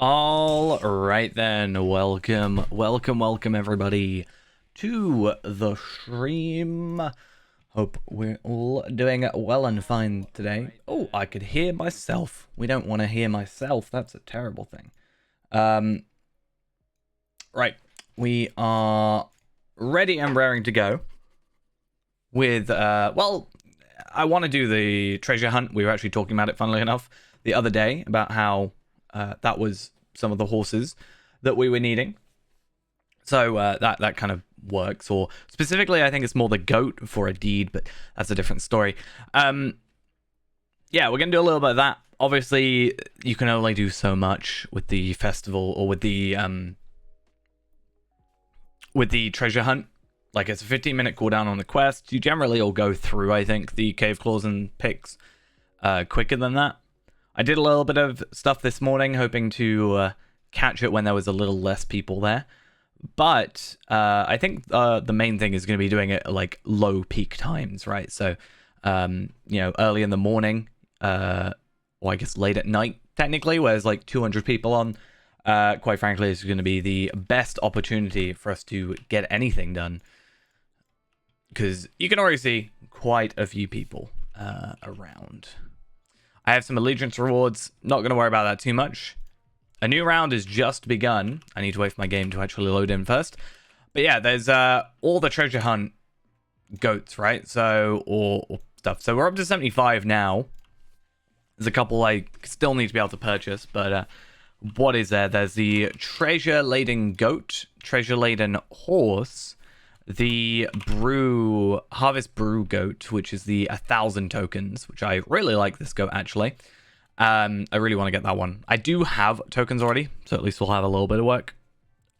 All right then, welcome everybody to the stream. Hope we're all doing well and fine today. Oh, I could hear myself. We don't want to hear myself. That's a terrible thing. Right, we are ready and raring to go with, well, I want to do the treasure hunt. We were actually talking about it, funnily enough, the other day, about how that was some of the horses that we were needing. So that kind of works. Or specifically, I think it's more the goat for a deed, but that's a different story. Yeah, we're going to do a little bit of that. Obviously, you can only do so much with the festival or with the treasure hunt. Like, it's a 15-minute cooldown on the quest. You generally all go through, I think, the cave claws and picks quicker than that. I did a little bit of stuff this morning, hoping to catch it when there was a little less people there. But I think the main thing is going to be doing it at, like, low peak times, right? So, early in the morning, or I guess late at night, technically, where there's like 200 people on. Quite frankly, it's going to be the best opportunity for us to get anything done. Because you can already see quite a few people around. I have some allegiance rewards. Not going to worry about that too much. A new round has just begun. I need to wait for my game to actually load in first. But yeah, there's all the treasure hunt goats, right? So, or stuff. So we're up to 75 now. There's a couple I still need to be able to purchase. But what is there? There's the treasure-laden goat, treasure-laden horse, the harvest brew goat, which is the 1,000 tokens, which I really like this goat, actually. I really want to get that one. I do have tokens already, so at least we'll have a little bit of work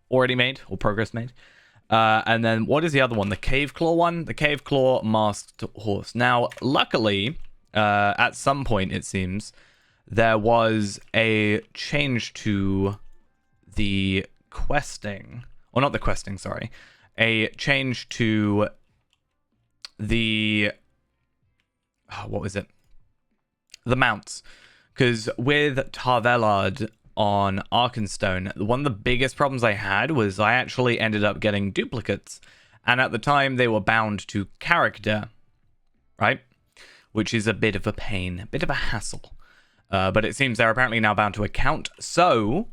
already made, or progress made. And then what is the other one? The cave claw one? The cave claw masked horse. Now, luckily, at some point, it seems, there was a change to the questing. Or not the questing, sorry. A change to the... what was it? The mounts. Because with Tarvelard on Arkenstone, one of the biggest problems I had was I actually ended up getting duplicates. And at the time, they were bound to character. Right? Which is a bit of a pain. A bit of a hassle. But it seems they're apparently now bound to account. So,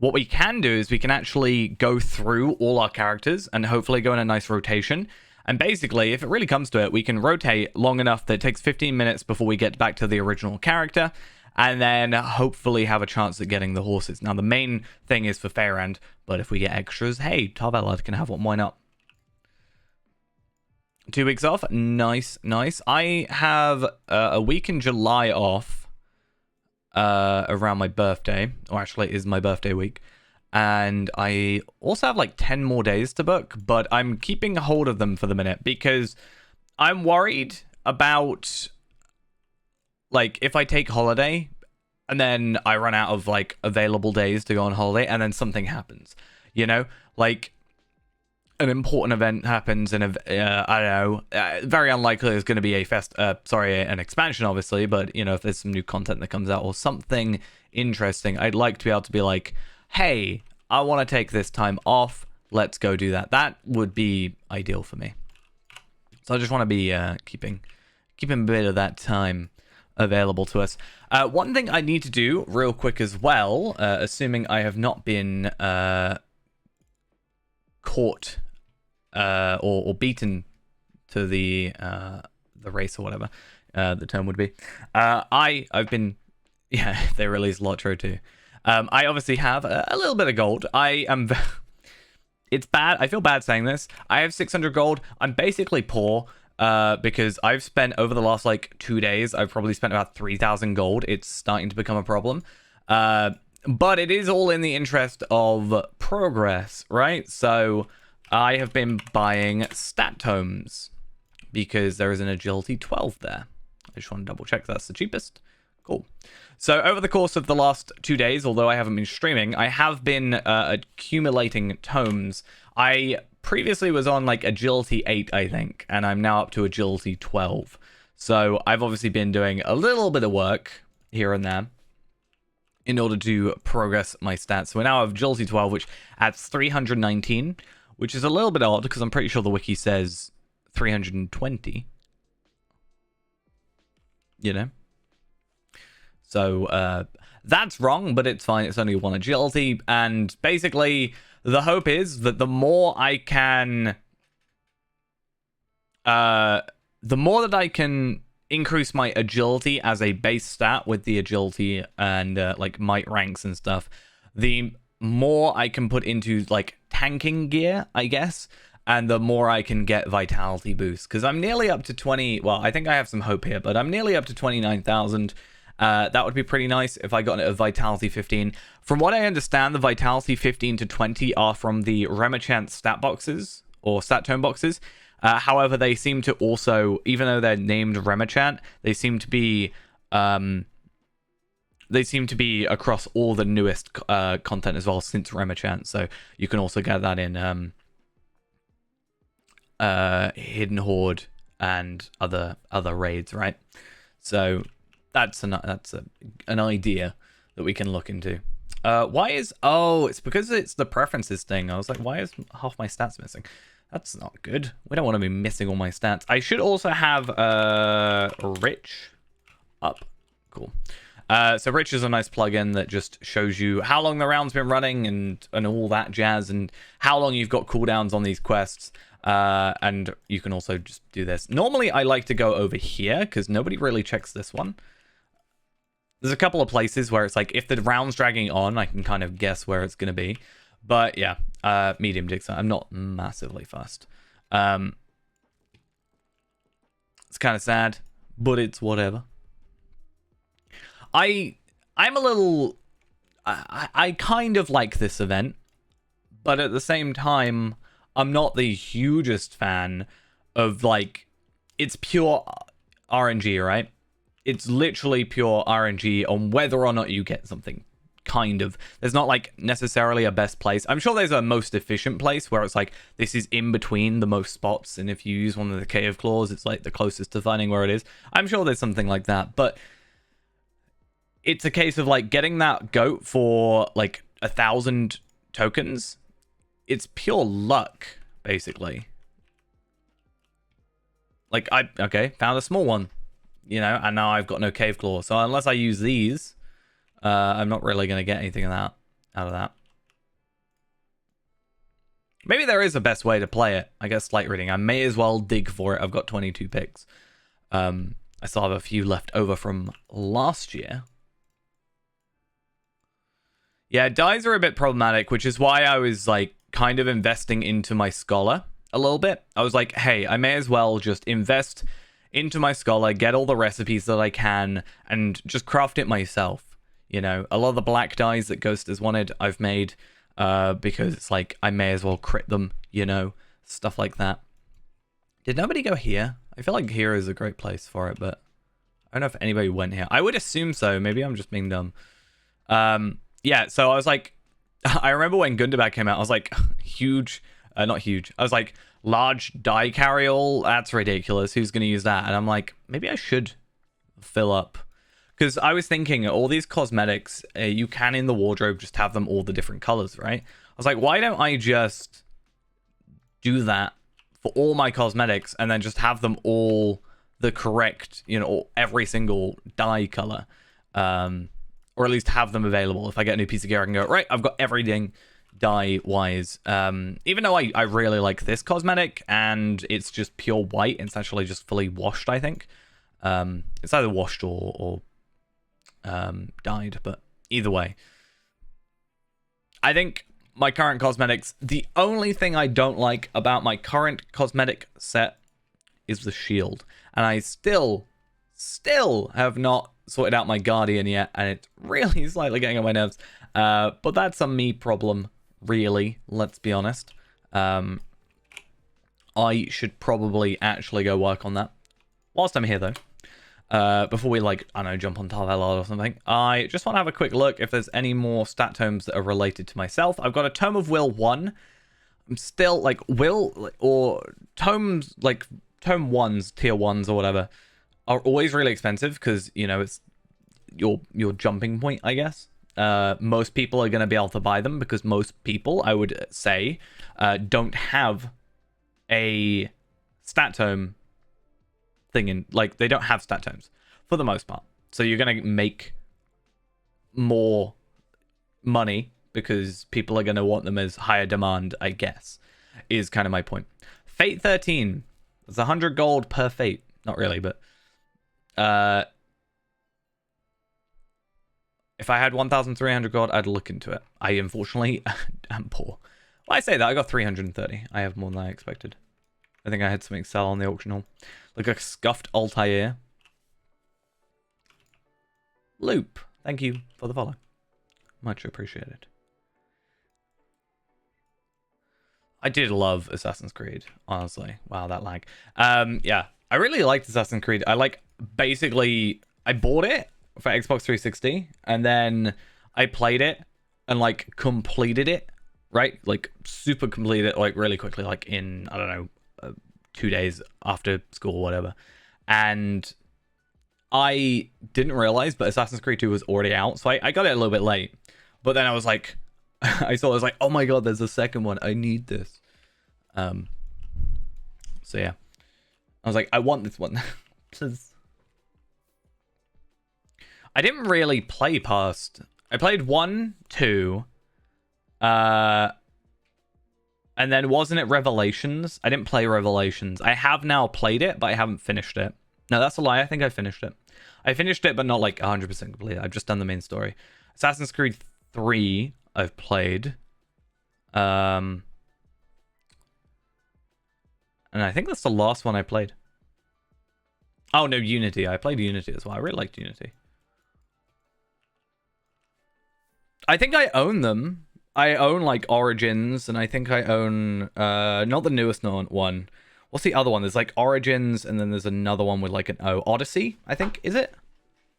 what we can do is we can actually go through all our characters and hopefully go in a nice rotation. And basically, if it really comes to it, we can rotate long enough that it takes 15 minutes before we get back to the original character. And then hopefully have a chance at getting the horses. Now, the main thing is for Fairend. But if we get extras, hey, Tarvelard can have one. Why not? 2 weeks off. Nice, nice. I have a week in July off. Around my birthday, or actually it is my birthday week, and I also have like 10 more days to book, but I'm keeping hold of them for the minute because I'm worried about, like, if I take holiday and then I run out of like available days to go on holiday and then something happens, like an important event happens and I don't know, very unlikely there's going to be an expansion, obviously, but if there's some new content that comes out or something interesting, I'd like to be able to be like, hey, I want to take this time off, let's go do that. That would be ideal for me. So I just want to be keeping a bit of that time available to us. One thing I need to do real quick as well, assuming I have not been caught or beaten to the race or whatever the term would be. I've been, yeah, they released Lotro too. I obviously have a little bit of gold. It's bad. I feel bad saying this. I have 600 gold. I'm basically poor because I've spent over the last like 2 days, I've probably spent about 3,000 gold. It's starting to become a problem. But it is all in the interest of progress, right? So I have been buying stat tomes because there is an agility 12 there. I just want to double check that's the cheapest. Cool. So over the course of the last 2 days, although I haven't been streaming, I have been accumulating tomes. I previously was on like agility 8, I think, and I'm now up to agility 12. So I've obviously been doing a little bit of work here and there. in order to progress my stats. So we now have Agility 12, which adds 319, which is a little bit odd because I'm pretty sure the wiki says 320. You know? So that's wrong, but it's fine. It's only 1 agility. And basically, the hope is that the more I can... the more that I can increase my agility as a base stat with the agility and like might ranks and stuff, the more I can put into like tanking gear, I guess, and the more I can get vitality boost. Because I'm nearly up to 20. Well, I think I have some hope here, but I'm nearly up to 29,000. That would be pretty nice if I got a vitality 15. From what I understand, the vitality 15 to 20 are from the Remachant stat boxes or stat tome boxes. However, they seem to also, even though they're named Remachant, they seem to be across all the newest content as well since Remachant. So you can also get that in Hidden Horde and other raids, right? So that's an idea that we can look into. Why is... Oh, it's because it's the preferences thing. I was like, why is half my stats missing? That's not good. We don't want to be missing all my stats. I should also have Rich up. Cool. So Rich is a nice plugin that just shows you how long the round's been running and all that jazz, and how long you've got cooldowns on these quests. And you can also just do this. Normally, I like to go over here because nobody really checks this one. There's a couple of places where it's like, if the round's dragging on, I can kind of guess where it's going to be. But yeah, medium jigsaw. I'm not massively fussed. It's kind of sad, but it's whatever. I'm a little... I kind of like this event, but at the same time, I'm not the hugest fan of, like... It's pure RNG, right? It's literally pure RNG on whether or not you get something. Kind of. There's not like necessarily a best place. I'm sure there's a most efficient place where it's like this is in between the most spots, and if you use one of the Cave Claws, it's like the closest to finding where it is. I'm sure there's something like that, but it's a case of like getting that goat for like 1,000 tokens. It's pure luck, basically. Like okay, found a small one, you know, and now I've got no Cave Claw. So unless I use these, I'm not really going to get anything out of that. Maybe there is a best way to play it. I guess light reading. I may as well dig for it. I've got 22 picks. I still have a few left over from last year. Yeah, dyes are a bit problematic, which is why I was like kind of investing into my Scholar a little bit. I was like, hey, I may as well just invest into my Scholar, get all the recipes that I can, and just craft it myself. You know, a lot of the black dyes that Ghost has wanted, I've made, because it's like, I may as well crit them, you know, stuff like that. Did nobody go here? I feel like here is a great place for it, but I don't know if anybody went here. I would assume so. Maybe I'm just being dumb. Yeah, so I was like, I remember when Gundabad came out, I was like, not huge. I was like, large die carry-all? That's ridiculous. Who's going to use that? And I'm like, maybe I should fill up. Because I was thinking, all these cosmetics, you can in the wardrobe just have them all the different colors, right? I was like, why don't I just do that for all my cosmetics and then just have them all the correct, you know, every single dye color? Or at least have them available. If I get a new piece of gear, I can go, right, I've got everything dye-wise. Even though I really like this cosmetic, and it's just pure white, it's actually just fully washed, I think. It's either washed or dyed, but either way. I think my current cosmetics, the only thing I don't like about my current cosmetic set is the shield. And I still have not sorted out my Guardian yet, and it's really slightly getting on my nerves. But that's a me problem, really, let's be honest. I should probably actually go work on that. Whilst I'm here, though, before we, like, I don't know, jump on Tarvelard or something, I just want to have a quick look if there's any more stat tomes that are related to myself. I've got a Tome of Will 1. I'm still, like, Will, or tomes, like, Tome 1s, Tier 1s or whatever, are always really expensive because, you know, it's your jumping point, I guess. most people are going to be able to buy them because most people, I would say, don't have a stat tome thing in, like, they don't have stat tomes for the most part. So you're going to make more money because people are going to want them as higher demand, I guess, is kind of my point. Fate 13. It's 100 gold per fate. Not really, but if I had 1,300 gold, I'd look into it. I unfortunately am poor. Well, I say that, I got 330. I have more than I expected. I think I had something sell on the auction hall. Like a scuffed Altair. Loop. Thank you for the follow. Much appreciated. I did love Assassin's Creed, honestly. Wow, that lag. Yeah, I really liked Assassin's Creed. I bought it for Xbox 360, and then I played it and like completed it, right? Like super completed it, like really quickly, like in, I don't know, 2 days after school or whatever. And I didn't realize, but Assassin's Creed 2 was already out, so I got it a little bit late. But then I was like, I was like, oh my god, there's a second one. I need this. So yeah, I was like, I want this one. I didn't really play past. I played 1, 2, and then wasn't it Revelations? I didn't play Revelations. I have now played it, but I haven't finished it. No, that's a lie. I think I finished it. I finished it, but not like 100% complete. I've just done the main story. Assassin's Creed 3, I've played. And I think that's the last one I played. Oh, no, Unity. I played Unity as well. I really liked Unity. I think I own them. I own, like, Origins, and I think I own... not the newest one. What's the other one? There's, like, Origins, and then there's another one with, like, an O. Odyssey, I think, is it?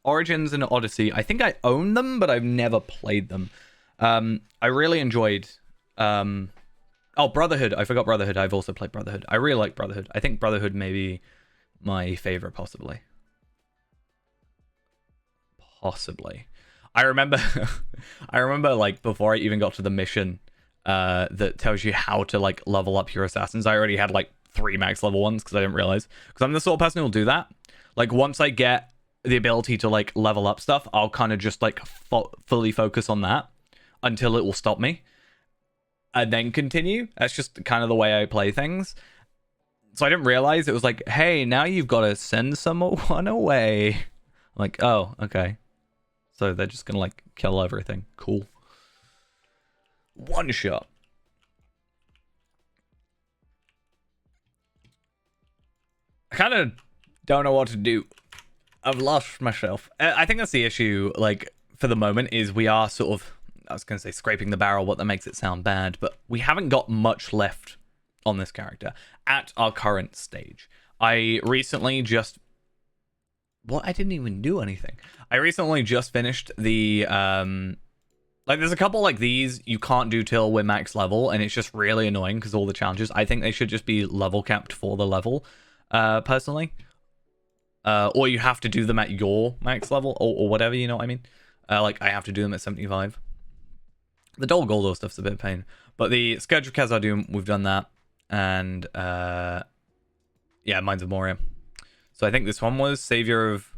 Origins and Odyssey. I think I own them, but I've never played them. I really enjoyed... Oh, Brotherhood. I forgot Brotherhood. I've also played Brotherhood. I really like Brotherhood. I think Brotherhood may be my favorite, possibly. Possibly. I remember, like, before I even got to the mission that tells you how to, like, level up your assassins, I already had, like, 3 max level ones because I didn't realize. Because I'm the sort of person who'll do that. Like, once I get the ability to, like, level up stuff, I'll kind of just, like, fully focus on that until it will stop me. And then continue. That's just kind of the way I play things. So I didn't realize it was like, hey, now you've got to send someone away. I'm like, oh, okay. So they're just gonna like kill everything. Cool. One shot. I kind of don't know what to do. I've lost myself. I think that's the issue, like, for the moment, is we are sort of, I was going to say scraping the barrel, what that makes it sound bad, but we haven't got much left on this character at our current stage. I recently just... What? I didn't even do anything. I recently just finished the... Like, there's a couple like these you can't do till we're max level, and it's just really annoying because all the challenges. I think they should just be level capped for the level, personally. Or you have to do them at your max level, or whatever, you know what I mean? Like, I have to do them at 75. The Dol Guldur stuff's a bit of a pain. But the Scourge of Khazad-dûm, we've done that. And, yeah, Mines of Moria. So I think this one was Savior of...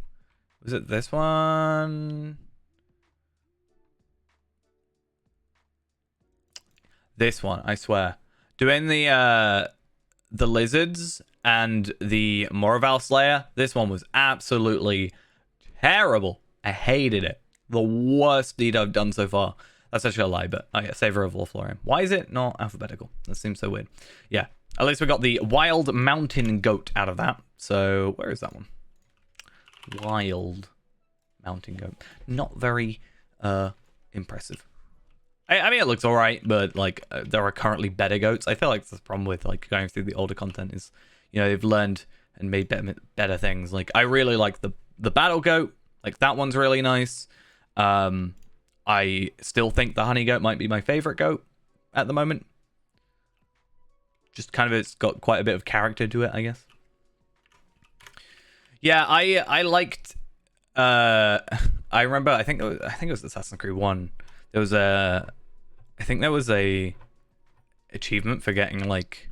Was it this one? This one, I swear. Doing the Lizards and the Moraval Slayer, this one was absolutely terrible. I hated it. The worst deed I've done so far. That's actually a lie, but oh yeah, Savor of Lothlorien. Why is it not alphabetical? That seems so weird. Yeah, at least we got the Wild Mountain Goat out of that. So, where is that one? Wild Mountain Goat. Not very impressive. I mean, it looks alright, but like, there are currently better goats. I feel like that's the problem with like going through the older content is, you know, they've learned and made better things. Like, I really like the Battle Goat. Like, that one's really nice. I still think the Honey Goat might be my favorite goat at the moment. Just kind of, it's got quite a bit of character to it, I guess. Yeah, I liked I remember. I think it was Assassin's Creed 1. There was a. I think there was a achievement for getting like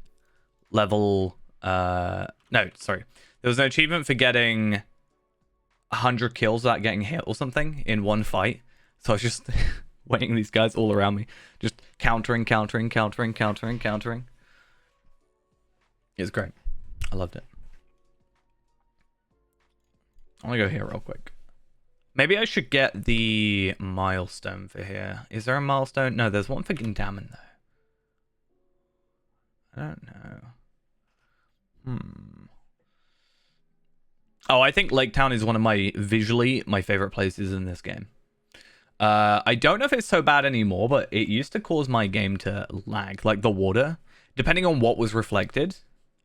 level. No, sorry. There was an achievement for getting 100 kills without getting hit or something in one fight. So I was just waiting these guys all around me, just countering. It was great. I loved it. I want to go here real quick. Maybe I should get the milestone for here. Is there a milestone? No, there's one for Gindamon though. I don't know. Oh, I think Lake Town is one of my favorite places in this game. I don't know if it's so bad anymore, but it used to cause my game to lag. Like the water, depending on what was reflected,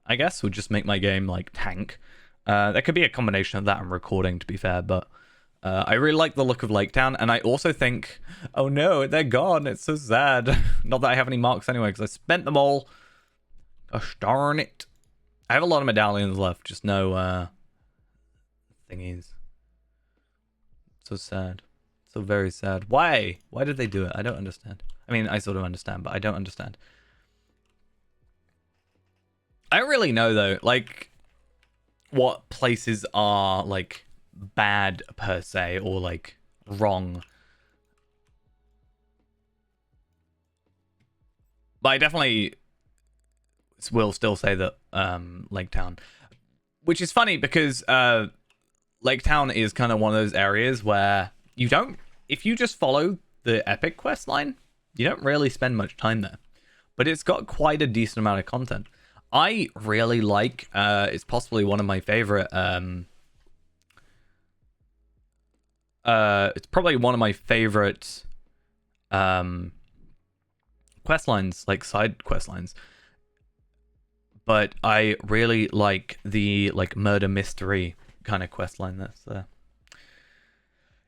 I guess, would just make my game like tank. There could be a combination of that and recording, to be fair, but I really like the look of Lake Town, and I also think, oh no, they're gone. It's so sad. Not that I have any marks anyway, because I spent them all. Gosh darn it. I have a lot of medallions left, just no thingies. So sad. So very sad. Why? Why did they do it? I don't understand. I mean, I sort of understand, but I don't understand. I don't really know, though, like, what places are, like, bad, per se, or, like, wrong. But I definitely will still say that Lake Town, which is funny because Lake Town is kind of one of those areas where you don't, if you just follow the epic quest line, you don't really spend much time there, but it's got quite a decent amount of content. I really like, it's possibly one of my favorite, it's probably one of my favorite quest lines, like side quest lines. But I really like the like murder mystery kind of quest line that's there.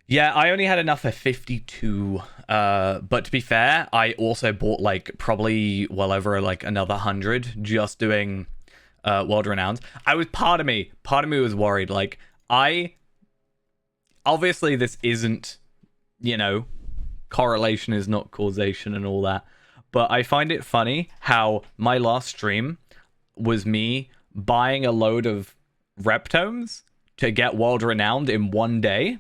Yeah, I only had enough for 52. But to be fair, I also bought like probably well over like another 100 just doing world renowned. Part of me was worried. Like obviously this isn't, you know, correlation is not causation and all that. But I find it funny how my last stream was me buying a load of reptomes to get world renowned in one day,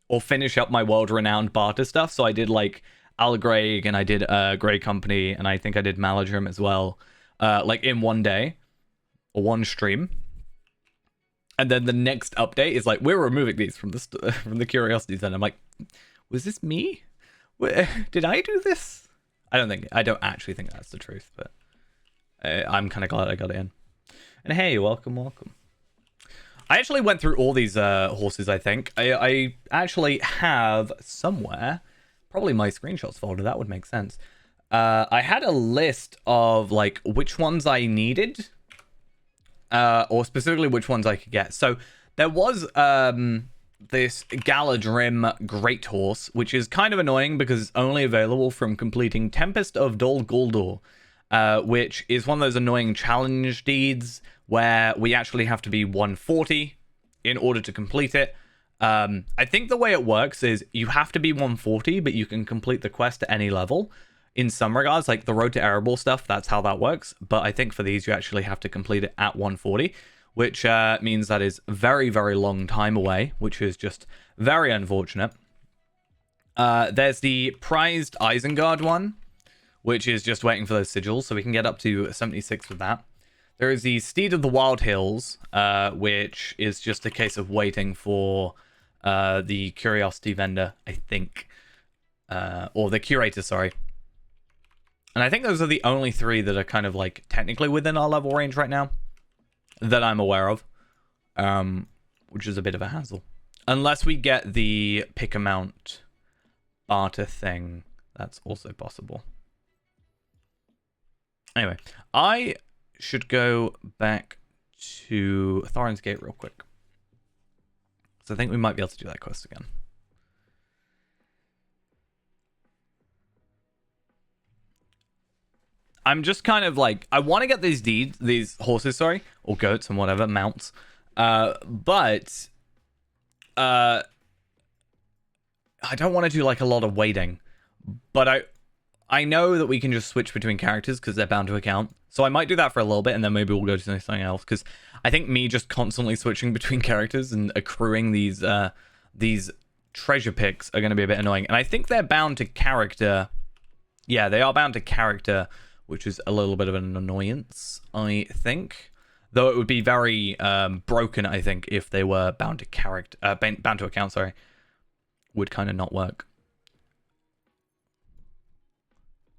or finish up my world renowned barter stuff. So I did like Algreg, and I did Grey Company, and I think I did Malagrim as well, like in one day or one stream. And then the next update is like, we're removing these from the Curiosity Center. I'm like, was this me? Did I do this? I don't actually think that's the truth, but I'm kind of glad I got it in. And hey, welcome. I actually went through all these horses, I think. I actually have somewhere, probably my screenshots folder, that would make sense. I had a list of like which ones I needed, or specifically which ones I could get. So there was this Galadrim Great Horse, which is kind of annoying because it's only available from completing Tempest of Dol Guldur, which is one of those annoying challenge deeds where we actually have to be 140 in order to complete it. I think the way it works is you have to be 140, but you can complete the quest at any level. In some regards, like the Road to Erebor stuff, that's how that works. But I think for these, you actually have to complete it at 140, which means that is very, very long time away, which is just very unfortunate. There's the prized Isengard one, which is just waiting for those sigils, so we can get up to 76 with that. There is the Steed of the Wild Hills, which is just a case of waiting for the Curiosity Vendor, I think. Or the Curator, sorry. And I think those are the only three that are kind of like technically within our level range right now that I'm aware of, which is a bit of a hassle. Unless we get the pick amount barter thing, that's also possible. Anyway, I should go back to Thorin's Gate real quick. So I think we might be able to do that quest again. I'm just kind of like, I want to get these horses, sorry, or goats and whatever, mounts. But I don't want to do like a lot of waiting, but I know that we can just switch between characters because they're bound to account. So I might do that for a little bit, and then maybe we'll go to something else. Because I think me just constantly switching between characters and accruing these treasure picks are going to be a bit annoying. And I think they're bound to character. Yeah, they are bound to character, which is a little bit of an annoyance, I think. Though it would be very broken, I think, if they were bound to character, bound to account. Sorry, would kind of not work.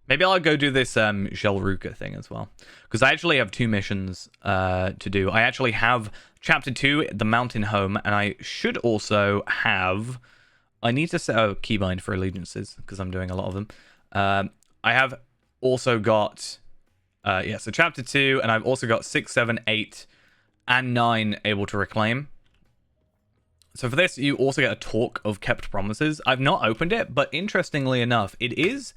Maybe I'll go do this Gelruka thing as well. Because I actually have 2 missions to do. I actually have Chapter 2, The Mountain Home, and I should also have... I need to set a keybind for allegiances, because I'm doing a lot of them. I have also got... so Chapter 2, and I've also got 6, 7, 8, and 9 able to reclaim. So for this, you also get a Talk of Kept Promises. I've not opened it, but interestingly enough, it is...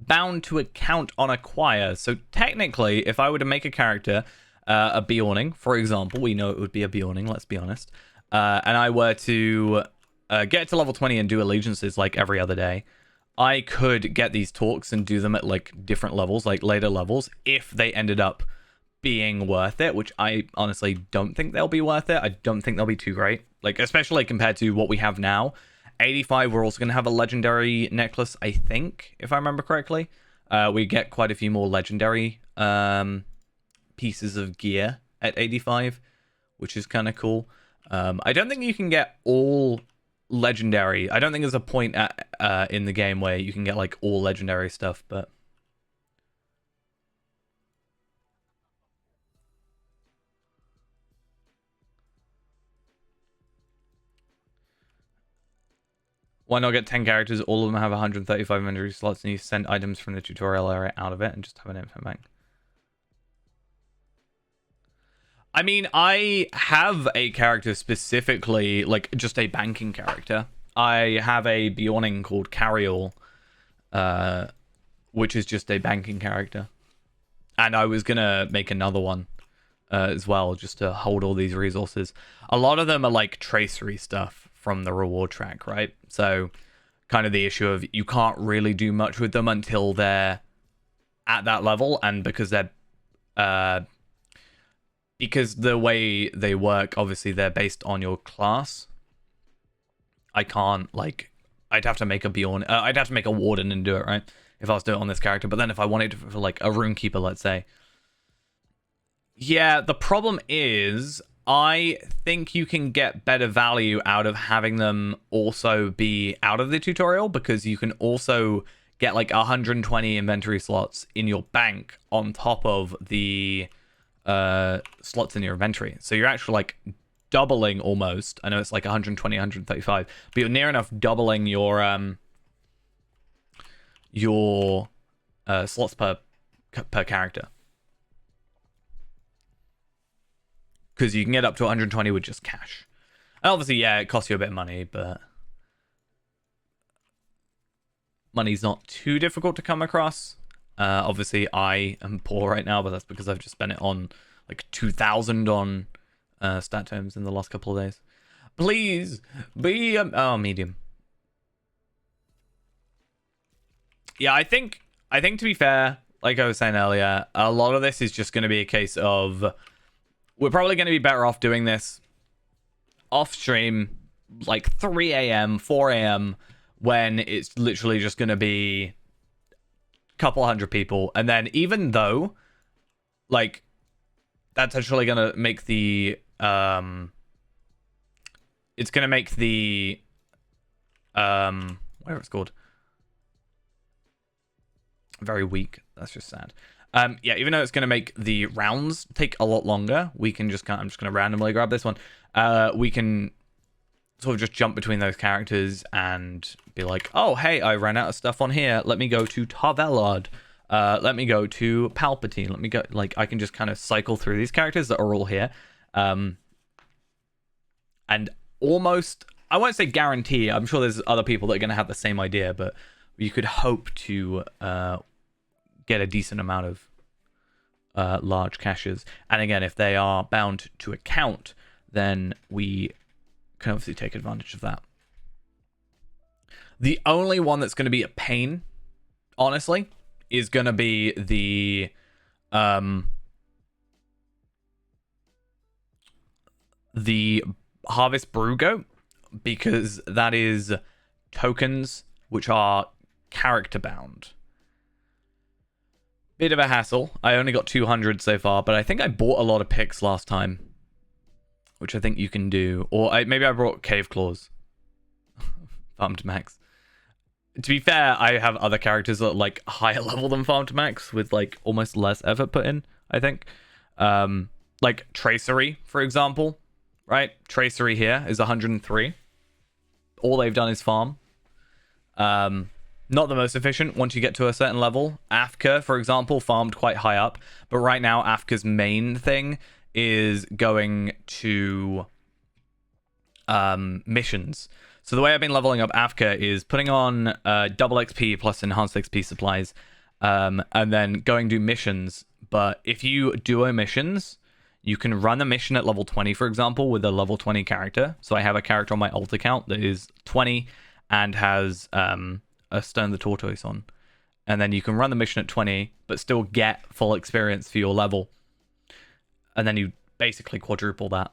bound to account on acquire. So technically, if I were to make a character, a Bjorning, for example, we know it would be a Bjorning, let's be honest, and I were to get to level 20 and do allegiances like every other day, I could get these talks and do them at like different levels, like later levels, if they ended up being worth it, which I honestly don't think they'll be worth it. I don't think they'll be too great, like especially compared to what we have now. 85, we're also going to have a legendary necklace, I think, if I remember correctly. We get quite a few more legendary pieces of gear at 85, which is kind of cool. I don't think you can get all legendary. I don't think there's a point in the game where you can get like all legendary stuff, but... Why not get 10 characters? All of them have 135 inventory slots, and you send items from the tutorial area out of it and just have an info bank. I mean, I have a character specifically, like just a banking character. I have a Bjorning called Carryall, which is just a banking character. And I was going to make another one as well, just to hold all these resources. A lot of them are like tracery stuff from the reward track, right? So kind of the issue of you can't really do much with them until they're at that level, and because they're because the way they work, obviously they're based on your class. I can't, like, I'd have to make a Bjorn, I'd have to make a Warden and do it, right? If I was doing it on this character. But then if I wanted to, for like a Runekeeper, let's say. Yeah, the problem is I think you can get better value out of having them also be out of the tutorial, because you can also get like 120 inventory slots in your bank on top of the slots in your inventory. So you're actually like doubling almost. I know it's like 120, 135, but you're near enough doubling your slots per character. Because you can get up to 120 with just cash. And obviously, yeah, it costs you a bit of money, but money's not too difficult to come across. Obviously, I am poor right now, but that's because I've just spent it on like 2,000 on stat terms in the last couple of days. Please be medium. Yeah, I think to be fair, like I was saying earlier, a lot of this is just going to be a case of we're probably going to be better off doing this off stream, like 3 a.m., 4 a.m., when it's literally just going to be a couple hundred people. And then even though, like, that's actually going to make the, it's going to make the, whatever it's called, very weak. That's just sad. Yeah, even though it's going to make the rounds take a lot longer, we can just I'm just going to randomly grab this one. We can sort of just jump between those characters and be like, oh, hey, I ran out of stuff on here. Let me go to Tarvelard. Let me go to Palpatine. Let me go, like, I can just kind of cycle through these characters that are all here. And almost, I won't say guarantee, I'm sure there's other people that are going to have the same idea, but you could hope to get a decent amount of large caches. And again, if they are bound to account, then we can obviously take advantage of that. The only one that's going to be a pain, honestly, is going to be the Harvest Brew Goat, because that is tokens which are character bound. Bit of a hassle. I only got 200 so far, but I think I bought a lot of picks last time, which I think you can do. Or maybe I brought Cave Claws. Farm to max. To be fair, I have other characters that are like higher level than Farm to max with like almost less effort put in, I think. Like Tracery, for example, right? Tracery here is 103. All they've done is farm. Not the most efficient once you get to a certain level. Afka, for example, farmed quite high up. But right now, Afka's main thing is going to missions. So the way I've been leveling up Afka is putting on double XP plus enhanced XP supplies, and then going to missions. But if you duo missions, you can run a mission at level 20, for example, with a level 20 character. So I have a character on my alt account that is 20 and has a Stern the Tortoise on. And then you can run the mission at 20, but still get full experience for your level. And then you basically quadruple that.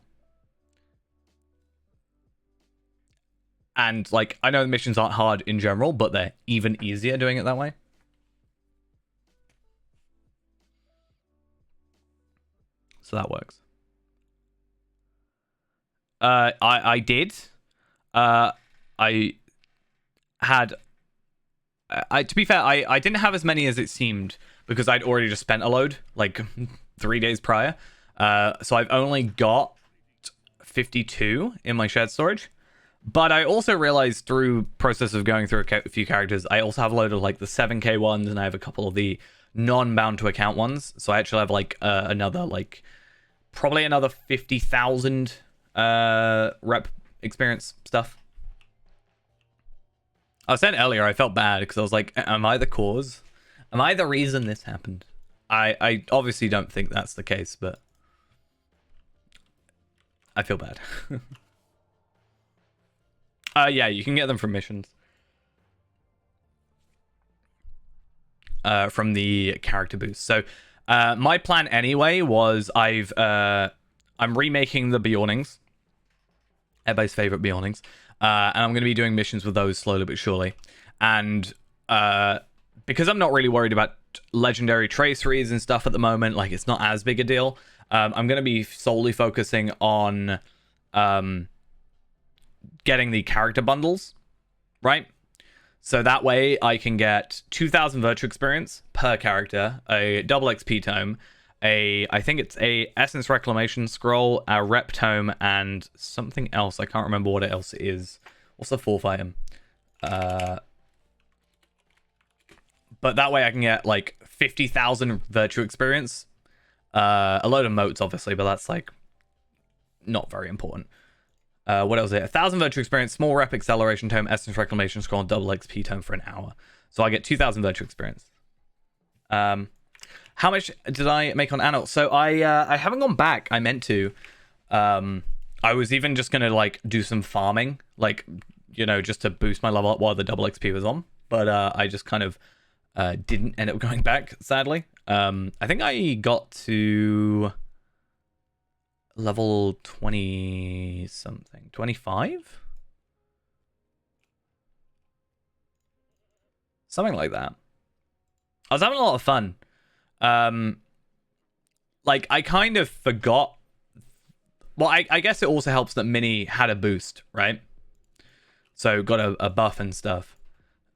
And, like, I know the missions aren't hard in general, but they're even easier doing it that way. So that works. I did. I had... to be fair, I didn't have as many as it seemed, because I'd already just spent a load, like, 3 days prior. So I've only got 52 in my shared storage. But I also realized through process of going through a few characters, I also have a load of like the 7k ones, and I have a couple of the non-bound to account ones. So I actually have like another like probably another 50,000 rep experience stuff. I was saying earlier I felt bad because I was like, am I the cause? Am I the reason this happened? I obviously don't think that's the case, but I feel bad. Yeah, you can get them from missions. From the character boost. So, my plan anyway was I'm remaking the Bjornings. Everybody's favorite Bjornings. And I'm going to be doing missions with those slowly but surely. And because I'm not really worried about legendary traceries and stuff at the moment, like it's not as big a deal. I'm going to be solely focusing on getting the character bundles, right? So that way I can get 2,000 virtual experience per character, a double XP tome, I think it's a Essence Reclamation Scroll, a Rep Tome, and something else. I can't remember what else it is. What's the fourth item? But that way I can get like 50,000 virtual experience. A load of motes, obviously, but that's like not very important. What else is it? 1,000 virtual experience, small rep acceleration tome, Essence Reclamation Scroll, and double XP tome for an hour. So I get 2,000 virtual experience. How much did I make on Anil? So I haven't gone back. I meant to. I was even just gonna like do some farming, like, you know, just to boost my level up while the double XP was on. But I just kind of didn't end up going back, sadly. I think I got to level 20 something, 25, something like that. I was having a lot of fun. Like I kind of forgot. Well, I guess it also helps that Mini had a boost, right? So got a buff and stuff.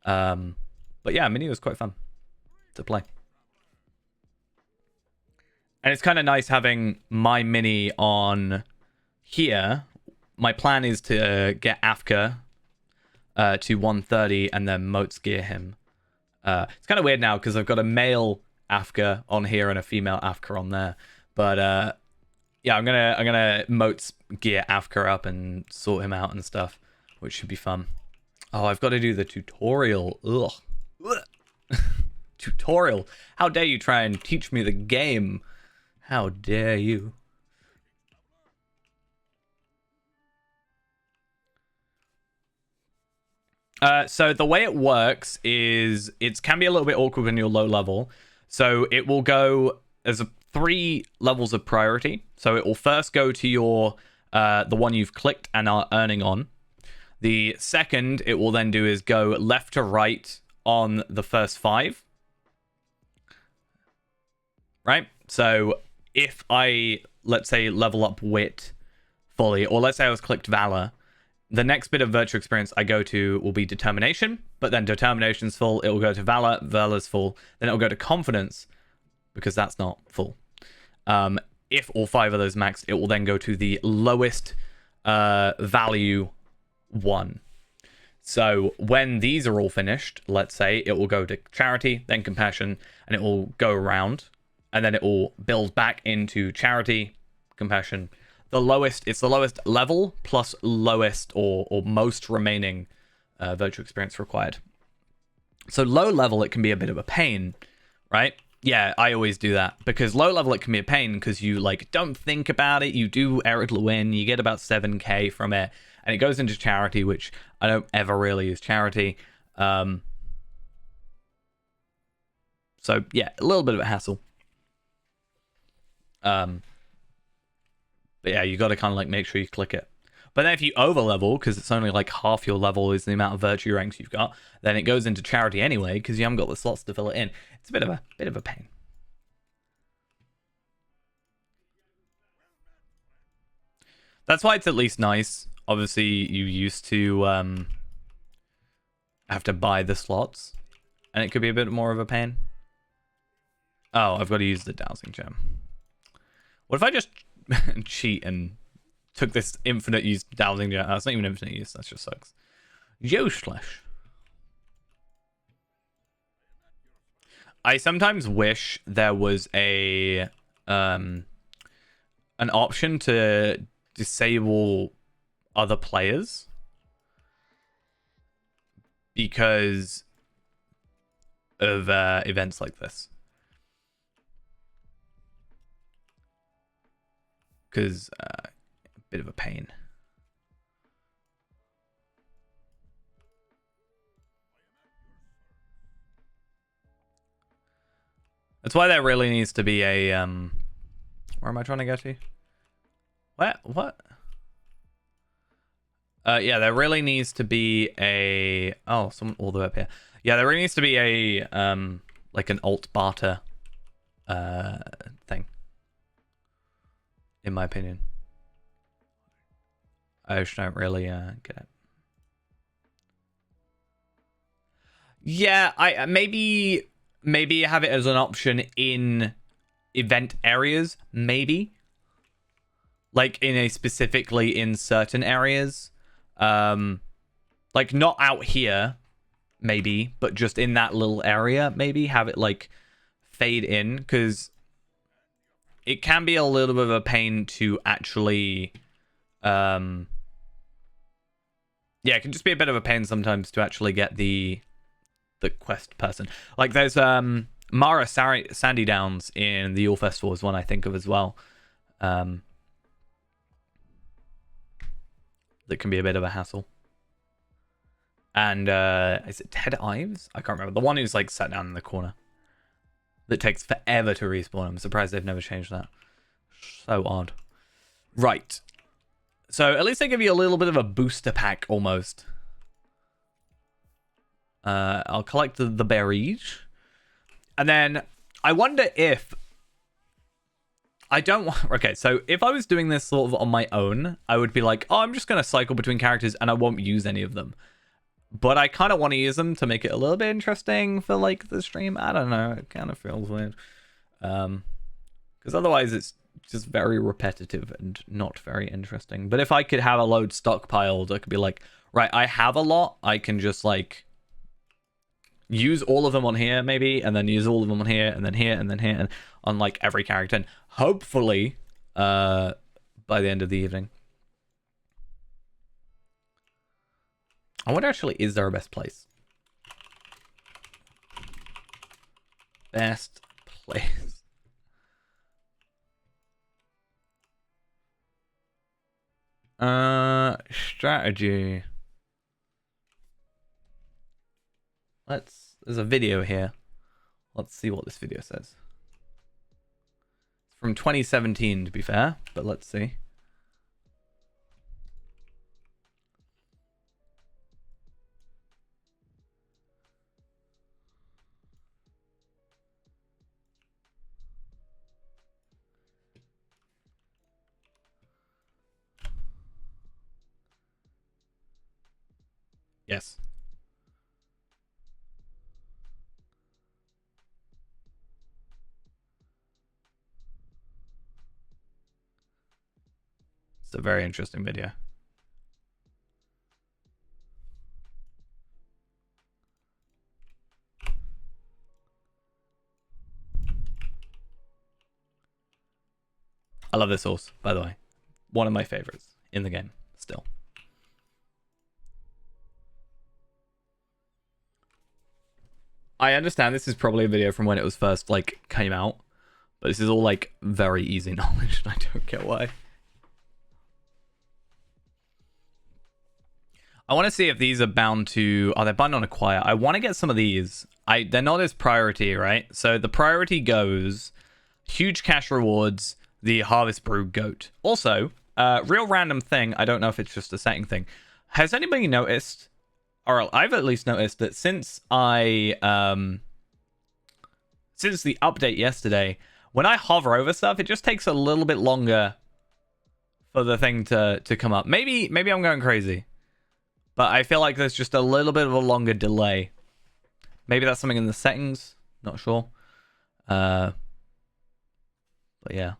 But yeah, Mini was quite fun to play. And it's kind of nice having my Mini on here. My plan is to get Afka to 130 and then Motes gear him. It's kind of weird now because I've got a male Afka on here and a female Afka on there. But yeah, I'm gonna Motes gear Afka up and sort him out and stuff, which should be fun. Oh, I've got to do the tutorial. Ugh. Tutorial. How dare you try and teach me the game? How dare you? So the way it works is it can be a little bit awkward when you're low level. So it will go as 3 levels of priority. So it will first go to your the one you've clicked and are earning on. The second it will then do is go left to right on the first 5. Right? So if I, let's say, level up Wit fully, or let's say I was clicked Valor, the next bit of virtual experience I go to will be Determination, but then Determination's full, it will go to Valor, Valor's full, then it will go to Confidence, because that's not full. If all 5 of those maxed, it will then go to the lowest value 1. So when these are all finished, let's say, it will go to Charity, then Compassion, and it will go around, and then it will build back into Charity, Compassion. It's the lowest level plus lowest or most remaining virtual experience required. So low level, it can be a bit of a pain, right? Yeah, I always do that because low level, it can be a pain because you like don't think about it. You do Eric Lewin, you get about 7k from it, and it goes into Charity, which I don't ever really use Charity. So yeah, a little bit of a hassle. But yeah, you got to kind of like make sure you click it. But then if you over level, because it's only like half your level is the amount of virtue ranks you've got, then it goes into Charity anyway because you haven't got the slots to fill it in. It's a bit of a pain. That's why it's at least nice. Obviously, you used to have to buy the slots, and it could be a bit more of a pain. Oh, I've got to use the dowsing gem. What if I just cheat and took this infinite use dowsing gem? Oh, it's not even infinite use. That just sucks. Useless. I sometimes wish there was an option to disable other players because of events like this. Because a bit of a pain. That's why there really needs to be a where am I trying to get to? What? Yeah, there really needs to be a someone all the way up here. Yeah, there really needs to be a like an alt barter thing. In my opinion. I just don't really get it. Yeah, I maybe have it as an option in event areas, maybe. Like specifically in certain areas. Like not out here, maybe, but just in that little area, maybe have it like fade in, because it can be a little bit of a pain to actually yeah, it can just be a bit of a pain sometimes to actually get the quest person. Like there's Mara Sandy Downs in the Yule Festival is one I think of as well. That can be a bit of a hassle. And is it Ted Ives? I can't remember. The one who's like sat down in the corner. That takes forever to respawn. I'm surprised they've never changed that. So odd. Right. So at least they give you a little bit of a booster pack almost. I'll collect the berries. And then I wonder if I don't want... Okay, so if I was doing this sort of on my own, I would be like, oh, I'm just going to cycle between characters and I won't use any of them. But I kind of want to use them to make it a little bit interesting for, like, the stream. I don't know. It kind of feels weird. Because otherwise it's just very repetitive and not very interesting. But if I could have a load stockpiled, I could be like, right, I have a lot. I can just, like, use all of them on here, maybe, and then use all of them on here, and then here, and then here, and on, like, every character. And hopefully, by the end of the evening. I wonder, actually, is there a best place? Best place. Strategy. There's a video here. Let's see what this video says. It's from 2017 to be fair, but let's see. Yes. It's a very interesting video. I love this horse, by the way. One of my favorites in the game, still. I understand this is probably a video from when it was first, like, came out. But this is all, like, very easy knowledge, and I don't get why. I want to see if these are bound to... Oh, they're bound on acquire. I want to get some of these. They're not as priority, right? So the priority goes... Huge cash rewards, the Harvest Brew Goat. Also, real random thing. I don't know if it's just a setting thing. Has anybody noticed... Or I've at least noticed that since since the update yesterday, when I hover over stuff, it just takes a little bit longer for the thing to come up. Maybe I'm going crazy, but I feel like there's just a little bit of a longer delay. Maybe that's something in the settings. Not sure. But yeah,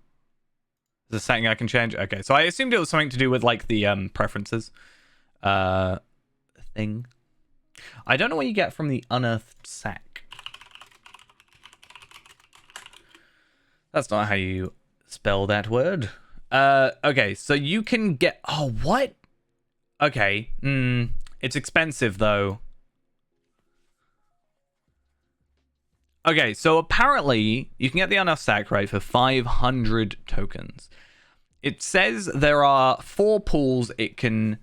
there's a setting I can change. Okay, so I assumed it was something to do with like the preferences. Thing. I don't know what you get from the unearthed sack. That's not how you spell that word. Okay, so you can get... Oh, what? Okay. It's expensive, though. Okay, so apparently you can get the unearthed sack, right, for 500 tokens. It says there are 4 pools it can...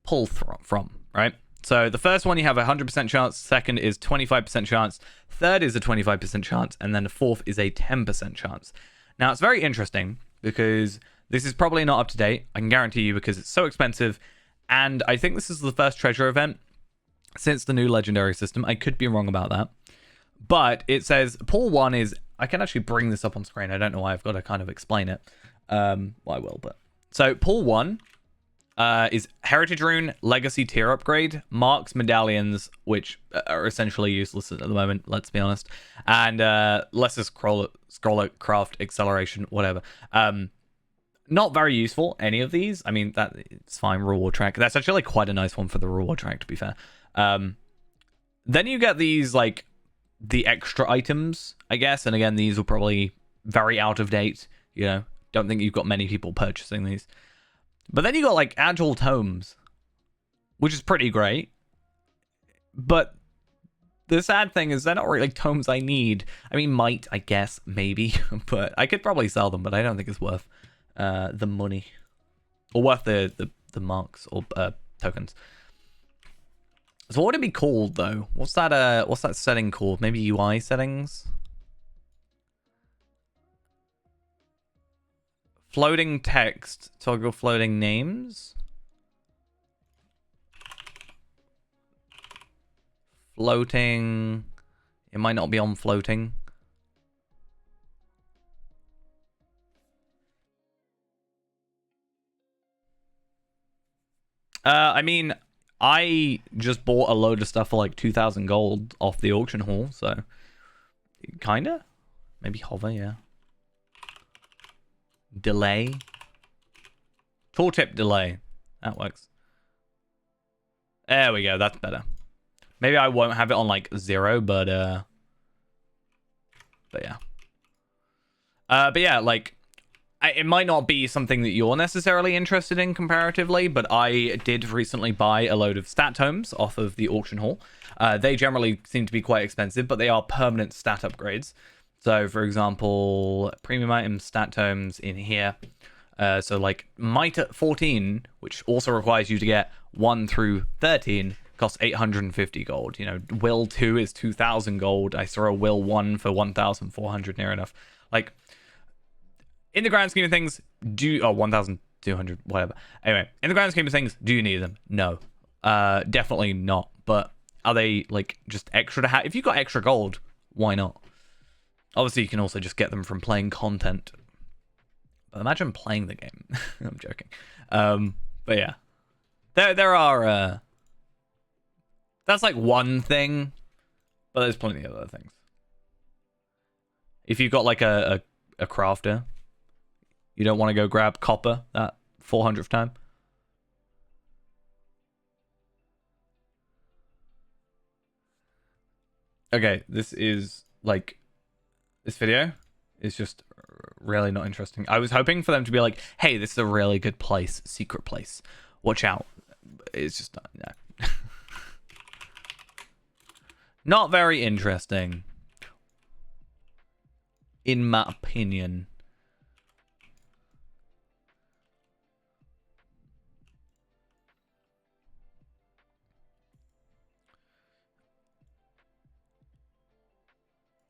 pull from, right? So the first one you have a 100% chance, second is 25% chance, third is a 25% chance, and then the fourth is a 10% chance. Now it's very interesting because this is probably not up to date, I can guarantee you, because it's so expensive, and I think this is the first treasure event since the new legendary system. I could be wrong about that, but it says pool 1 is... I can actually bring this up on screen. I don't know why I've got to kind of explain it. Well, I will, but... So pool 1 is Heritage Rune, Legacy tier upgrade, Marks, Medallions, which are essentially useless at the moment, let's be honest, and Lesser Scroller Craft Acceleration, whatever. Not very useful, any of these. I mean, it's fine, reward track. That's actually quite a nice one for the reward track, to be fair. Then you get these, like, the extra items, I guess, and again, these are probably very out of date, you know, don't think you've got many people purchasing these. But then you got, like, Agile Tomes, which is pretty great. But the sad thing is they're not really tomes I need. I mean, might, I guess, maybe. But I could probably sell them, but I don't think it's worth the money. Or worth the marks or tokens. So what would it be called, though? What's that setting called? Maybe UI settings? Floating text, toggle floating names. Floating. It might not be on floating. I mean, I just bought a load of stuff for like 2,000 gold off the auction hall, so kinda. Maybe hover, yeah. Delay. Tooltip delay. That works. There we go. That's better. Maybe I won't have it on like 0, but yeah. But yeah, like, it might not be something that you're necessarily interested in comparatively, but I did recently buy a load of stat tomes off of the auction hall. They generally seem to be quite expensive, but they are permanent stat upgrades. So, for example, premium item stat tomes in here. So, like, Might at 14, which also requires you to get 1 through 13, costs 850 gold. You know, Will 2 is 2,000 gold. I saw a Will 1 for 1,400 near enough. Like, in the grand scheme of things, 1,200, whatever. Anyway, in the grand scheme of things, do you need them? No. Definitely not. But are they, like, just extra to have? If you got extra gold, why not? Obviously, you can also just get them from playing content. But imagine playing the game. I'm joking. But yeah. There are... that's like one thing. But there's plenty of other things. If you've got like a crafter, you don't want to go grab copper that 400th time. Okay, this video is just really not interesting. I was hoping for them to be like, hey, this is a really good place, secret place. Watch out. It's just not, no. Not very interesting. In my opinion.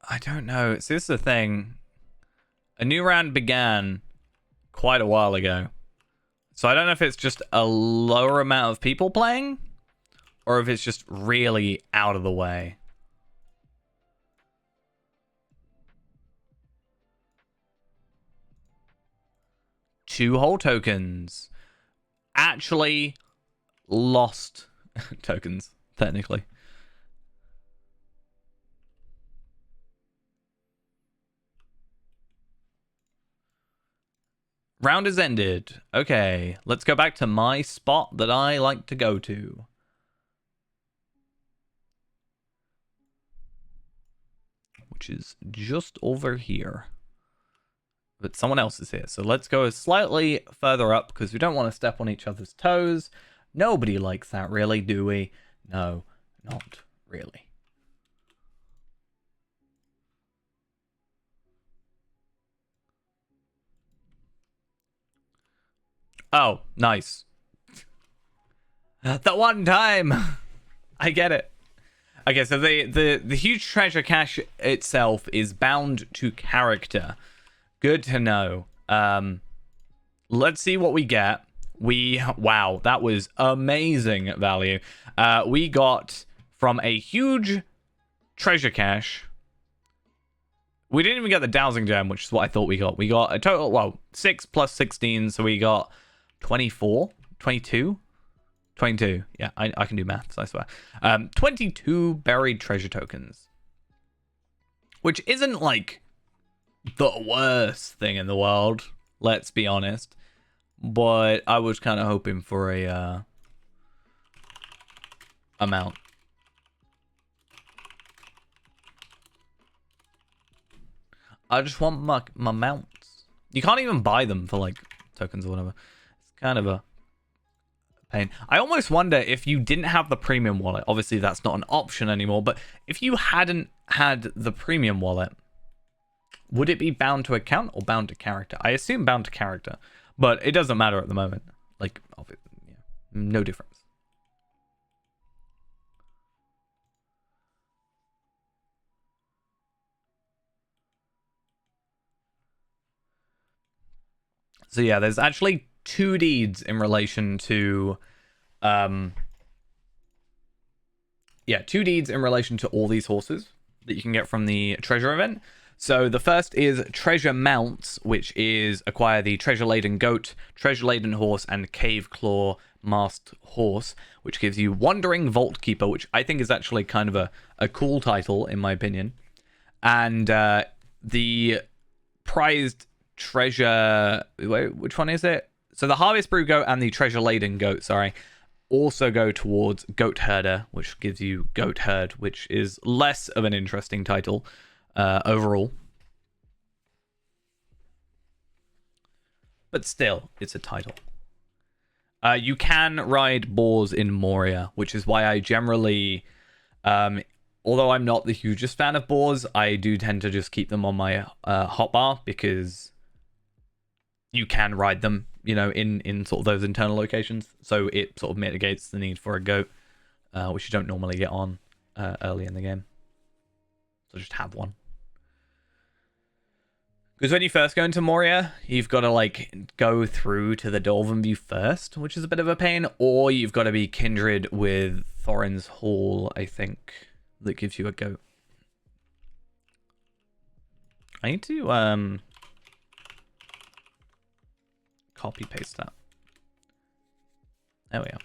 I don't know. So this is the thing. A new round began quite a while ago. So I don't know if it's just a lower amount of people playing or if it's just really out of the way. Two whole tokens. Actually lost tokens, technically. Round is ended. Okay, let's go back to my spot that I like to go to. Which is just over here. But someone else is here. So let's go slightly further up because we don't want to step on each other's toes. Nobody likes that, really, do we? No, not really. Oh, nice. The one time. I get it. Okay, so the huge treasure cache itself is bound to character. Good to know. Let's see what we get. Wow, that was amazing value. We got from a huge treasure cache. We didn't even get the dowsing gem, which is what I thought we got. We got a total, well, 6 plus 16, so we got 24, 22. 22. Yeah, I can do maths, I swear. 22 buried treasure tokens. Which isn't like the worst thing in the world, let's be honest. But I was kind of hoping for a amount. I just want my mounts. You can't even buy them for like tokens or whatever. It's kind of a pain. I almost wonder if you didn't have the premium wallet. Obviously, that's not an option anymore. But if you hadn't had the premium wallet, would it be bound to account or bound to character? I assume bound to character, but it doesn't matter at the moment. Like, yeah, no difference. So yeah, there's actually 2 deeds in relation to 2 deeds in relation to all these horses that you can get from the treasure event. So the first is treasure mounts, which is acquire the treasure laden goat, treasure laden horse, and cave claw masked horse, which gives you wandering vault keeper, which I think is actually kind of a cool title in my opinion. And the prized treasure, wait, which one is it? So the harvest brew goat and the treasure laden goat, sorry, also go towards goat herder, which gives you goat herd, which is less of an interesting title overall, but still it's a title. You can ride boars in Moria, which is why I generally although I'm not the hugest fan of boars, I do tend to just keep them on my hotbar because you can ride them, you know, in sort of those internal locations. So it sort of mitigates the need for a goat. which you don't normally get on early in the game. So just have one. Because when you first go into Moria, you've got to like go through to the Dolphin View first, which is a bit of a pain, or you've got to be kindred with Thorin's Hall, I think, that gives you a goat. I need to copy paste that. There we are.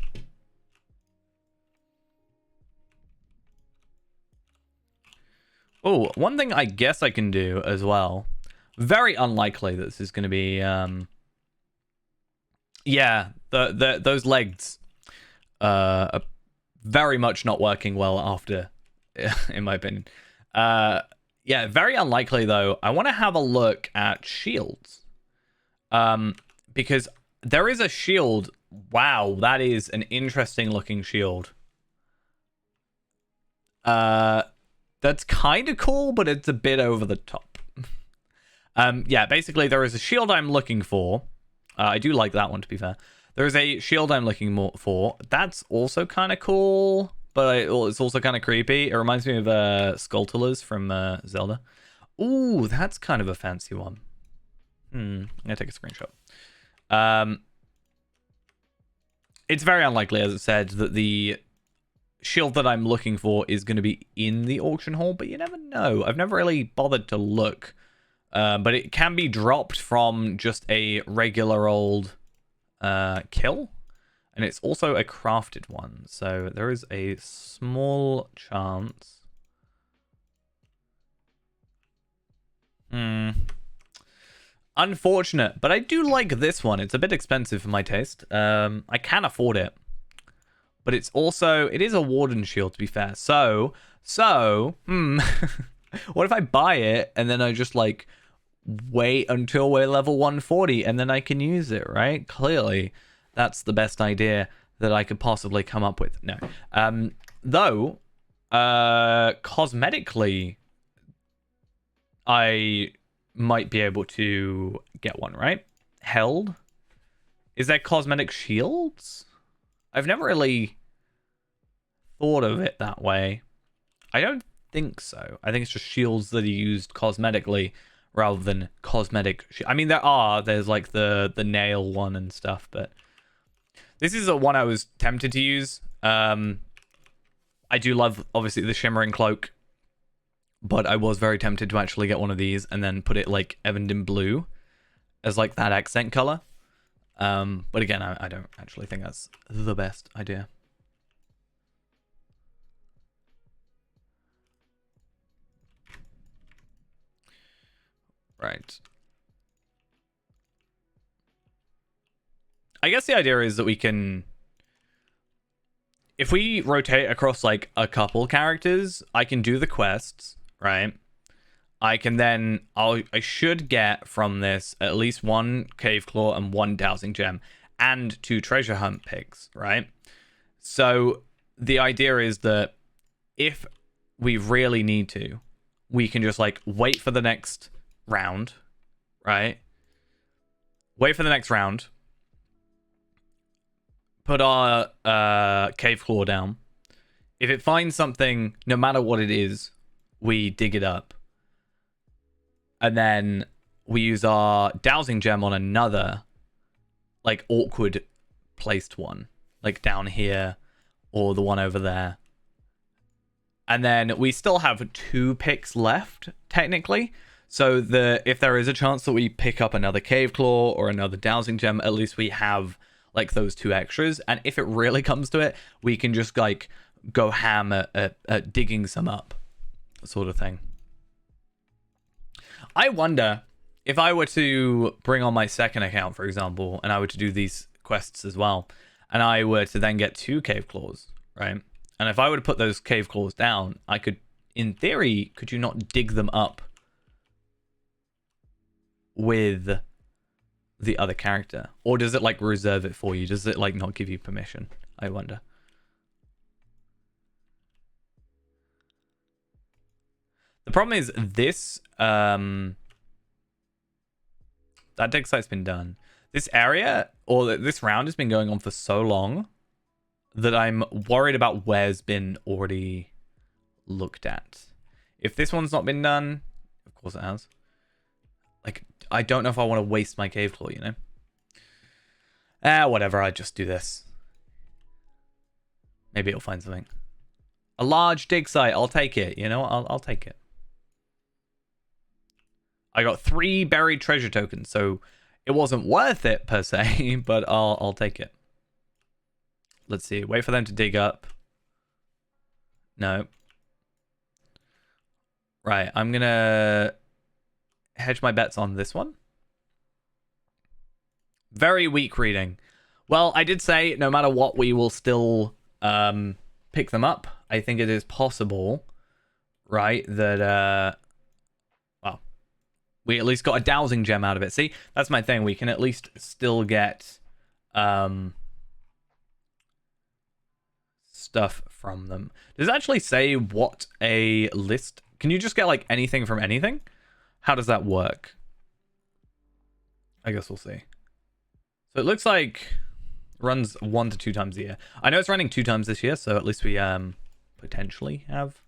Oh, one thing I guess I can do as well. Very unlikely that this is going to be yeah, those legs are very much not working well after in my opinion. Yeah, very unlikely though. I want to have a look at shields. Because there is a shield. Wow, that is an interesting looking shield. That's kind of cool, but it's a bit over the top. Yeah, basically there is a shield I'm looking for. I do like that one, to be fair. There is a shield I'm looking for. That's also kind of cool, but it's also kind of creepy. It reminds me of Skulltulas from Zelda. Ooh, that's kind of a fancy one. I'm gonna take a screenshot. It's very unlikely, as it said, that the shield that I'm looking for is going to be in the auction hall, but you never know. I've never really bothered to look. But it can be dropped from just a regular old kill. And it's also a crafted one. So there is a small chance. Unfortunate. But I do like this one. It's a bit expensive for my taste. I can afford it. But it's also... It is a Warden shield, to be fair. So... what if I buy it and then I just, like... wait until we're level 140 and then I can use it, right? Clearly, that's the best idea that I could possibly come up with. No. Though, cosmetically, I might be able to get one, right? Held? Is there cosmetic shields? I've never really thought of it that way. I don't think so. I think it's just shields that are used cosmetically rather than cosmetic. I mean, there's like the nail one and stuff, but this is a one I was tempted to use. I do love, obviously, the Shimmering Cloak, but I was very tempted to actually get one of these and then put it like Evandin Blue as like that accent color. But again, I don't actually think that's the best idea. Right. I guess the idea is that we can... If we rotate across, like, a couple characters, I can do the quests, right? I can then... I should get from this at least 1 Cave Claw and 1 Dowsing Gem and 2 Treasure Hunt Pigs, right? So the idea is that if we really need to, we can just, like, wait for the next round, right? Wait for the next round. Put our Cave Claw down. If it finds something, no matter what it is, we dig it up. And then we use our Dowsing Gem on another, like, awkward placed one. Like, down here, or the one over there. And then we still have 2 picks left, technically. So if there is a chance that we pick up another Cave Claw or another Dowsing Gem, at least we have... like those 2 extras, and if it really comes to it, we can just like go ham at digging some up, sort of thing. I wonder if I were to bring on my second account, for example, and I were to do these quests as well, and I were to then get 2 Cave Claws, right? And if I were to put those Cave Claws down, I could, in theory, could you not dig them up with the other character? Or does it like reserve it for you? Does it like not give you permission? I wonder. The problem is this that dig site's been done. This area or this round has been going on for so long that I'm worried about where's been already looked at. If this one's not been done, of course it has. Like, I don't know if I want to waste my cave claw, you know? Whatever, I just do this. Maybe it'll find something. A large dig site, I'll take it, you know? I'll take it. I got 3 buried treasure tokens, so it wasn't worth it per se, but I'll take it. Let's see, wait for them to dig up. No. Right, I'm gonna hedge my bets on this one. Very weak reading. Well, I did say no matter what, we will still pick them up. I think it is possible, right, that well, we at least got a dowsing gem out of it. See, that's my thing. We can at least still get stuff from them. Does it actually say what a list? Can you just get like anything from anything? How does that work? I guess we'll see. So it looks like it runs 1 to 2 times a year. I know it's running 2 times this year, so at least we potentially have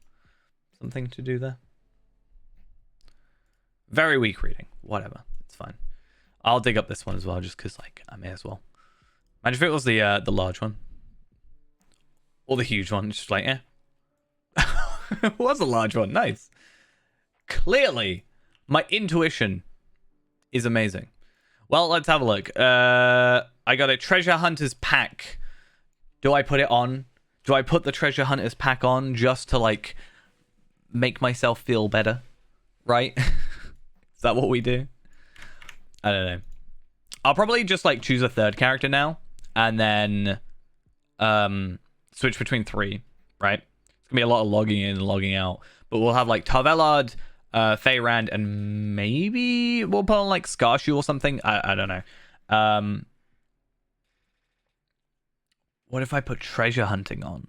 something to do there. Very weak reading. Whatever. It's fine. I'll dig up this one as well, just because like I may as well. Imagine if it was the large one. Or the huge one. Just like, It was a large one. Nice. Clearly, my intuition is amazing. Well, let's have a look. I got a treasure hunters pack. Do I put it on? Do I put the treasure hunters pack on just to like make myself feel better? Right? Is that what we do? I don't know. I'll probably just like choose a 3rd character now and then switch between 3, right? It's gonna be a lot of logging in and logging out, but we'll have like Tarvelard, Feyrand, and maybe we'll put on like Skarshu or something. I don't know. What if I put treasure hunting on?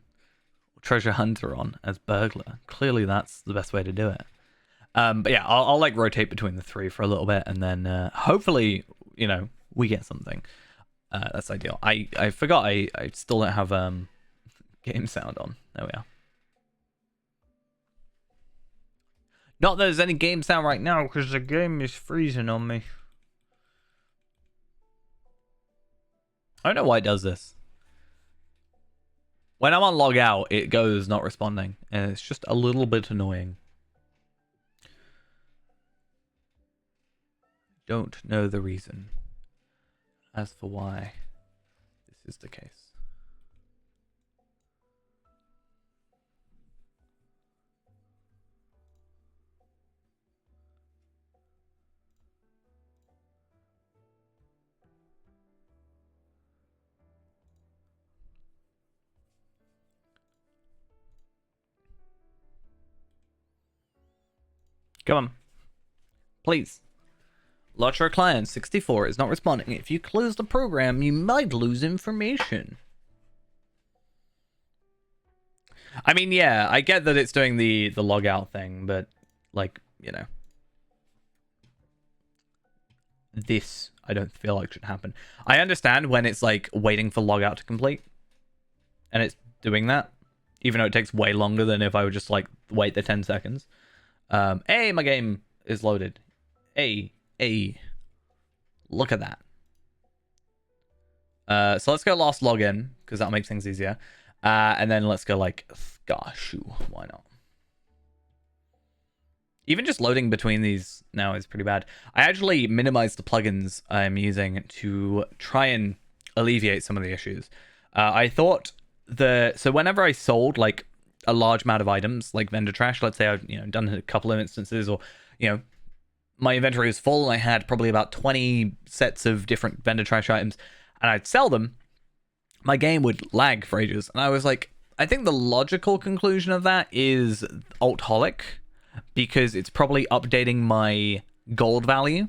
Treasure hunter on as burglar? Clearly that's the best way to do it. But yeah, I'll like rotate between the 3 for a little bit, and then hopefully, you know, we get something. That's ideal. I forgot I still don't have game sound on. There we are. Not that there's any game sound right now, because the game is freezing on me. I don't know why it does this. When I'm on log out, it goes not responding, and it's just a little bit annoying. Don't know the reason as for why this is the case. Come on. Please. Lotro client 64 is not responding. If you close the program, you might lose information. I mean, yeah, I get that it's doing the log out thing, but like, you know. This, I don't feel like should happen. I understand when it's like waiting for log out to complete. And it's doing that. Even though it takes way longer than if I would just like wait the 10 seconds. Hey, my game is loaded. Hey. Look at that. So let's go last login, because that'll make things easier. And then let's go like Skarshu. Why not? Even just loading between these now is pretty bad. I actually minimized the plugins I'm using to try and alleviate some of the issues. I thought so whenever I sold like a large amount of items, like vendor trash, let's say I've done a couple of instances, or my inventory was full and I had probably about 20 sets of different vendor trash items, and I'd sell them, my game would lag for ages. And I was like, I think the logical conclusion of that is Altholic, because it's probably updating my gold value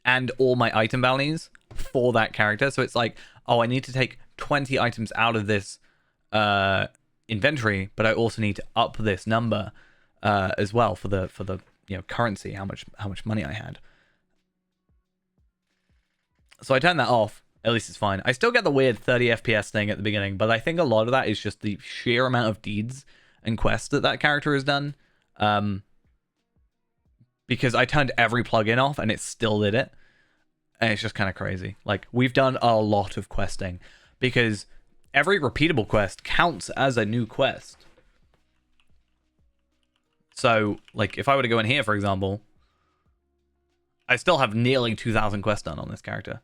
and all my item values for that character. So it's like, oh, I need to take 20 items out of this inventory, but I also need to up this number as well for the currency, how much money I had. So I turned that off, At least it's fine. I still get the weird 30 FPS thing at the beginning, but I think a lot of that is just the sheer amount of deeds and quests that character has done. Because I turned every plugin off and it still did it. And it's just kind of crazy. Like, we've done a lot of questing because every repeatable quest counts as a new quest. So, like, if I were to go in here, for example, I still have nearly 2,000 quests done on this character.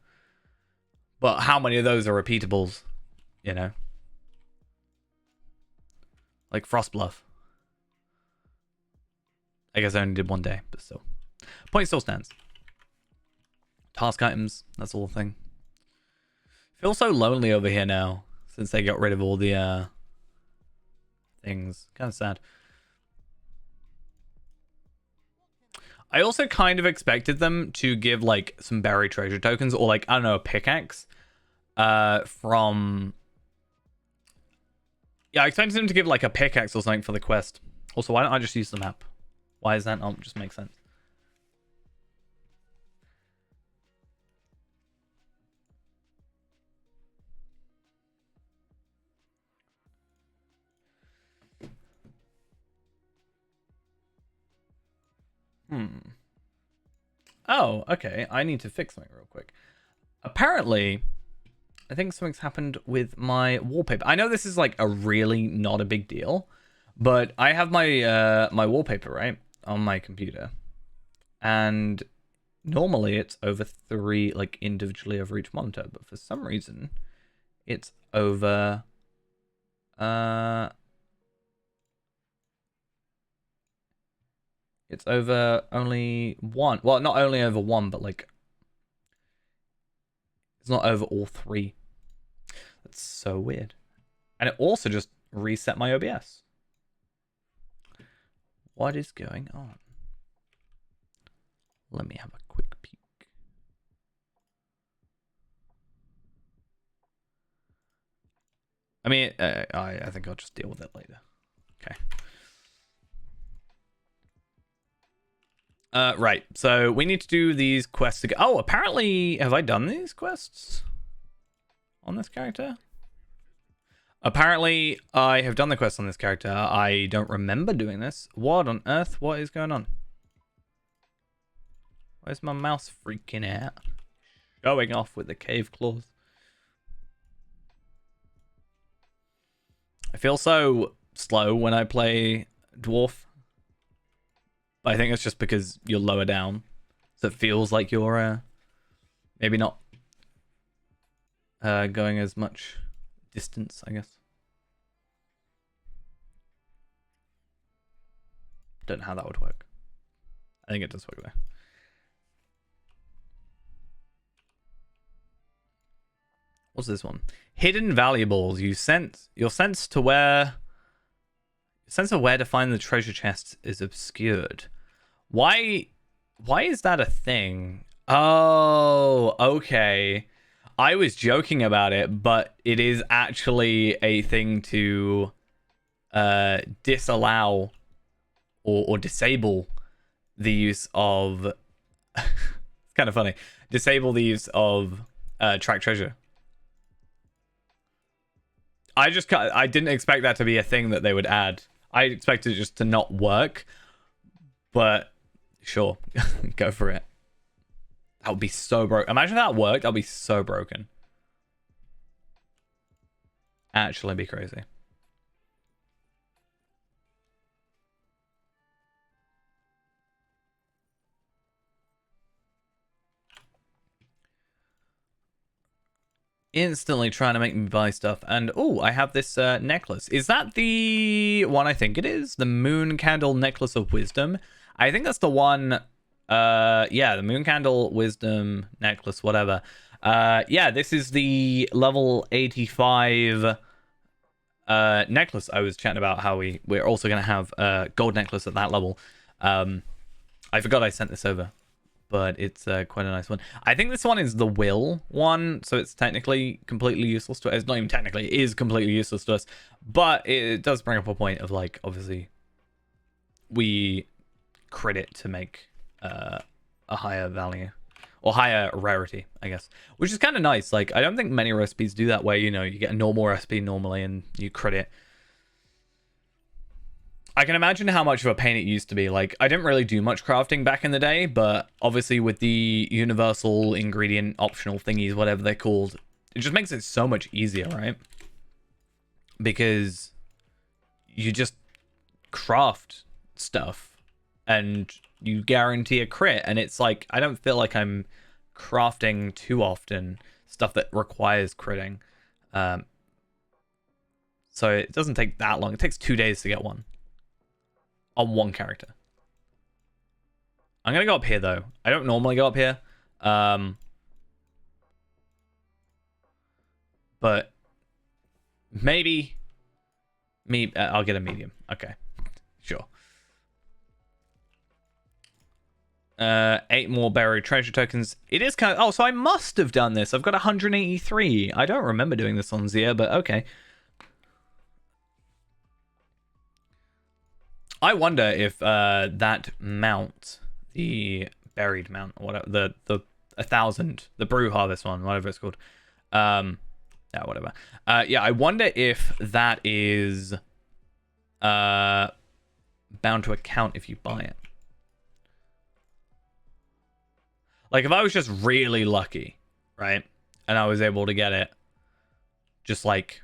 But how many of those are repeatables, you know? Like Frostbluff. I guess I only did one day, but still. Point still stands. Task items, that's the whole thing. Feels so lonely over here now, since they got rid of all the things. Kind of sad. I also kind of expected them to give, like, some buried treasure tokens, or, like, I don't know, a pickaxe from... Yeah, I expected them to give, like, a pickaxe or something for the quest. Also, why don't I just use the map? Why is that? Oh, it just makes sense. Oh, okay. I need to fix something real quick. Apparently, I think something's happened with my wallpaper. I know this is like a really not a big deal, but I have my my wallpaper, right, on my computer. And normally it's over 3, like, individually over each monitor, but for some reason it's over it's over only one. Well, not only over one, but, like, it's not over all 3. That's so weird. And it also just reset my OBS. What is going on? Let me have a quick peek. I mean, I think I'll just deal with it later. Okay. Right. So we need to do these quests again. Oh, apparently, have I done these quests on this character? Apparently, I have done the quest on this character. I don't remember doing this. What on earth? What is going on? Where's my mouse freaking out? Showing off with the cave claws. I feel so slow when I play Dwarf. I think it's just because you're lower down. So it feels like you're maybe not going as much distance, I guess. Don't know how that would work. I think it does work though. What's this one? Hidden valuables. Your sense of where to find the treasure chest is obscured. Why is that a thing? Oh, okay. I was joking about it, but it is actually a thing to disallow or disable the use of it's kind of funny. Disable the use of track treasure. I didn't expect that to be a thing that they would add. I expected it just to not work, but sure, go for it. That would be so broken. Imagine if that worked. That would be so broken. Actually, be crazy. Instantly trying to make me buy stuff. And, oh, I have this necklace. Is that the one I think it is? The Moon Candle Necklace of Wisdom? I think that's the one. Yeah, the Moon Candle Wisdom Necklace, whatever. Yeah, this is the level 85 necklace I was chatting about, how we're also going to have a gold necklace at that level. I forgot I sent this over, but it's quite a nice one. I think this one is the will one, so it's technically completely useless to us. It's not even technically, it is completely useless to us, but it does bring up a point of, like, obviously we crit it to make a higher value, or higher rarity, I guess, which is kind of nice. Like, I don't think many recipes do that, where, you know, you get a normal recipe normally and you crit it. I can imagine how much of a pain it used to be. Like, I didn't really do much crafting back in the day, but obviously with the universal ingredient optional thingies, whatever they're called, it just makes it so much easier, right? Because you just craft stuff and you guarantee a crit, and it's like, I don't feel like I'm crafting too often stuff that requires critting. So it doesn't take that long. It takes 2 days to get one on one character. I'm gonna go up here though. I don't normally go up here, but maybe I'll get a medium. Okay, sure. 8 more buried treasure tokens. It is kind of... Oh, so I must have done this. I've got 183. I don't remember doing this on Zia, but okay. I wonder if that mount, the buried mount, or whatever, the 1,000, the brew harvest one, whatever it's called. Yeah, whatever. Yeah, I wonder if that is bound to account if you buy it. Like, if I was just really lucky, right, and I was able to get it just, like,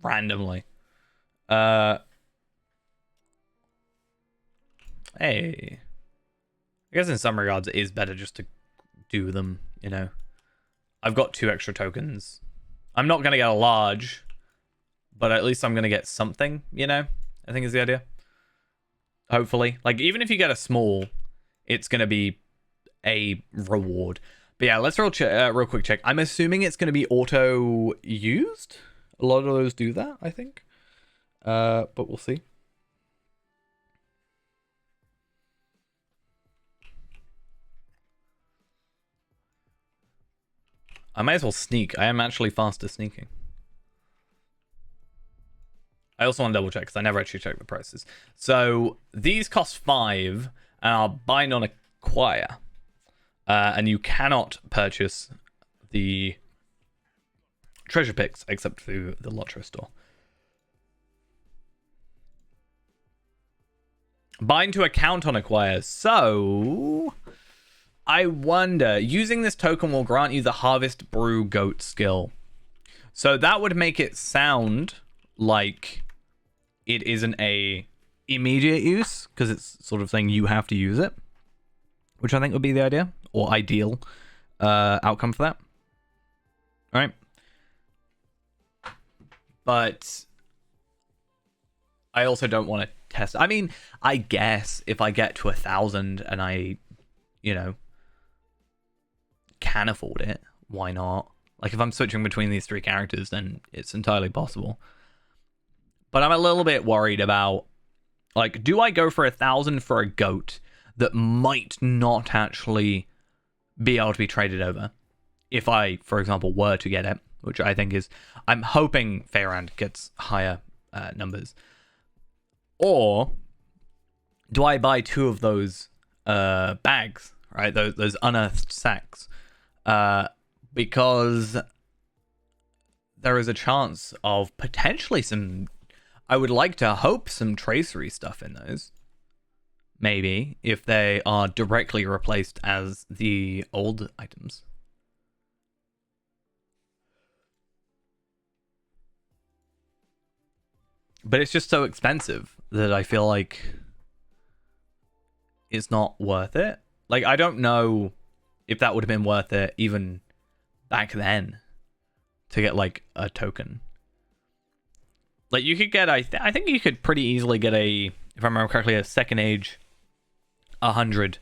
randomly. Hey. I guess in some regards it is better just to do them, you know. I've got 2 extra tokens. I'm not going to get a large, but at least I'm going to get something, you know, I think is the idea. Hopefully. Like, even if you get a small, it's going to be a reward. But yeah, let's real quick check. I'm assuming it's going to be auto used. A lot of those do that, I think. But we'll see. I might as well sneak. I am actually faster sneaking. I also want to double check because I never actually checked the prices. So these cost 5 and are bind on acquire. And you cannot purchase the treasure picks except through the Lotro store. Bind to account on acquire. So I wonder, using this token will grant you the Harvest Brew Goat skill. So that would make it sound like it isn't a immediate use, because it's sort of saying you have to use it, which I think would be the idea, or ideal outcome for that. All right. But I also don't want to test. I mean, I guess if I get to 1,000 and I, you know, can afford it, why not? Like, if I'm switching between these 3 characters, then it's entirely possible. But I'm a little bit worried about, like, do I go for 1,000 for a goat that might not actually be able to be traded over if I, for example, were to get it, which I think is... I'm hoping Feyrand gets higher numbers. Or do I buy 2 of those bags, right? Those unearthed sacks. Because there is a chance of potentially some... I would like to hope some tracery stuff in those. Maybe, if they are directly replaced as the old items. But it's just so expensive that I feel like it's not worth it. Like, I don't know if that would have been worth it even back then to get, like, a token. Like, you could get, I think you could pretty easily get a, if I remember correctly, a Second Age 100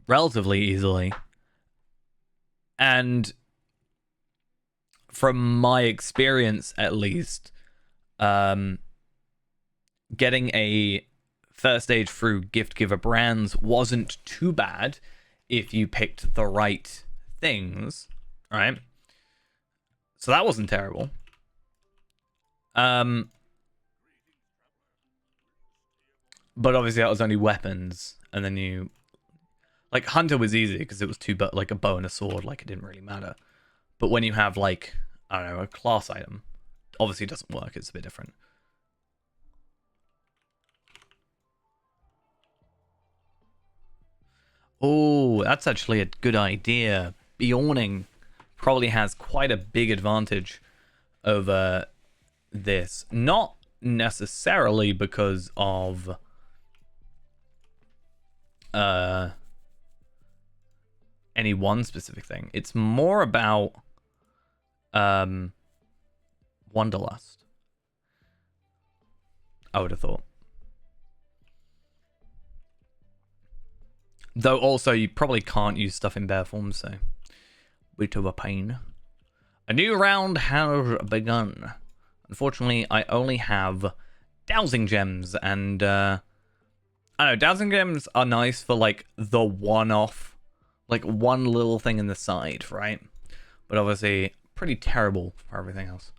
relatively easily. And from my experience, at least, getting a first stage through Gift Giver Brands wasn't too bad if you picked the right things, right? So that wasn't terrible. But obviously that was only weapons, and then you... Like Hunter was easy because it was like a bow and a sword, like it didn't really matter. But when you have like, I don't know, a class item, obviously it doesn't work, it's a bit different. Oh, that's actually a good idea. Bjorning probably has quite a big advantage over this. Not necessarily because of any one specific thing. It's more about Wanderlust, I would have thought. Though also you probably can't use stuff in bear form, so bit of a pain. A new round has begun. Unfortunately, I only have dowsing gems, and I don't know, dowsing gems are nice for like the one-off, like one little thing in the side, right? But obviously pretty terrible for everything else.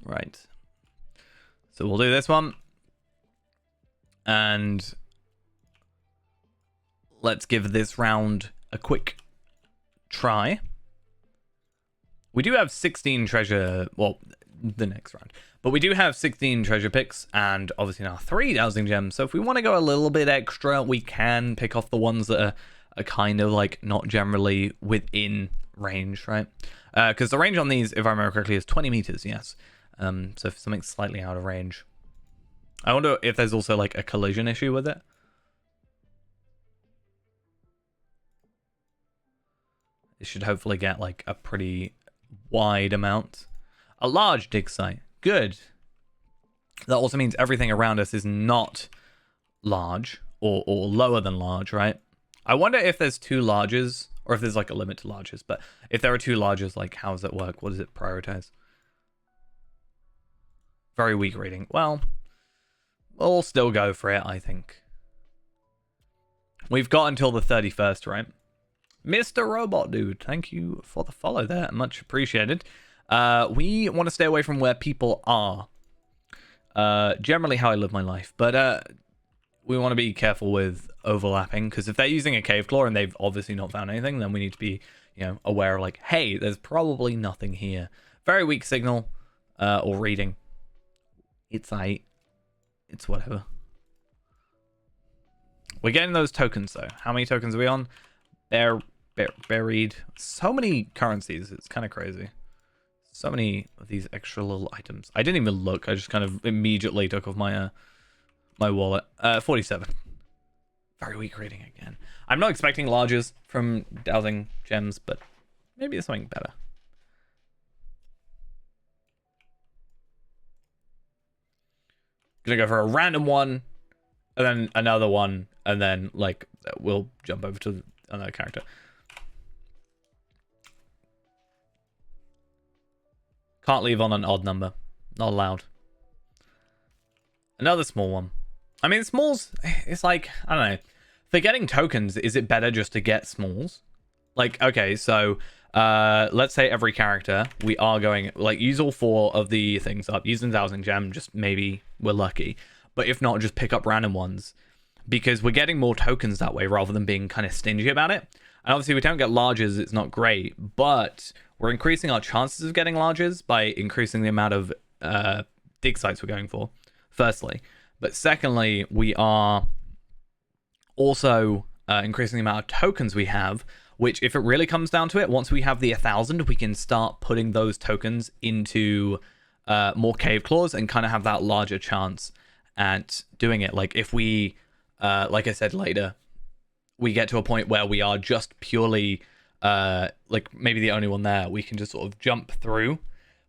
Right. So we'll do this one. And let's give this round a quick try. We do have 16 treasure, well, the next round. But we do have 16 treasure picks and obviously now 3 dowsing gems. So if we want to go a little bit extra, we can pick off the ones that are kind of like not generally within range, right? Because the range on these, if I remember correctly, is 20 meters, yes. So if something's slightly out of range. I wonder if there's also like a collision issue with it. It should hopefully get like a pretty wide amount. A large dig site. Good. That also means everything around us is not large or lower than large, right? I wonder if there's 2 larges or if there's like a limit to larges. But if there are 2 larges, like how does it work? What does it prioritize? Very weak rating. Well, we'll still go for it, I think. We've got until the 31st, right? Mr. Robot Dude, thank you for the follow there. Much appreciated. We want to stay away from where people are. Generally how I live my life. But we want to be careful with overlapping. Because if they're using a cave claw and they've obviously not found anything, then we need to be, you know, aware of like, hey, there's probably nothing here. Very weak signal or reading. It's whatever. We're getting those tokens though. How many tokens are we on? Buried. So many currencies. It's kind of crazy. So many of these extra little items. I didn't even look. I just kind of immediately took off my my wallet. 47. Very weak rating again. I'm not expecting larges from dowsing gems, but maybe there's something better. Gonna go for a random one, and then another one, and then like we'll jump over to another character. Can't leave on an odd number. Not allowed. Another small one. I mean, smalls, it's like, I don't know. For getting tokens, is it better just to get smalls? Like, okay, so let's say every character, we are going, like, use all 4 of the things up. Use 1,000 gem, just maybe we're lucky. But if not, just pick up random ones. Because we're getting more tokens that way rather than being kind of stingy about it. And obviously we don't get larges, it's not great. But we're increasing our chances of getting larges by increasing the amount of dig sites we're going for, firstly. But secondly, we are also increasing the amount of tokens we have, which if it really comes down to it, once we have the 1,000, we can start putting those tokens into more cave claws and kind of have that larger chance at doing it. Like if we, like I said later, we get to a point where we are just purely like maybe the only one there, we can just sort of jump through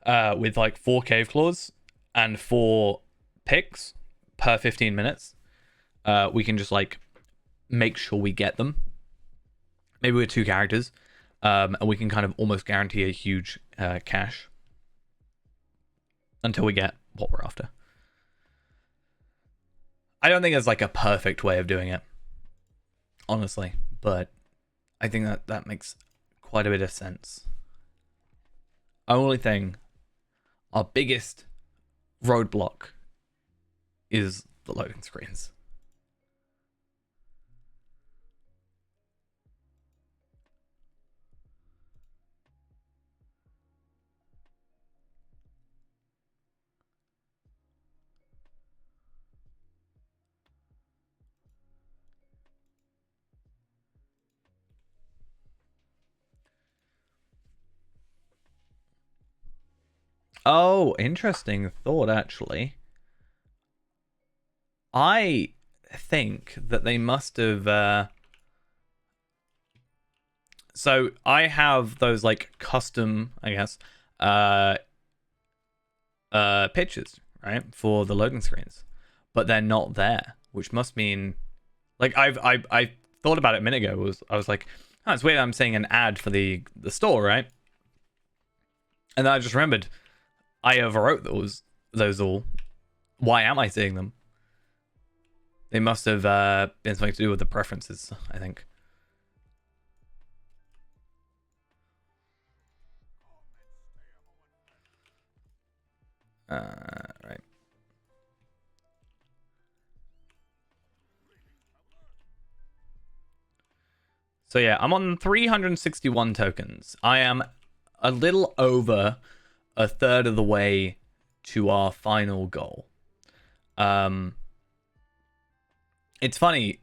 with like 4 cave claws and 4 picks per 15 minutes. We can just like make sure we get them. Maybe with 2 characters, and we can kind of almost guarantee a huge cash. until we get what we're after. I don't think there's like a perfect way of doing it, honestly, but I think that makes quite a bit of sense. Only thing, our biggest roadblock is the loading screens. Oh, interesting thought, actually. I think that they must have... So I have those like custom, I guess, pictures, right, for the loading screens, but they're not there, which must mean, like, I thought about it a minute ago. I was like, oh, it's weird. I'm seeing an ad for the store, right? And then I just remembered I overwrote those all. Why am I seeing them? They must have been something to do with the preferences, I think. Right. So yeah, I'm on 361 tokens. I am a little over a third of the way to our final goal. It's funny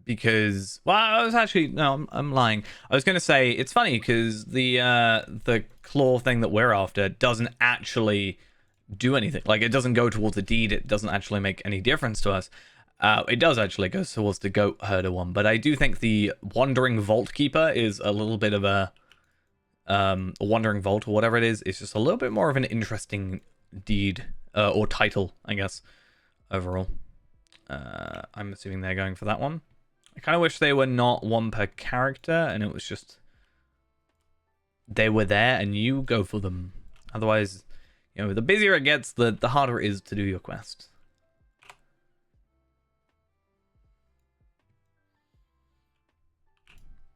because, well, I was actually, no, I'm lying. I was going to say it's funny because the claw thing that we're after doesn't actually do anything. Like, it doesn't go towards the deed. It doesn't actually make any difference to us. It does actually go towards the goat herder one, but I do think the wandering vault keeper is a little bit of a wandering vault or whatever it is. It's just a little bit more of an interesting deed or title, I guess, overall. I'm assuming they're going for that one. I kind of wish they were not one per character and it was just they were there and you go for them. Otherwise, you know, the busier it gets, the harder it is to do your quest.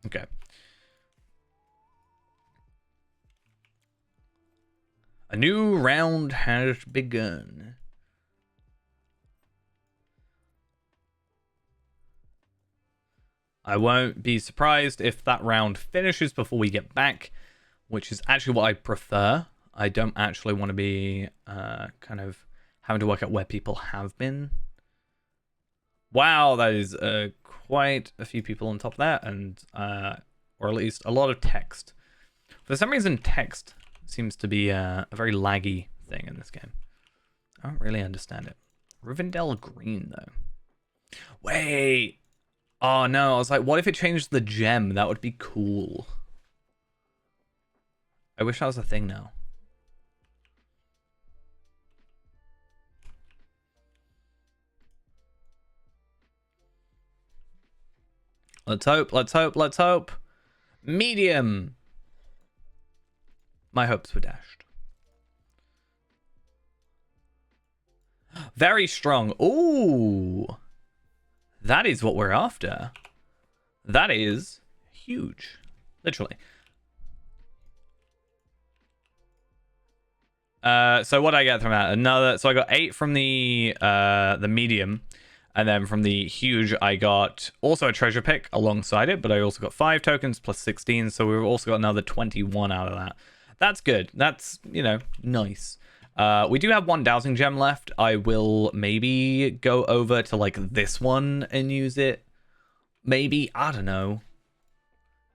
Okay. A new round has begun. I won't be surprised if that round finishes before we get back, which is actually what I prefer. I don't actually want to be kind of having to work out where people have been. Wow, that is quite a few people on top of that, and or at least a lot of text. For some reason, text seems to be a very laggy thing in this game. I don't really understand it. Rivendell Green, though. Wait! Oh no, I was like, what if it changed the gem? That would be cool. I wish that was a thing now. Let's hope, let's hope, let's hope. Medium. My hopes were dashed. Very strong. Ooh. That is what we're after. That is huge. Literally. So what did I get from that? Another. So I got 8 from the medium. And then from the huge, I got also a treasure pick alongside it. But I also got 5 tokens plus 16. So we've also got another 21 out of that. That's good. That's, you know, nice. We do have 1 dowsing gem left. I will maybe go over to like this one and use it. Maybe, I don't know.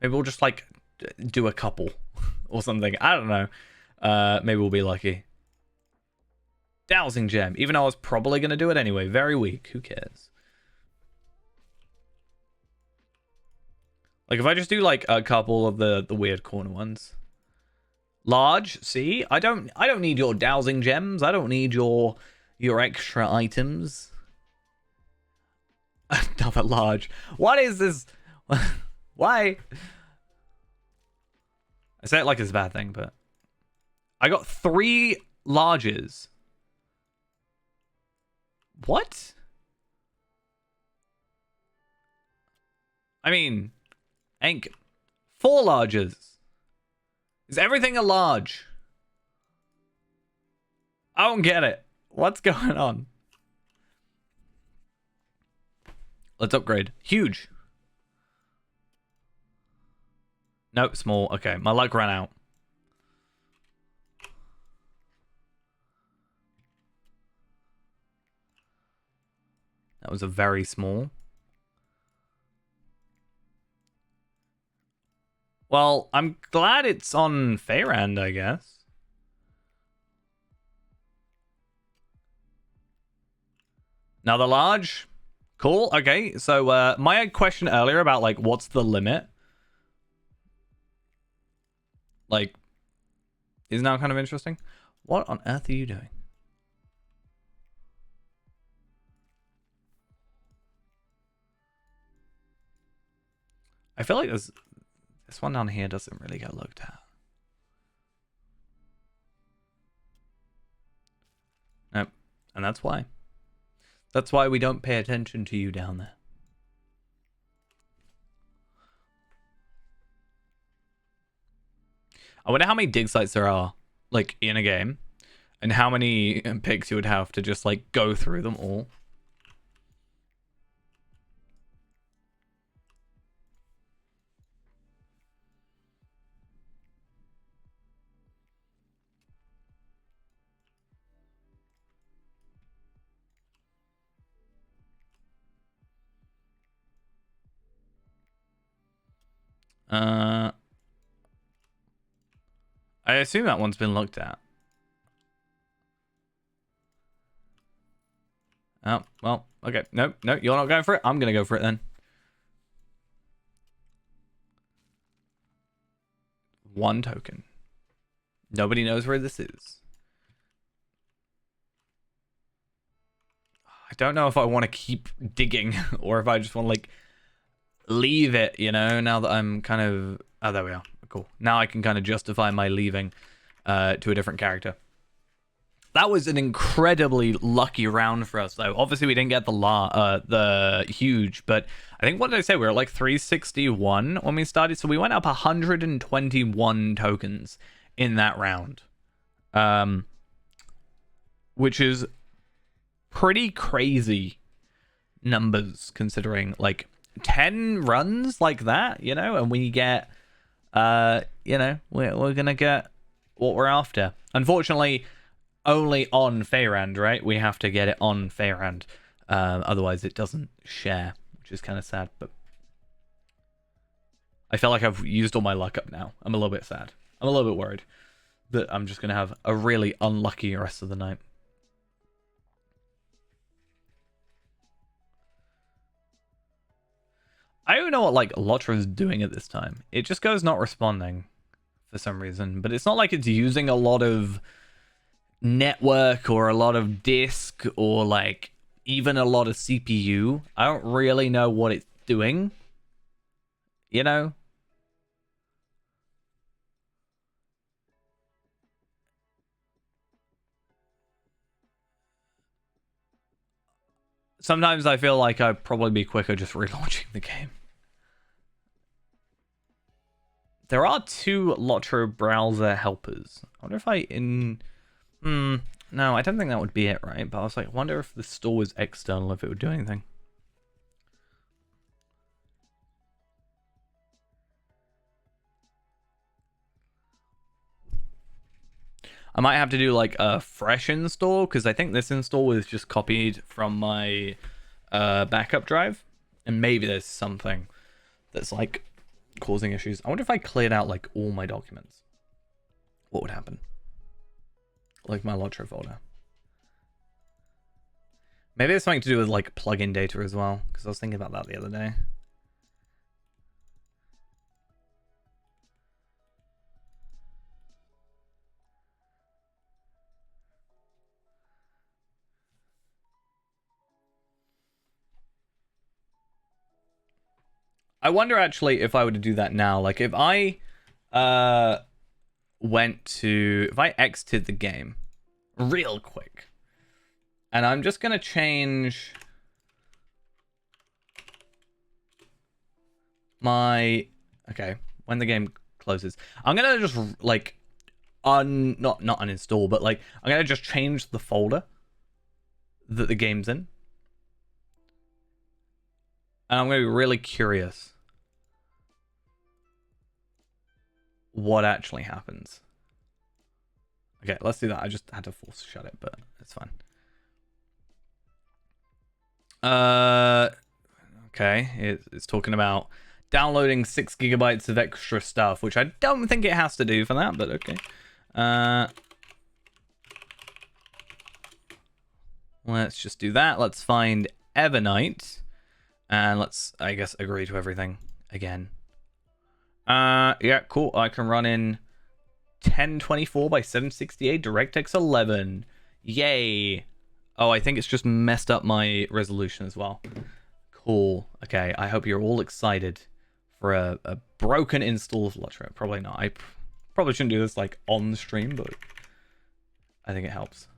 Maybe we'll just like do a couple or something. I don't know. Maybe we'll be lucky. Dowsing gem. Even though I was probably going to do it anyway. Very weak. Who cares? Like if I just do like a couple of the weird corner ones. Large, see? I don't need your dowsing gems. I don't need your extra items. Another large. What is this? Why? I say it like it's a bad thing, but I got 3 larges. What? I mean, ain't 4 larges. Is everything a large? I don't get it. What's going on? Let's upgrade. Huge. Nope, small. Okay, my luck ran out. That was a very small. Well, I'm glad it's on Feyrand, I guess. Another large. Cool. Okay, so my question earlier about, like, what's the limit? Like, is now kind of interesting. What on earth are you doing? I feel like this one down here doesn't really get looked at. Nope. And that's why. That's why we don't pay attention to you down there. I wonder how many dig sites there are, like, in a game, and how many picks you would have to just, like, go through them all. I assume that one's been looked at. Oh, well, okay. No, you're not going for it. I'm going to go for it then. One token. Nobody knows where this is. I don't know if I want to keep digging or if I just want to, like, leave it, you know, now that I'm kind of... Oh, there we are. Cool. Now I can kind of justify my leaving to a different character. That was an incredibly lucky round for us, though. Obviously, we didn't get the huge, but I think, what did I say? We were at like 361 when we started, so we went up 121 tokens in that round, which is pretty crazy numbers considering, like, 10 runs like that, you know, and we get, you know, we're gonna get what we're after. Unfortunately, only on Feyrand, right? We have to get it on Feyrand. Otherwise, it doesn't share, which is kind of sad. But I feel like I've used all my luck up now. I'm a little bit sad. I'm a little bit worried that I'm just going to have a really unlucky rest of the night. I don't know what, like, Lotra's doing at this time. It just goes not responding for some reason. But it's not like it's using a lot of network or a lot of disk or, like, even a lot of CPU. I don't really know what it's doing, you know. Sometimes I feel like I'd probably be quicker just relaunching the game. There are 2 Lotro browser helpers. I wonder if no, I don't think that would be it, right? But I was like, I wonder if the store was external, if it would do anything. I might have to do, like, a fresh install, because I think this install was just copied from my backup drive. And maybe there's something that's, like, causing issues. I wonder if I cleared out, like, all my documents, what would happen? Like my Lotro folder. Maybe it's something to do with, like, plugin data as well, because I was thinking about that the other day. I wonder actually if I were to do that now, like, if I if I exited the game real quick. And I'm just going to change my... Okay, when the game closes. I'm going to just, like, not uninstall, but, like, I'm going to just change the folder that the game's in. And I'm going to be really curious what actually happens. Okay, let's do that. I just had to force shut it, but it's fine. Okay, it's talking about downloading 6 gigabytes of extra stuff, which I don't think it has to do for that, but okay. Let's just do that. Let's find Evernight. And let's, I guess, agree to everything again. Yeah, cool. I can run in 1024 by 768 DirectX 11. Yay. Oh, I think it's just messed up my resolution as well. Cool. Okay, I hope you're all excited for a broken install of Lotro. Probably not. I probably shouldn't do this, like, on the stream, but I think it helps.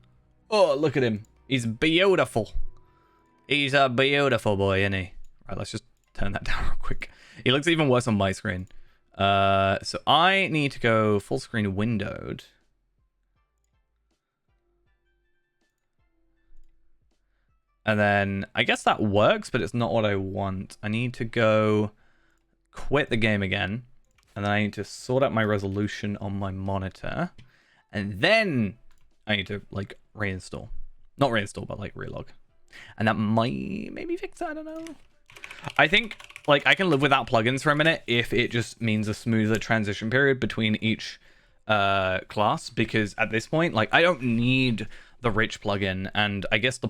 Oh, look at him. He's beautiful. He's a beautiful boy, isn't he? Right, let's just turn that down real quick. He looks even worse on my screen. So I need to go full screen windowed. And then I guess that works, but it's not what I want. I need to go quit the game again. And then I need to sort out my resolution on my monitor. And then I need to, like, reinstall. Not reinstall, but, like, relog. And that might maybe fix it, I don't know. I think, like, I can live without plugins for a minute if it just means a smoother transition period between each class. Because at this point, like, I don't need the rich plugin, and I guess the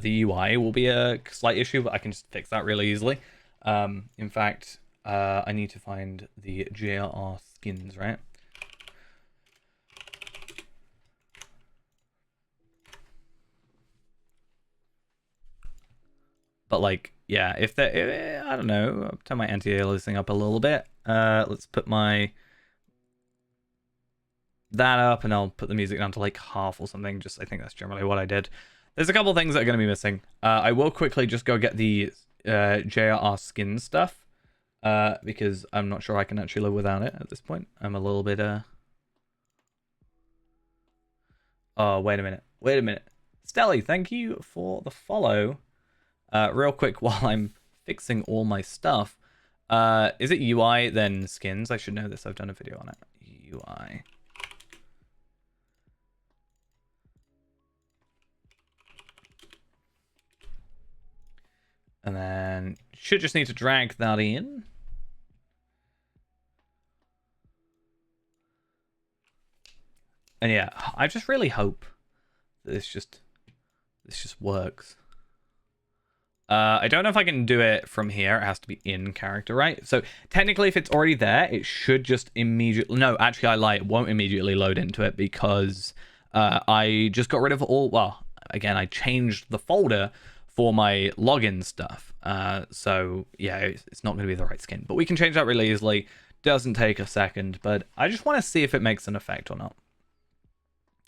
UI will be a slight issue, but I can just fix that really easily. In fact, I need to find the JRR skins, right? But, like, yeah, if that, I don't know, I'll turn my anti-aliasing up a little bit. Let's put that up, and I'll put the music down to, like, half or something. Just, I think that's generally what I did. There's a couple things that are going to be missing. I will quickly just go get the JRR skin stuff, because I'm not sure I can actually live without it at this point. I'm a little bit, Oh, wait a minute. Stelly, thank you for the follow. Real quick, while I'm fixing all my stuff, is it UI then skins? I should know this. I've done a video on it. UI. And then should just need to drag that in. And yeah, I just really hope that this just works. I don't know if I can do it from here. It has to be in character, right? So technically, if it's already there, it should just immediately... No, actually, I lie. It won't immediately load into it because I just got rid of all... Well, again, I changed the folder for my login stuff. So yeah, it's not going to be the right skin. But we can change that really easily. Doesn't take a second, but I just want to see if it makes an effect or not.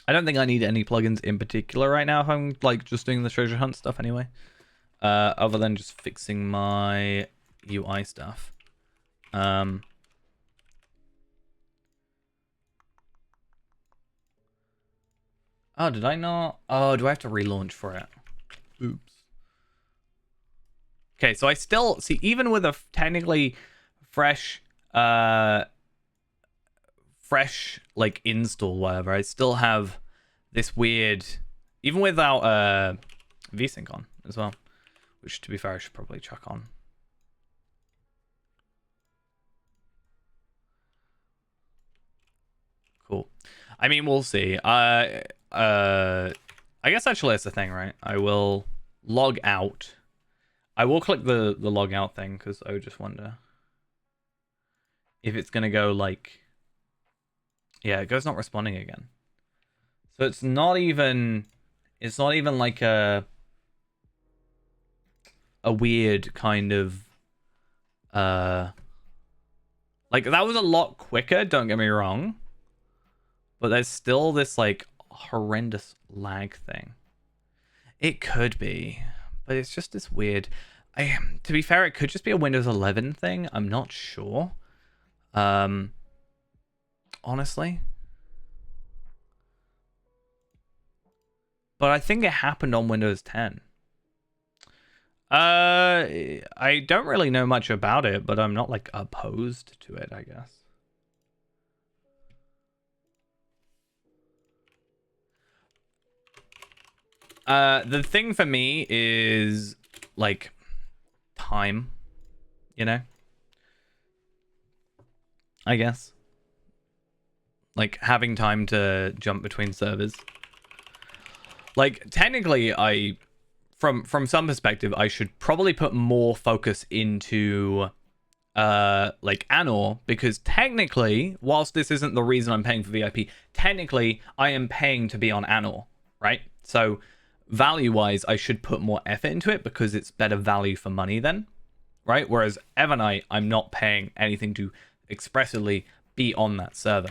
I don't think I need any plugins in particular right now if I'm, like, just doing the treasure hunt stuff anyway. Other than just fixing my UI stuff. Oh, did I not? Oh, do I have to relaunch for it? Oops. Okay, so I still... See, even with a technically fresh, like, install, whatever, I still have this weird... Even without VSync on as well. Which, to be fair, I should probably chuck on. Cool. I mean, we'll see. I guess actually that's the thing, right? I will log out. I will click the log out thing because I would just wonder if it's gonna go like... Yeah, it goes not responding again. So it's not even like a weird kind of like, that was a lot quicker, don't get me wrong, but there's still this, like, horrendous lag thing. It could be, but it's just this weird. To be fair, it could just be a Windows 11 thing. I'm not sure. Honestly. But I think it happened on Windows 10. I don't really know much about it, but I'm not like opposed to it, I guess. The thing for me is like time, you know? I guess. Like having time to jump between servers. Like technically from some perspective I should probably put more focus into like Anor, because technically, whilst this isn't the reason I'm paying for VIP, technically I am paying to be on Anor, right? So value-wise, I should put more effort into it because it's better value for money then, right? Whereas Evernight, I'm not paying anything to expressly be on that server.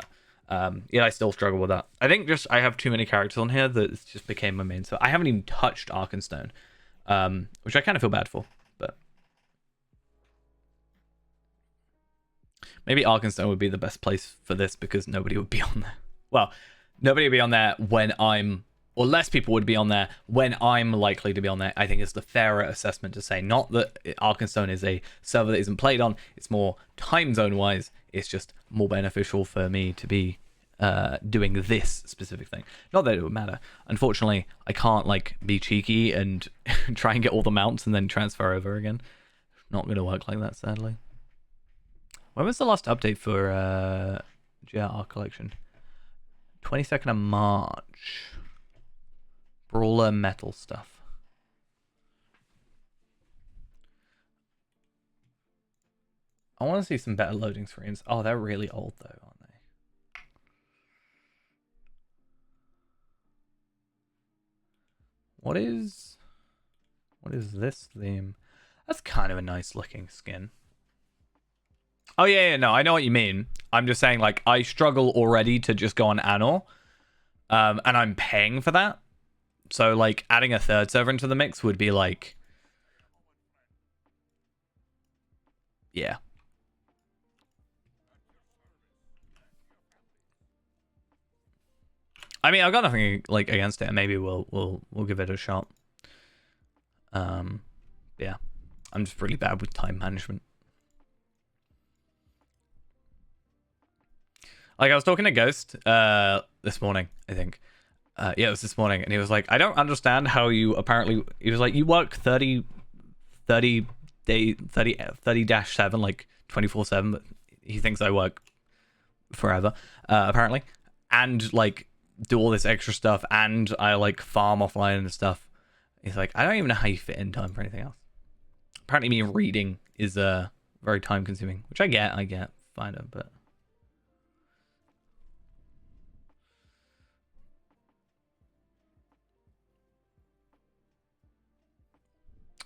Yeah, I still struggle with that. I think just I have too many characters on here that it just became my main. So I haven't even touched Arkenstone, which I kind of feel bad for. But maybe Arkenstone would be the best place for this because nobody would be on there. Well, nobody would be on there when I'm, or less people would be on there when I'm likely to be on there. I think it's the fairer assessment to say. Not that Arkenstone is a server that isn't played on. It's more time zone wise. It's just more beneficial for me to be doing this specific thing. Not that it would matter. Unfortunately, I can't like be cheeky and try and get all the mounts and then transfer over again. Not going to work like that, sadly. When was the last update for GR collection? 22nd of March. Brawler metal stuff. I want to see some better loading screens. Oh, they're really old though, aren't they? What is this theme? That's kind of a nice looking skin. Oh yeah, no, I know what you mean. I'm just saying, like, I struggle already to just go on Anor, and I'm paying for that. So like, adding a third server into the mix would be like, yeah. I mean, I've got nothing like against it. Maybe we'll give it a shot. Yeah, I'm just really bad with time management. Like I was talking to Ghost this morning, I think. Yeah, it was this morning, and he was like, I don't understand how you apparently, he was like, you work 30 day 30-7 like 24/7, but he thinks I work forever apparently, and like do all this extra stuff, and I like farm offline and stuff. He's like, I don't even know how you fit in time for anything else. Apparently me reading is very time consuming, which I get fine, but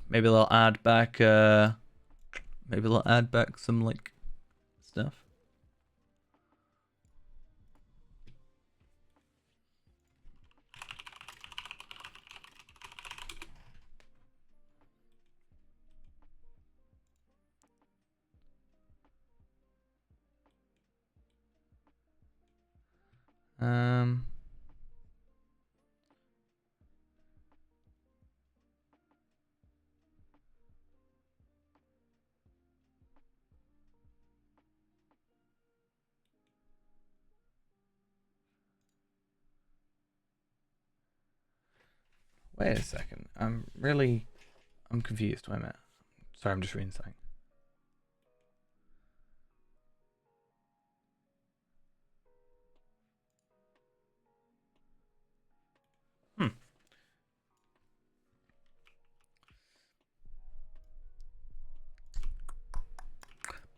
maybe they'll add back some like stuff. Wait a second. I'm confused. Wait a minute. Sorry, I'm just reading something.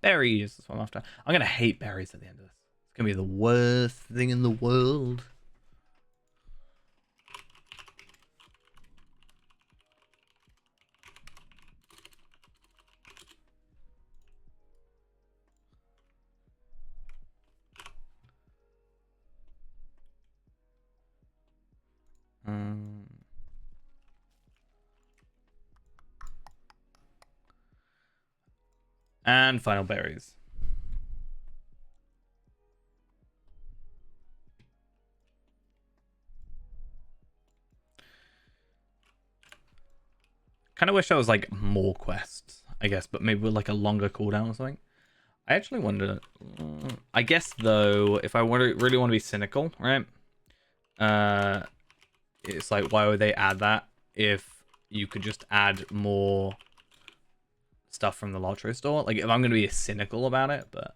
Berries. That's what I'm after. I'm gonna hate berries at the end of this. It's gonna be the worst thing in the world. And final berries. Kind of wish there was like more quests, I guess, but maybe with like a longer cooldown or something. I actually wonder. I guess though, if I really want to be cynical, right? It's like, why would they add that if you could just add more stuff from the lottery store? Like, if I'm gonna be cynical about it, but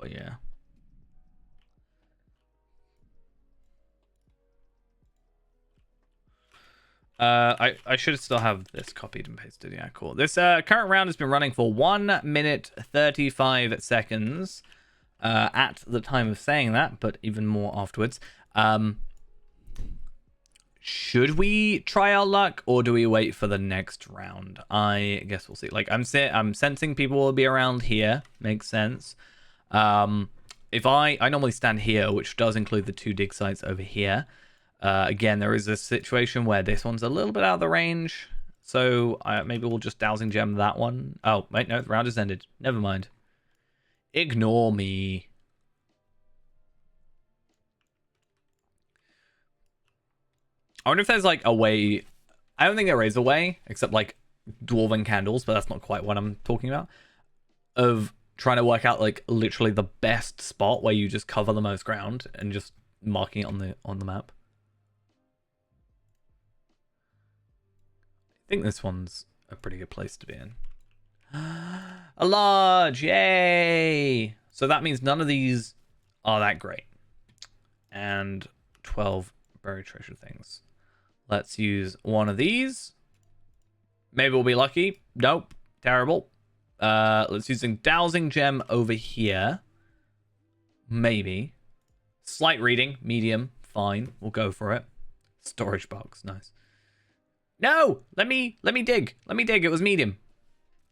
yeah. I should still have this copied and pasted. Yeah, cool. This current round has been running for 1 minute 35 seconds at the time of saying that, but even more afterwards. Should we try our luck or do we wait for the next round? I guess we'll see. Like I'm sensing people will be around here. Makes sense. If I normally stand here, which does include the 2 dig sites over here. Again, there is a situation where this one's a little bit out of the range. So maybe we'll just dowsing gem that one. Oh, wait, no, the round has ended. Never mind. Ignore me. I wonder if there's like a way. I don't think there is a way, except like dwarven candles, but that's not quite what I'm talking about. Of trying to work out like literally the best spot where you just cover the most ground and just marking it on the map. I think this one's a pretty good place to be in. A large, yay! So that means none of these are that great. And 12 buried treasure things. Let's use one of these. Maybe we'll be lucky. Nope. Terrible. Let's use a dowsing gem over here. Maybe. Slight reading. Medium. Fine. We'll go for it. Storage box. Nice. No! Let me dig. Let me dig. It was medium.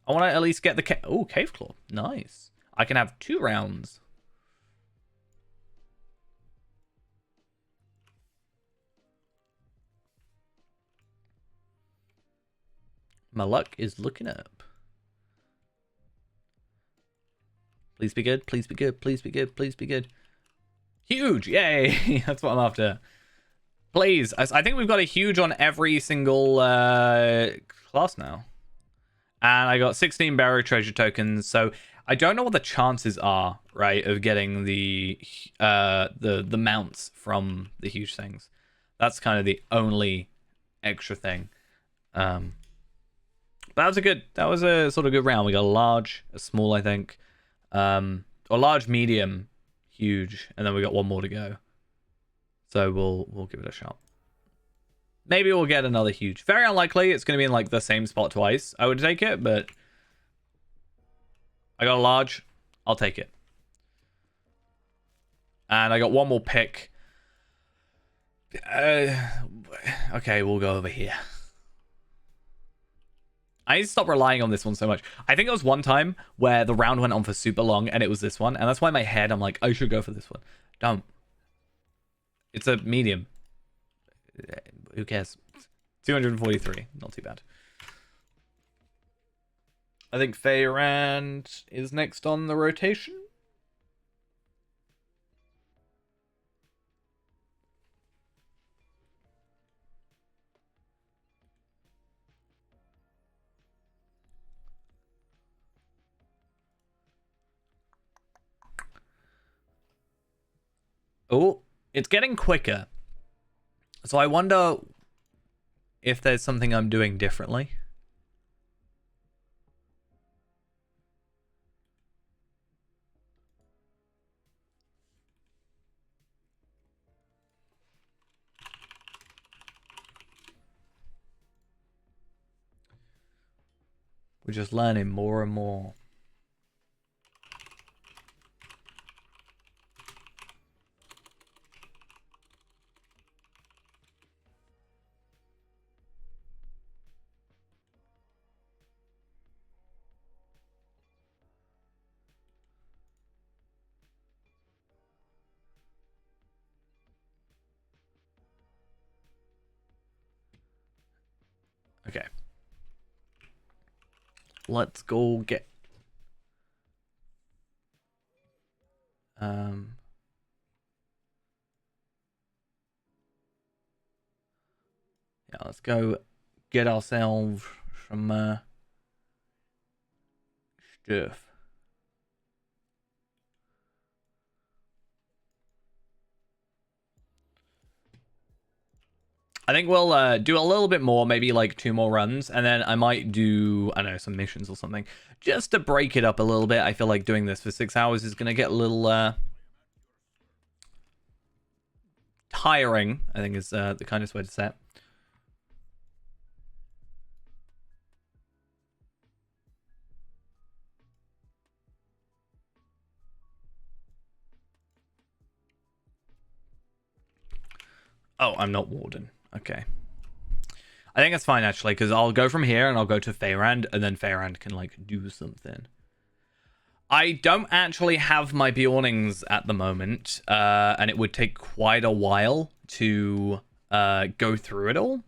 I want to at least get the cave claw. Nice. I can have 2 rounds. My luck is looking up. Please be good. Please be good. Please be good. Please be good. Huge. Yay. That's what I'm after. Please. I think we've got a huge on every single class now. And I got 16 buried treasure tokens. So I don't know what the chances are, right, of getting the mounts from the huge things. That's kind of the only extra thing. But that was a sort of good round. We got a large, a small, I think. A large, medium, huge, and then we got one more to go. So we'll give it a shot. Maybe we'll get another huge. Very unlikely it's going to be in like the same spot twice. I would take it, but I got a large. I'll take it. And I got one more pick. Okay, we'll go over here. I need to stop relying on this one so much. I think it was one time where the round went on for super long and it was this one. And that's why in my head, I'm like, I should go for this one. Don't. It's a medium. Who cares? 243. Not too bad. I think Feyrand is next on the rotation. Oh, it's getting quicker. So I wonder if there's something I'm doing differently. We're just learning more and more. Okay. Let's go get... Yeah, let's go get ourselves some stuff. I think we'll do a little bit more, maybe like 2 more runs, and then I might do, I don't know, some missions or something, just to break it up a little bit. I feel like doing this for 6 hours is going to get a little tiring, I think is the kindest way to say it. Oh, I'm not Warden. Okay. I think that's fine, actually, because I'll go from here and I'll go to Feyrand, and then Feyrand can, like, do something. I don't actually have my Beornings at the moment, and it would take quite a while to go through it all.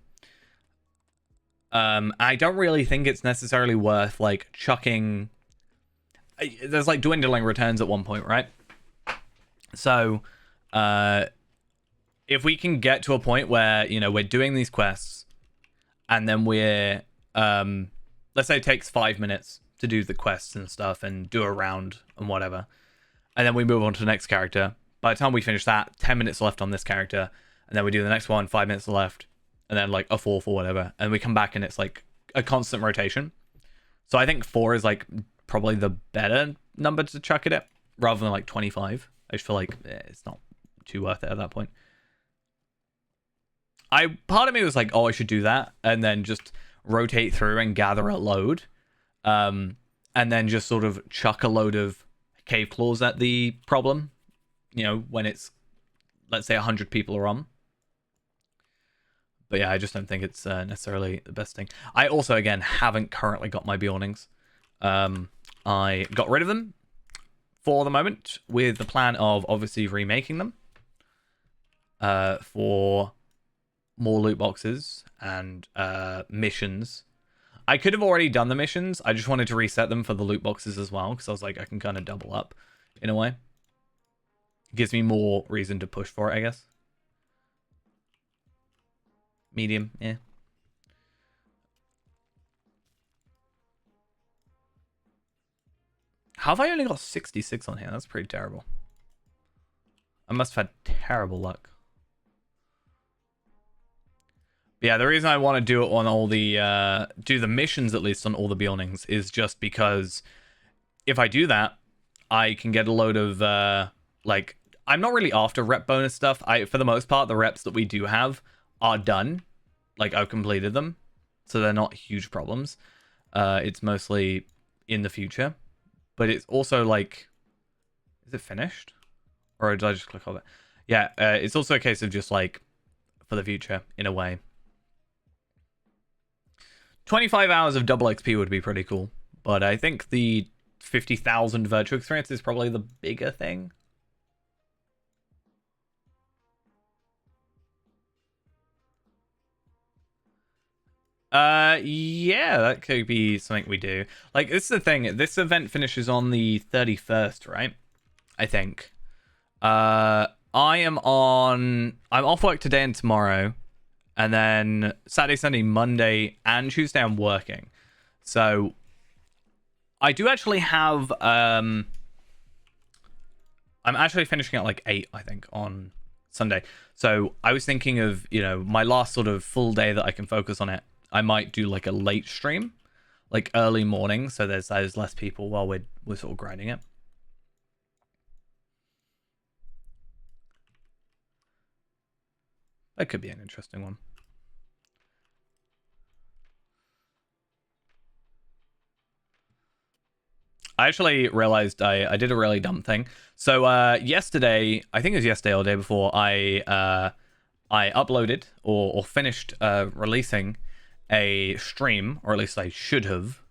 I don't really think it's necessarily worth, like, chucking... There's, like, dwindling returns at one point, right? So, if we can get to a point where, you know, we're doing these quests, and then we're, let's say it takes 5 minutes to do the quests and stuff and do a round and whatever, and then we move on to the next character. By the time we finish that, 10 minutes left on this character, and then we do the next one, 5 minutes left, and then like a 4 or whatever, and we come back and it's like a constant rotation. So I think 4 is like probably the better number to chuck it at, rather than like 25. I just feel like it's not too worth it at that point. Part of me was like, oh, I should do that, and then just rotate through and gather a load, and then just sort of chuck a load of cave claws at the problem, you know, when it's, let's say 100 people are on. But yeah, I just don't think it's necessarily the best thing. I also, again, haven't currently got my Beornings. I got rid of them for the moment, with the plan of obviously remaking them for more loot boxes and missions. I could have already done the missions. I just wanted to reset them for the loot boxes as well, because I was like, I can kind of double up in a way. It gives me more reason to push for it, I guess. Medium, yeah. How have I only got 66 on here? That's pretty terrible. I must have had terrible luck. But yeah, the reason I want to do it on all the, do the missions at least on all the Beornings is just because if I do that, I can get a load of, like, I'm not really after rep bonus stuff. For the most part, the reps that we do have are done. Like, I've completed them, so they're not huge problems. It's mostly in the future. But it's also like, is it finished? Or did I just click on it? Yeah, it's also a case of just like, for the future, in a way. 25 hours of double XP would be pretty cool. But I think the 50,000 virtual experience is probably the bigger thing. Yeah, that could be something we do. Like, this is the thing. This event finishes on the 31st, right? I think. I'm off work today and tomorrow. And then Saturday, Sunday, Monday, and Tuesday I'm working. So I do actually have I'm actually finishing at like 8, I think, on Sunday. So I was thinking of, you know, my last sort of full day that I can focus on it. I might do like a late stream, like early morning, so there's less people while we're sort of grinding it. That could be an interesting one. I actually realized I did a really dumb thing. So yesterday, I think it was yesterday or the day before, I uploaded or finished releasing a stream, or at least I should have.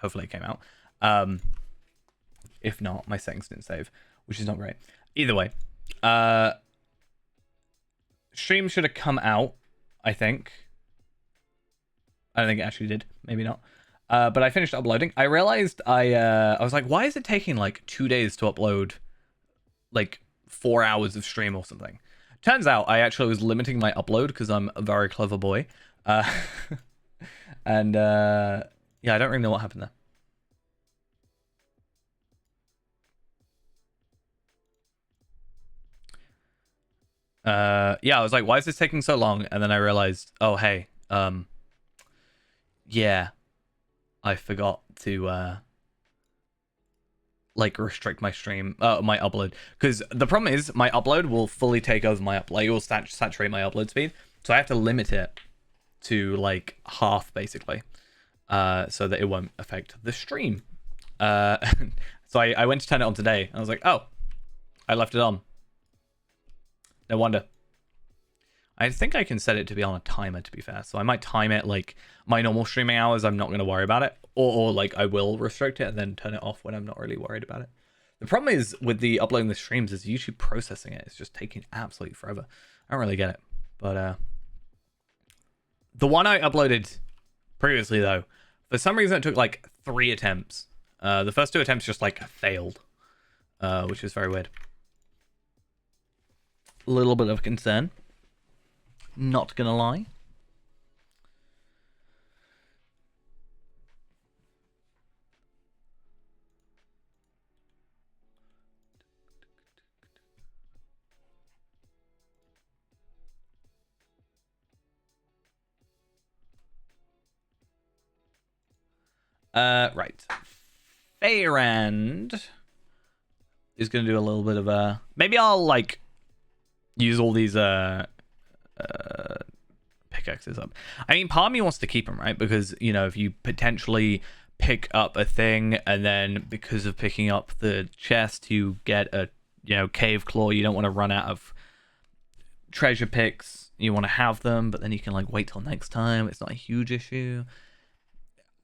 Hopefully it came out. If not, my settings didn't save, which is not great. Either way, stream should have come out, I think. I don't think it actually did. Maybe not. But I finished uploading. I realized I was like, why is it taking like 2 days to upload like 4 hours of stream or something? Turns out I actually was limiting my upload because I'm a very clever boy. Uh, and yeah, I don't really know what happened there. Yeah, I was like, why is this taking so long? And then I realized, oh hey, yeah, I forgot to like restrict my stream, my upload, because the problem is my upload will fully take over my upload. It will saturate my upload speed, so I have to limit it to like half basically, so that it won't affect the stream. So I went to turn it on today, and I was like, oh, I left it on. No wonder. I think I can set it to be on a timer, to be fair. So I might time it like my normal streaming hours. I'm not going to worry about it. Or like I will restrict it and then turn it off when I'm not really worried about it. The problem is with the uploading the streams is YouTube processing it. It's just taking absolutely forever. I don't really get it. But the one I uploaded previously, though, for some reason it took like 3 attempts. The first 2 attempts just like failed, which is very weird. A little bit of concern. Not gonna lie. Right. Fayrand is gonna do a little bit of a. Maybe I'll like use all these pickaxes up. I mean, part of me wants to keep them, right? Because you know, if you potentially pick up a thing and then because of picking up the chest, you get a cave claw. You don't want to run out of treasure picks. You want to have them, but then you can like wait till next time. It's not a huge issue.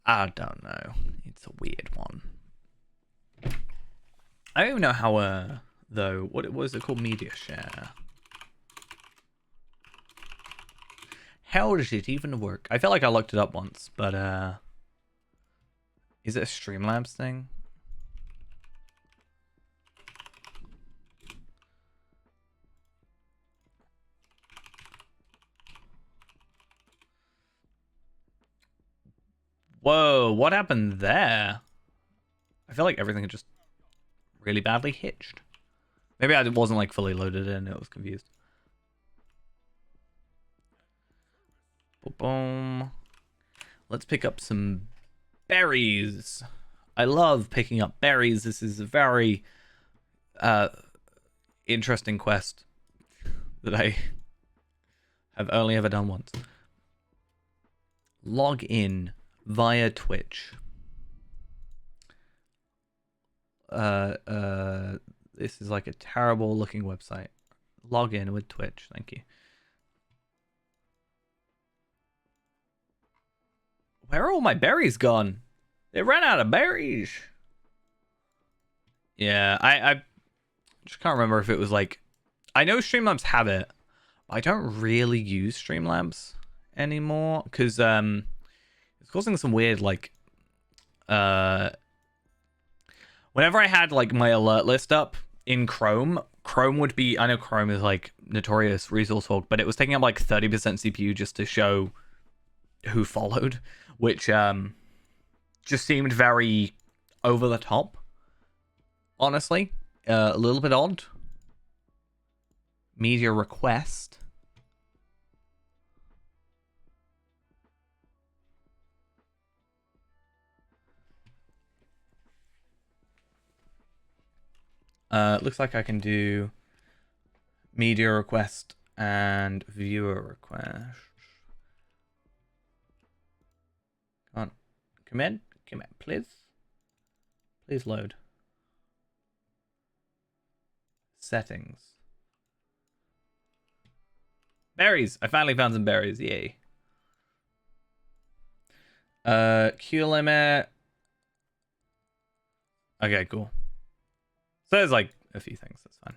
I don't know. It's a weird one. I don't even know how though what was it called, media share. How does it even work? I feel like I looked it up once, but is it a Streamlabs thing? Whoa, what happened there? I feel like everything just really badly hitched. Maybe I wasn't like fully loaded in, it was confused. Boom. Let's pick up some berries. I love picking up berries. This is a very interesting quest that I have only ever done once. Log in via Twitch. This is like a terrible looking website. Log in with Twitch, thank you. Where are all my berries gone? They ran out of berries. Yeah, I just can't remember if it was like, I know Streamlabs have it, but I don't really use Streamlabs anymore because it's causing some weird like whenever I had like my alert list up in Chrome would be, I know Chrome is like notorious resource hog, but it was taking up like 30% CPU just to show who followed, which just seemed very over the top, honestly. A little bit odd. Media request. Looks like I can do media request and viewer request. Come on. Come in, please. Please load. Settings. Berries. I finally found some berries. Yay. Q limit. Okay, cool. So there's like a few things. That's fine.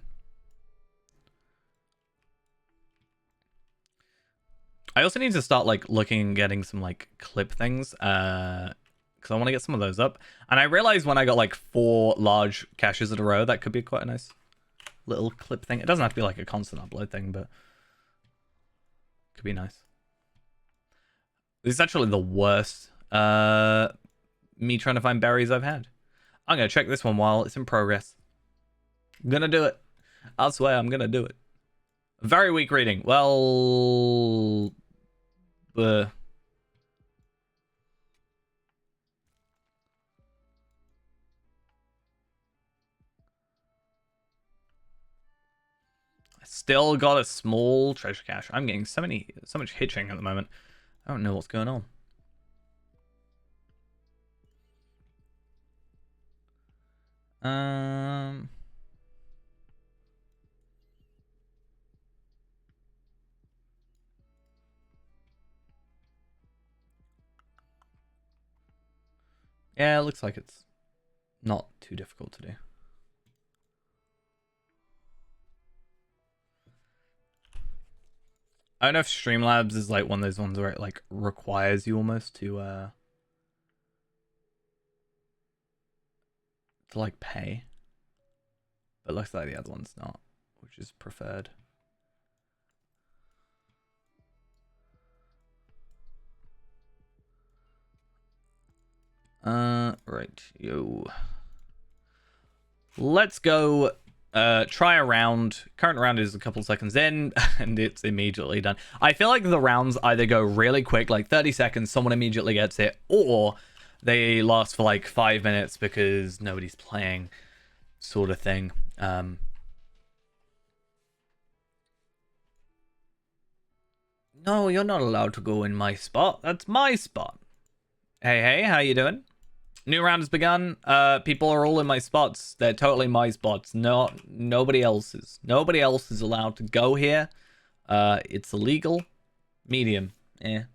I also need to start like looking and getting some like clip things, because I want to get some of those up. And I realized when I got like 4 large caches in a row, that could be quite a nice little clip thing. It doesn't have to be like a constant upload thing, but could be nice. This is actually the worst me trying to find berries I've had. I'm gonna check this one while it's in progress. I'm gonna do it. I swear I'm gonna do it. Very weak reading. Well, I still got a small treasure cache. I'm getting so much hitching at the moment. I don't know what's going on. Yeah, it looks like it's not too difficult to do. I don't know if Streamlabs is like one of those ones where it like requires you almost to like pay. But looks like the other one's not, which is preferred. Right, yo. Let's go try a round. Current round is a couple seconds in, and it's immediately done. I feel like the rounds either go really quick, like 30 seconds, someone immediately gets it, or they last for like 5 minutes because nobody's playing, sort of thing. No, you're not allowed to go in my spot. That's my spot. Hey, how you doing? New round has begun. People are all in my spots. They're totally my spots. Nobody else's. Nobody else is allowed to go here. It's illegal. Medium. Yeah.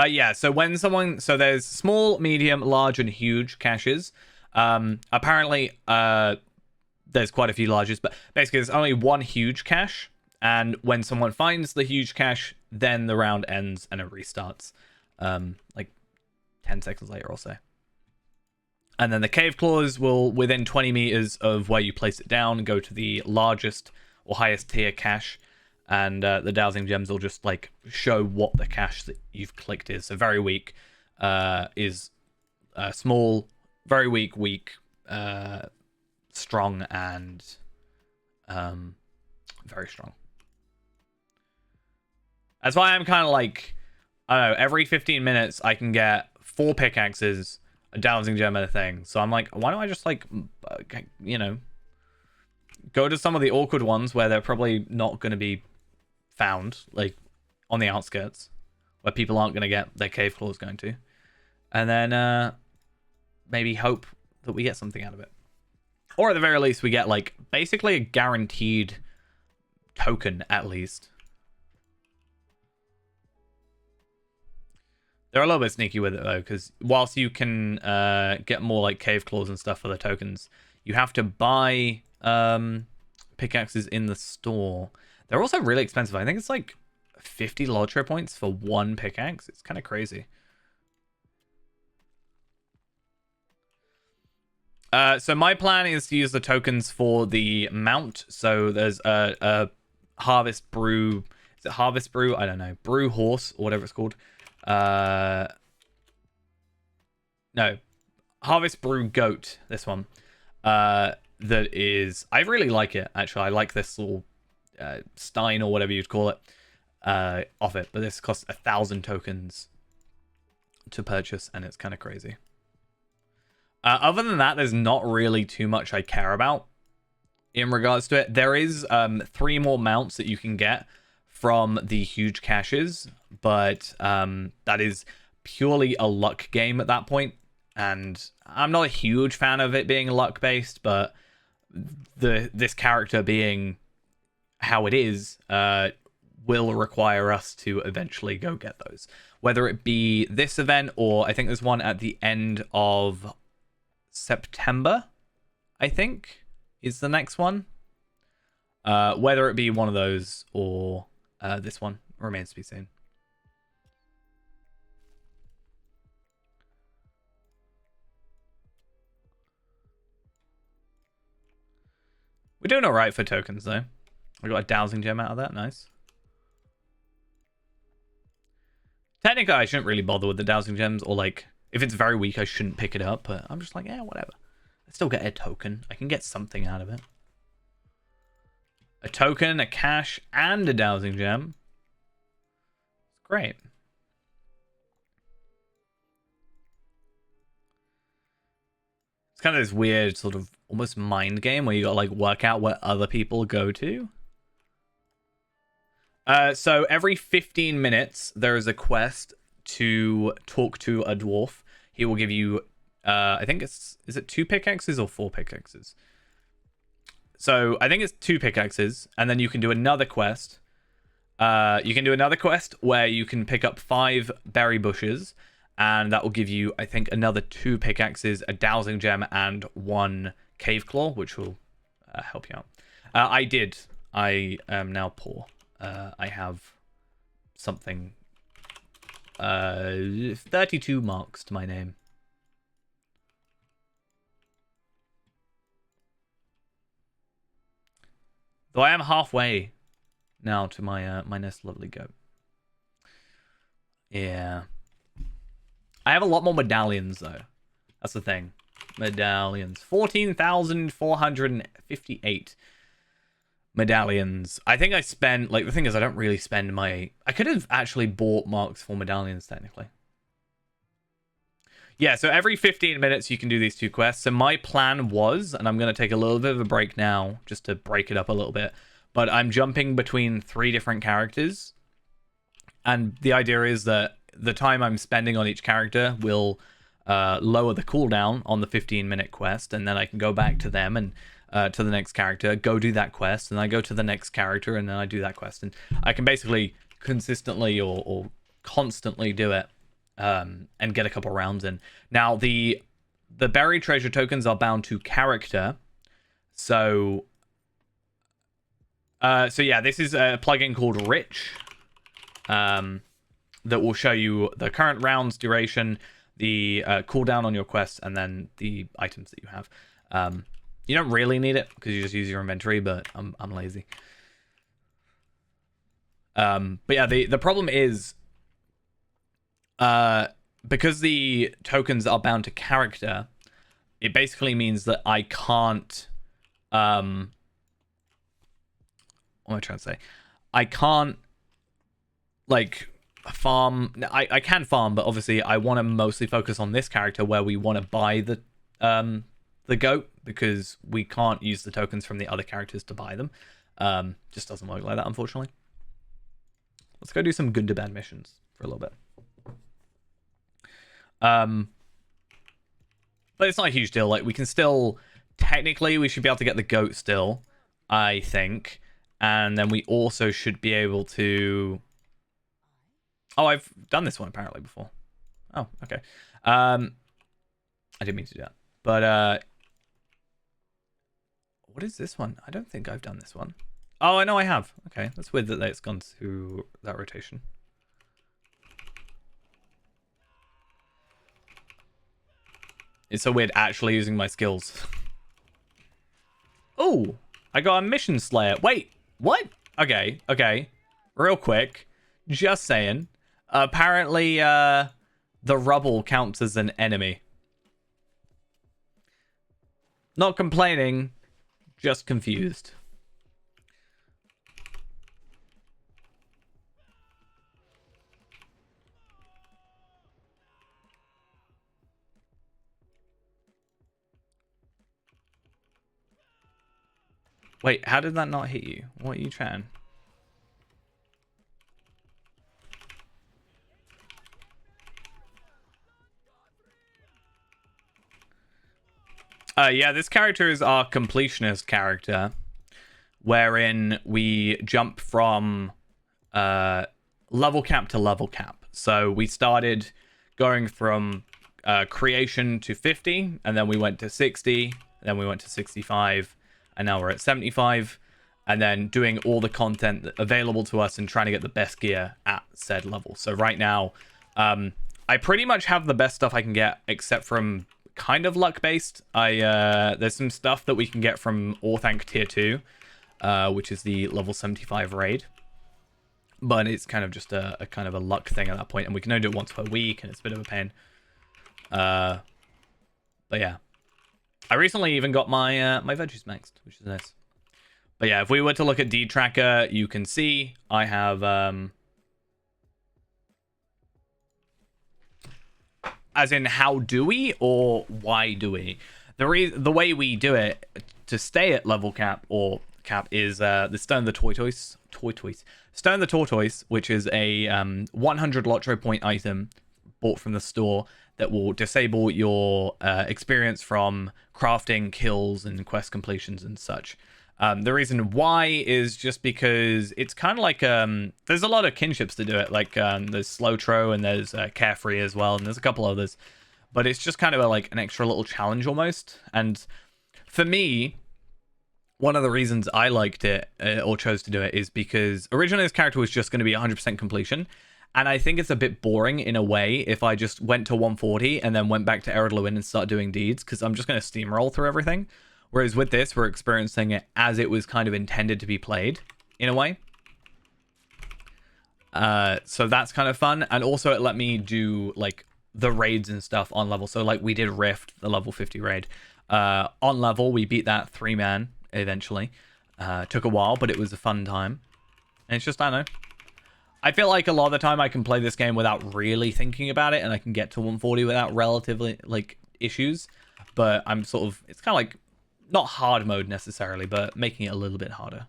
Yeah, so there's small, medium, large, and huge caches. Apparently, there's quite a few larges, but basically there's only one huge cache. And when someone finds the huge cache, then the round ends and it restarts. Like 10 seconds later or so. And then the cave claws will, within 20 meters of where you place it down, go to the largest or highest tier cache. And the dowsing gems will just like show what the cache that you've clicked is. So very weak is small, very weak, strong, and very strong. That's why I'm kind of like, I don't know, every 15 minutes I can get 4 pickaxes, a dowsing gem, and a thing. So I'm like, why don't I just like, you know, go to some of the awkward ones where they're probably not going to be found, like on the outskirts, where people aren't going to get their cave claws going to, and then maybe hope that we get something out of it. Or at the very least, we get like basically a guaranteed token at least. They're a little bit sneaky with it though, because whilst you can get more like cave claws and stuff for the tokens, you have to buy pickaxes in the store. They're also really expensive. I think it's like 50 Lotro points for one pickaxe. It's kind of crazy. So my plan is to use the tokens for the mount. So there's a Harvest Brew. Is it Harvest Brew? I don't know. Brew Horse or whatever it's called. No. Harvest Brew Goat. This one. That is... I really like it, actually. I like this little Stein or whatever you'd call it off it. But this costs 1,000 tokens to purchase, and it's kind of crazy. Other than that, there's not really too much I care about in regards to it. There is 3 more mounts that you can get from the huge caches, but that is purely a luck game at that point. And I'm not a huge fan of it being luck based, but this character being how it is will require us to eventually go get those. Whether it be this event or I think there's one at the end of September, I think, is the next one. Whether it be one of those or this one remains to be seen. We're doing alright for tokens, though. I got a dowsing gem out of that. Nice. Technically, I shouldn't really bother with the dowsing gems. Or, like, if it's very weak, I shouldn't pick it up. But I'm just like, yeah, whatever. I still get a token. I can get something out of it. A token, a cash, and a dowsing gem. Great. It's kind of this weird sort of almost mind game where you got to like work out where other people go to. So every 15 minutes, there is a quest to talk to a dwarf. He will give you, I think is it 2 pickaxes or 4 pickaxes? So I think it's 2 pickaxes, and then you can do another quest. You can do another quest where you can pick up 5 berry bushes, and that will give you, I think, another 2 pickaxes, a dowsing gem, and 1 cave claw, which will help you out. I am now poor. I have something 32 marks to my name. Though I am halfway now to my my next lovely goat. Yeah. I have a lot more medallions though. That's the thing. Medallions. 14,458 medallions. I think I spent, like, the thing is I don't really spend my... I could have actually bought marks for medallions technically. Yeah, so every 15 minutes you can do these 2 quests. So my plan was, and I'm going to take a little bit of a break now just to break it up a little bit, but I'm jumping between 3 different characters. And the idea is that the time I'm spending on each character will lower the cooldown on the 15-minute quest, and then I can go back to them and to the next character, go do that quest, and I go to the next character, and then I do that quest. And I can basically consistently or constantly do it. And get a couple rounds in. Now, the buried treasure tokens are bound to character. So yeah, this is a plugin called Rich that will show you the current round's duration, the cooldown on your quests, and then the items that you have. You don't really need it because you just use your inventory, but I'm lazy. But yeah, the problem is, because the tokens are bound to character, it basically means that I can't, what am I trying to say? I can't, like, farm. I can farm, but obviously I want to mostly focus on this character where we want to buy the goat, because we can't use the tokens from the other characters to buy them. Just doesn't work like that, unfortunately. Let's go do some good to bad missions for a little bit. But it's not a huge deal. Like, we can still, technically, we should be able to get the goat still, I think. And then we also should be able to... Oh, I've done this one apparently before. Oh, okay. I didn't mean to do that. But, what is this one? I don't think I've done this one. Oh, I know I have. Okay, that's weird that it's gone through that rotation. It's so weird actually using my skills. Oh, I got a mission slayer. Wait, what? Okay. Real quick. Just saying. Apparently, the rubble counts as an enemy. Not complaining, just confused. Wait, how did that not hit you? What are you trying? Yeah, this character is our completionist character, wherein we jump from level cap to level cap. So we started going from creation to 50, and then we went to 60, and then we went to 65, and now we're at 75. and then doing all the content available to us and trying to get the best gear at said level. So right now, I pretty much have the best stuff I can get, except from kind of luck based. There's some stuff that we can get from Orthanc tier 2, which is the level 75 raid. But it's kind of just a kind of a luck thing at that point, and we can only do it once per week, and it's a bit of a pain. But yeah, I recently even got my my veggies maxed, which is nice. But yeah, if we were to look at deed tracker, you can see I have as in how do we or why do we? The way we do it to stay at level cap or cap is the Stone the Tortoise, Stone the Tortoise, which is a 100 Lotro point item bought from the store that will disable your experience from crafting, kills, and quest completions and such. The reason why is just because it's kind of like there's a lot of kinships to do it. Like there's Slowtro and there's Carefree as well, and there's a couple others. But it's just kind of like an extra little challenge almost. And for me, one of the reasons I liked it or chose to do it is because originally this character was just going to be 100% completion. And I think it's a bit boring in a way if I just went to 140 and then went back to Ered Luin and started doing deeds, because I'm just going to steamroll through everything. Whereas with this, we're experiencing it as it was kind of intended to be played, in a way. So that's kind of fun. And also it let me do, like, the raids and stuff on level. So, like, we did Rift, the level 50 raid. On level, we beat that 3-man eventually. Took a while, but it was a fun time. And it's just, I don't know. I feel like a lot of the time I can play this game without really thinking about it, and I can get to 140 without relatively, like, issues. But I'm sort of, it's kind of like, not hard mode necessarily, but making it a little bit harder.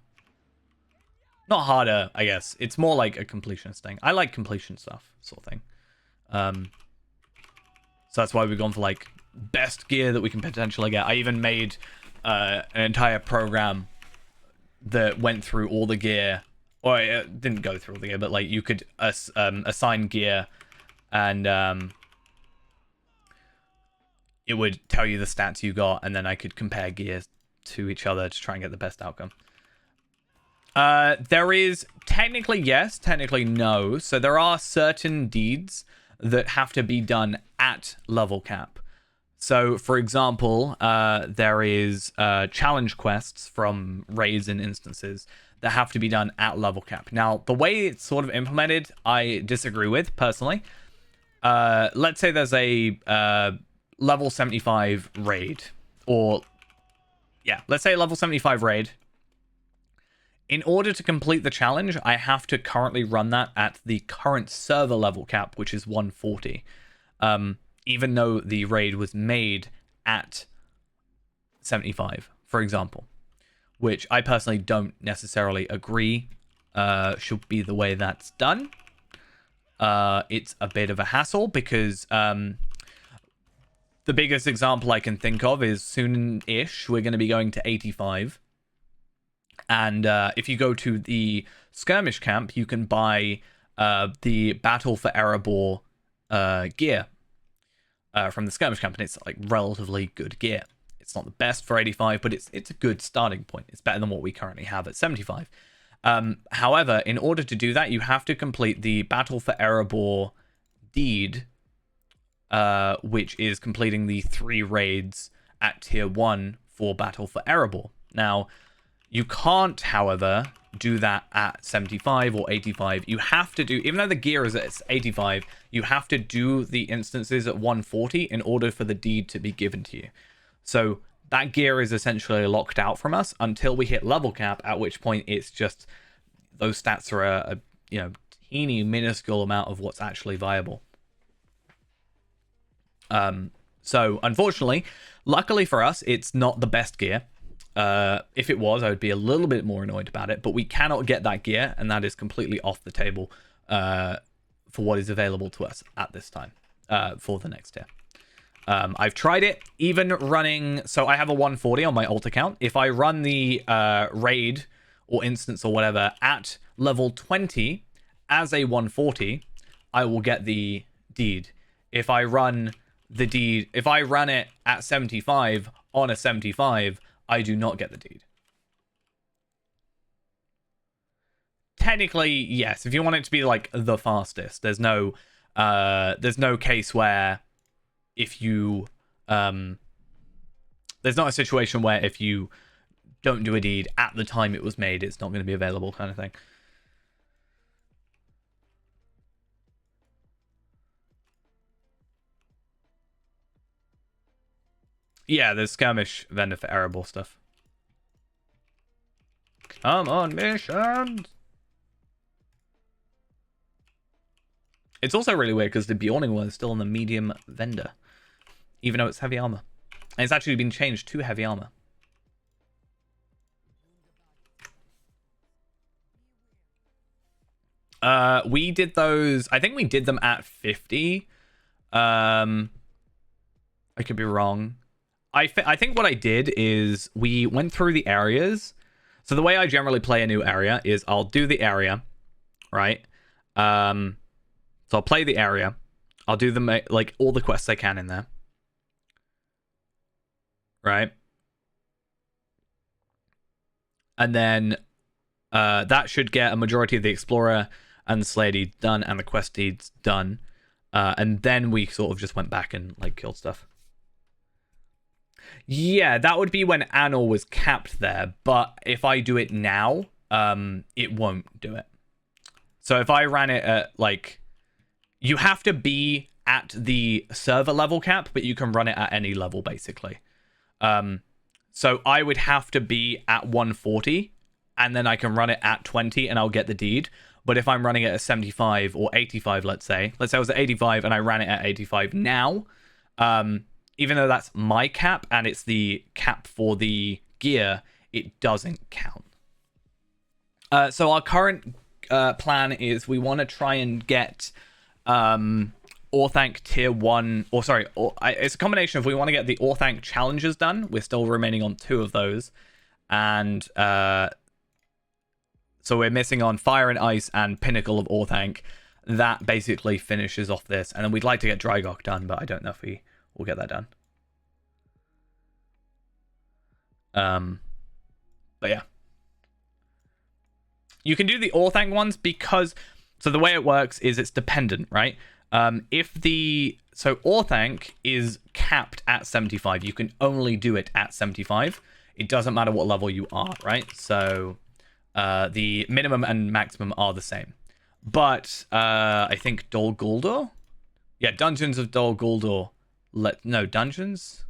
Not harder, I guess. It's more like a completionist thing. I like completion stuff, sort of thing. So that's why we've gone for, like, best gear that we can potentially get. I even made an entire program that went through all the gear. Or it didn't go through all the gear, but, like, you could assign gear and it would tell you the stats you got, and then I could compare gears to each other to try and get the best outcome. There is technically yes, technically no. So there are certain deeds that have to be done at level cap. So, for example, there is challenge quests from raids and instances that have to be done at level cap. Now, the way it's sort of implemented, I disagree with, personally. Let's say there's a level 75 raid. Or, yeah, let's say level 75 raid. In order to complete the challenge, I have to currently run that at the current server level cap, which is 140. Even though the raid was made at 75, for example. Which I personally don't necessarily agree should be the way that's done. It's a bit of a hassle because the biggest example I can think of is soon-ish we're going to be going to 85. And if you go to the skirmish camp, you can buy the Battle for Erebor gear from the skirmish camp, and it's like relatively good gear. It's not the best for 85, but it's a good starting point. It's better than what we currently have at 75. However, in order to do that, you have to complete the Battle for Erebor deed, which is completing the 3 raids at tier 1 for Battle for Erebor. Now, you can't, however, do that at 75 or 85. You have to do, even though the gear is at 85, you have to do the instances at 140 in order for the deed to be given to you. So that gear is essentially locked out from us until we hit level cap, at which point it's just, those stats are a you know, teeny minuscule amount of what's actually viable. So unfortunately, luckily for us, it's not the best gear. If it was, I would be a little bit more annoyed about it, but we cannot get that gear, and that is completely off the table for what is available to us at this time for the next tier. I've tried it, even running, so I have a 140 on my alt account. If I run the raid or instance or whatever at level 20 as a 140, I will get the deed. If I run the deed, if I run it at 75 on a 75, I do not get the deed. technically, yes. If you want it to be like the fastest, there's no case where if you there's not a situation where if you don't do a deed at the time it was made, it's not going to be available, kind of thing. Yeah, there's skirmish vendor for arable stuff. Come on, missions! It's also really weird because the Bjorning one is still on the medium vendor, even though it's heavy armor. And it's actually been changed to heavy armor. We did those, I think we did them at 50. I could be wrong. I think what I did is we went through the areas. So the way I generally play a new area is I'll do the area, right? So I'll play the area. I'll do them like all the quests I can in there, right? And then that should get a majority of the explorer and the slayer deeds done and the quest deeds done. And then we sort of just went back and like killed stuff. Yeah, that would be when Anor was capped there, but if I do it now, it won't do it. So if I ran it at like, you have to be at the server level cap, but you can run it at any level basically. So I would have to be at 140 and then I can run it at 20 and I'll get the deed. But if I'm running it at 75 or 85, let's say I was at 85 and I ran it at 85 now, even though that's my cap and it's the cap for the gear, it doesn't count. So our current plan is we want to try and get Orthanc tier 1, or sorry, it's a combination of we want to get the Orthanc challenges done. We're still remaining on 2 of those. And so we're missing on Fire and Ice and Pinnacle of Orthanc. That basically finishes off this. And then we'd like to get Drygok done, but I don't know if we will get that done. But yeah. You can do the Orthanc ones because... So the way it works is it's dependent, right? So Orthanc is capped at 75. You can only do it at 75. It doesn't matter what level you are, right? So the minimum and maximum are the same. But I think Dol Guldur? Yeah, Dungeons of Dol Guldur. No, Dungeons?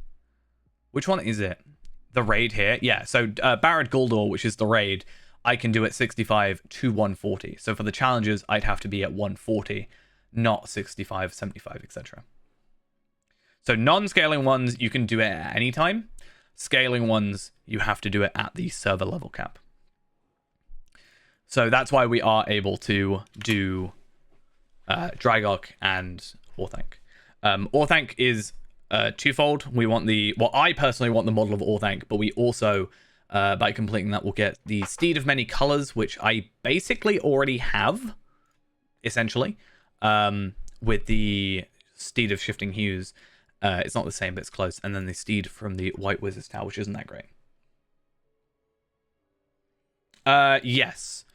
Which one is it? The raid here? Yeah, so Barad Guldur, which is the raid, I can do at 65 to 140. So for the challenges, I'd have to be at 140, not 65, 75, etc. So non-scaling ones, you can do it at any time. Scaling ones, you have to do it at the server level cap. So that's why we are able to do Drygok and Orthanc. Orthanc is twofold. We want I personally want the model of Orthanc, but we also, by completing that, we'll get the Steed of Many Colors, which I basically already have, essentially, with the Steed of Shifting Hues. It's not the same, but it's close. And then the Steed from the White Wizard's Tower, which isn't that great. Yes.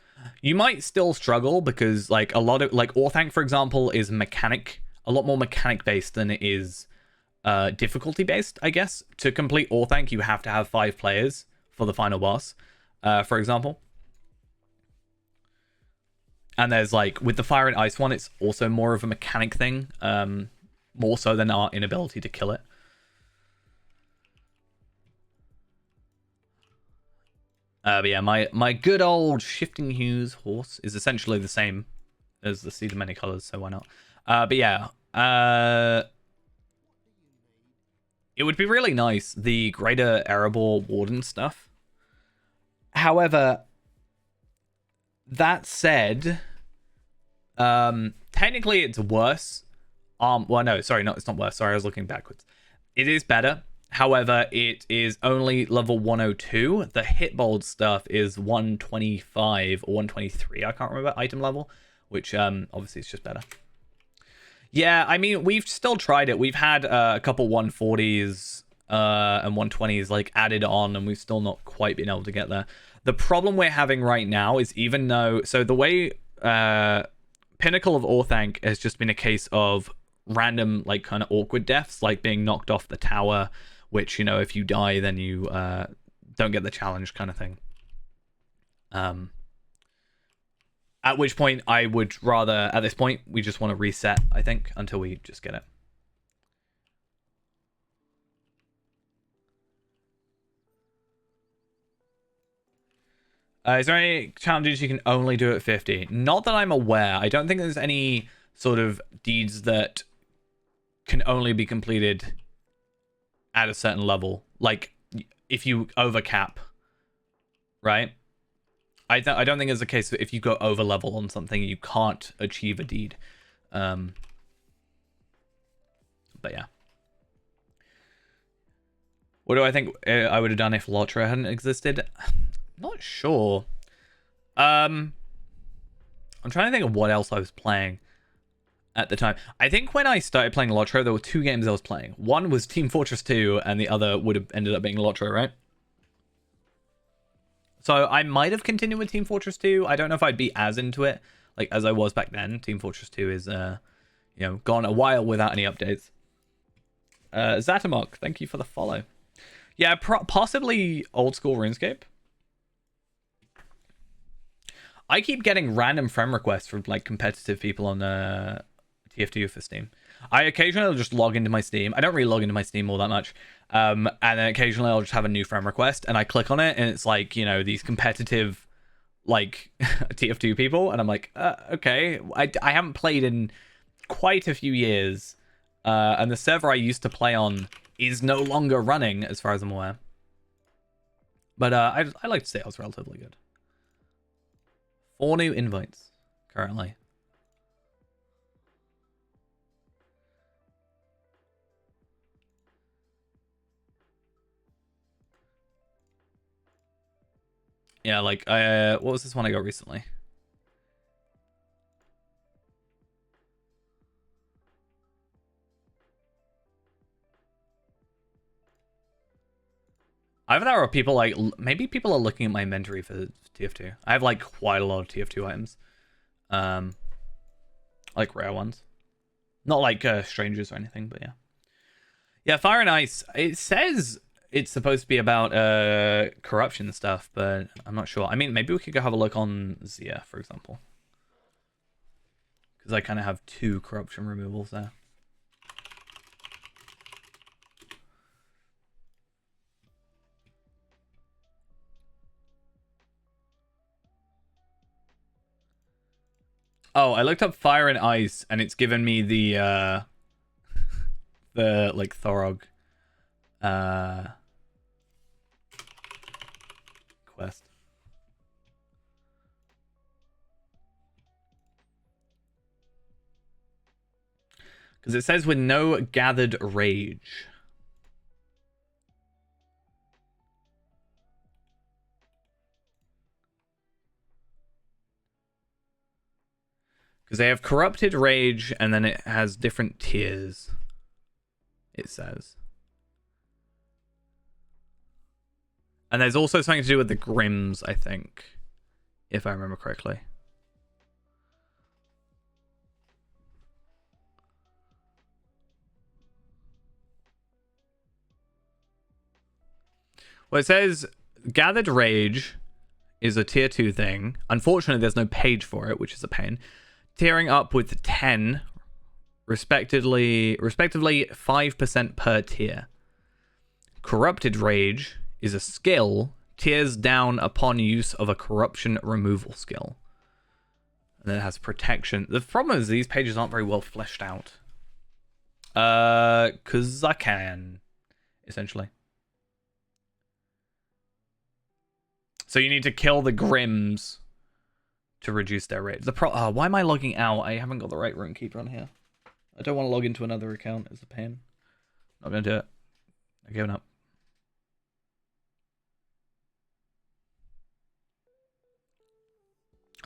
You might still struggle because, like, a lot of, like, Orthanc, for example, is a lot more mechanic based than it is difficulty based, I guess. To complete Orthanc, you have to have 5 players for the final boss, for example. And there's, like, with the Fire and Ice one, it's also more of a mechanic thing, more so than our inability to kill it. But yeah, my good old Shifting Hues horse is essentially the same as the Steed of Many Colors, so why not? But yeah, it would be really nice, the Greater Erebor Warden stuff. However, that said, technically it's worse. Well, no, sorry, it's not worse. Sorry, I was looking backwards. It is better. However, it is only level 102. The Hitbold stuff is 125 or 123. I can't remember item level, which obviously is just better. Yeah, I mean, we've still tried it. We've had a couple 140s and 120s like added on, and we've still not quite been able to get there. The problem we're having right now is even though... So the way Pinnacle of Orthanc has just been a case of random, like, kind of awkward deaths, like being knocked off the tower, which, you know, if you die, then you don't get the challenge kind of thing. At which point I would rather, at this point, we just want to reset, I think, until we just get it. Is there any challenges you can only do at 50? Not that I'm aware. I don't think there's any sort of deeds that can only be completed at a certain level. Like, if you overcap, right? I don't think it's the case that if you go over level on something, you can't achieve a deed. But yeah. What do I think I would have done if Lotra hadn't existed? Not sure. I'm trying to think of what else I was playing at the time. I think when I started playing Lotra, there were 2 games I was playing. One was Team Fortress 2, and the other would have ended up being Lotra, right? So I might have continued with Team Fortress 2. I don't know if I'd be as into it like as I was back then. Team Fortress 2 is gone a while without any updates. Zatamok, thank you for the follow. Yeah, possibly old school RuneScape. I keep getting random friend requests from like competitive people on TF2 for Steam. I occasionally just log into my Steam. I don't really log into my Steam all that much. And then occasionally I'll just have a new friend request and I click on it and it's like, you know, these competitive like TF2 people. And I'm like, okay. I haven't played in quite a few years. And the server I used to play on is no longer running as far as I'm aware. But I like to say I was relatively good. 4 new invites currently. Yeah, like, what was this one I got recently? Either that or people like, maybe people are looking at my inventory for TF2. I have like quite a lot of TF2 items. Like rare ones. Not like strangers or anything, but yeah. Yeah, Fire and Ice. It says it's supposed to be about corruption and stuff, but I'm not sure. I mean, maybe we could go have a look on Zia, for example. Because I kind of have 2 corruption removals there. Oh, I looked up Fire and Ice, and it's given me the like Thorog quest. Because it says with no gathered rage. Because they have corrupted rage, and then it has different tiers. It says. And there's also something to do with the Grims, I think. If I remember correctly. Well, it says gathered rage is a tier 2 thing. Unfortunately, there's no page for it, which is a pain. Tiering up with 10, respectively 5% per tier. Corrupted rage is a skill, tiers down upon use of a corruption removal skill. And then it has protection. The problem is these pages aren't very well fleshed out. Cause I can, essentially. So you need to kill the Grims to reduce their rate. Why am I logging out? I haven't got the right RuneKeeper on here. I don't want to log into another account. It's a pain. Not gonna do it. I'm giving up.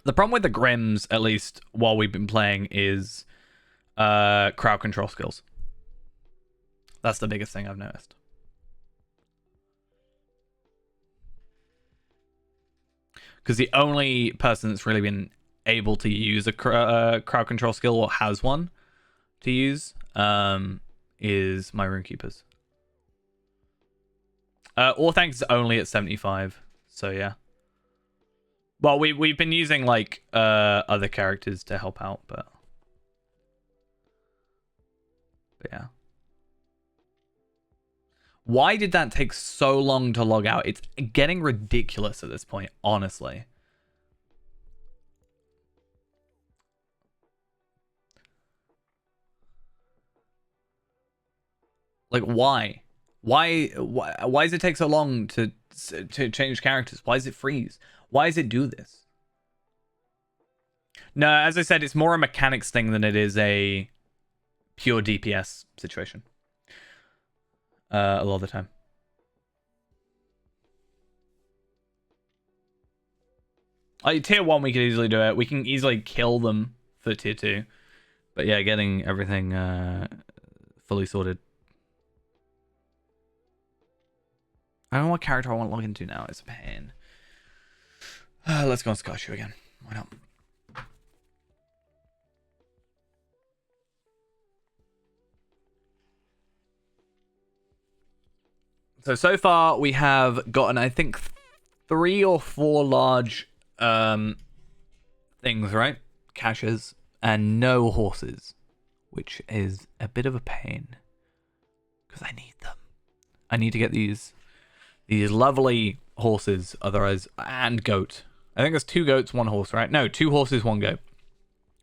The problem with the Grims, at least while we've been playing, is crowd control skills. That's the biggest thing I've noticed. because the only person that's really been able to use a crowd control skill or has one to use is my Runekeepers. All thanks is only at 75, so yeah. Well, we've been using like other characters to help out, but yeah. Why did that take so long to log out? It's getting ridiculous at this point, honestly. Like, why? Why does it take so long to change characters? Why does it freeze? Why does it do this? No, as I said, it's more a mechanics thing than it is a pure DPS situation. A lot of the time. Like, tier 1, we could easily do it. We can easily kill them for tier 2. But yeah, getting everything fully sorted. I don't know what character I want to log into now. It's a pain. Let's go on Scarshoe again. Why not? So far we have gotten, I think, 3 or 4 large things, right? Caches, and no horses, which is a bit of a pain because I need them. I need to get these lovely horses, otherwise, and goat. I think there's 2 goats, 1 horse, right? No, 2 horses, 1 goat.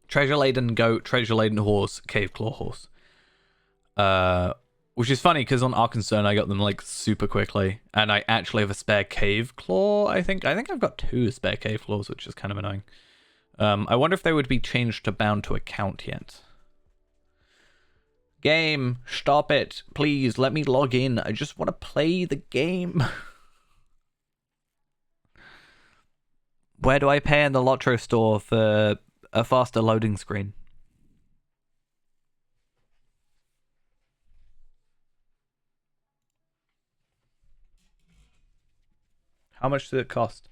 Treasure laden goat, treasure laden horse, cave claw horse. Which is funny because on Arkenstone I got them like super quickly, and I actually have a spare cave claw. I think I've got 2 spare cave claws, which is kind of annoying. I wonder if they would be changed to bound to account yet. Game, stop it, please. Let me log in. I just want to play the game. Where do I pay in the Lotro store for a faster loading screen? How much does it cost?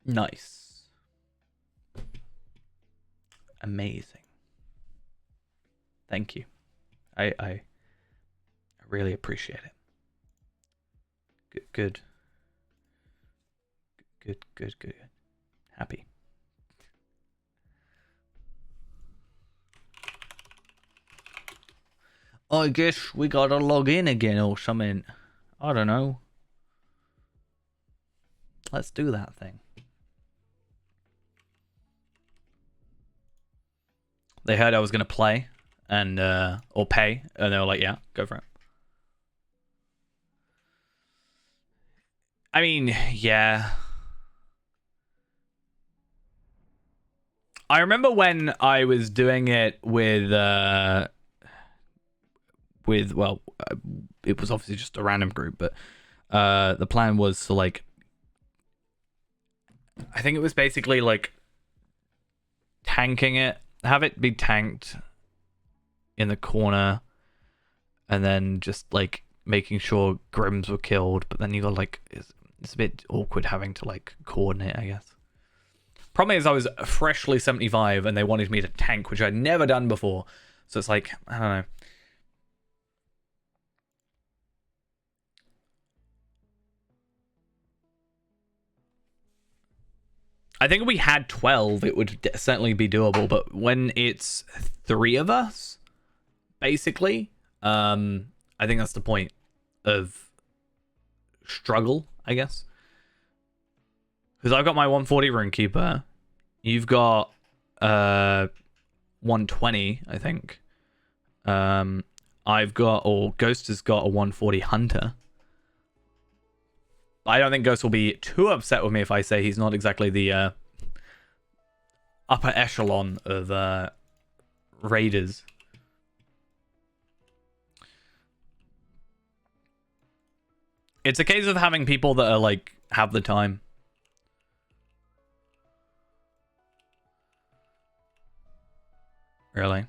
Nice. Amazing. Thank you. I really appreciate it. Good. Happy. I guess we gotta log in again or something. I don't know. Let's do that thing. They heard I was gonna play and or pay, and they were like, "Yeah, go for it." I mean, yeah. I remember when I was doing it with well, it was obviously just a random group, but the plan was to like, I think it was basically like tanking it, have it be tanked in the corner, and then just like making sure Grims were killed, but then you got like, it's a bit awkward having to like coordinate, I guess. Problem is I was freshly 75 and they wanted me to tank, which I'd never done before. So it's like, I don't know. I think if we had 12, it would certainly be doable. But when it's 3 of us, basically, I think that's the point of struggle, I guess. Because I've got my 140 Runekeeper. You've got 120, I think. I've got, or Ghost has got a 140 Hunter. I don't think Ghost will be too upset with me if I say he's not exactly the upper echelon of raiders. It's a case of having people that are like, have the time. Really.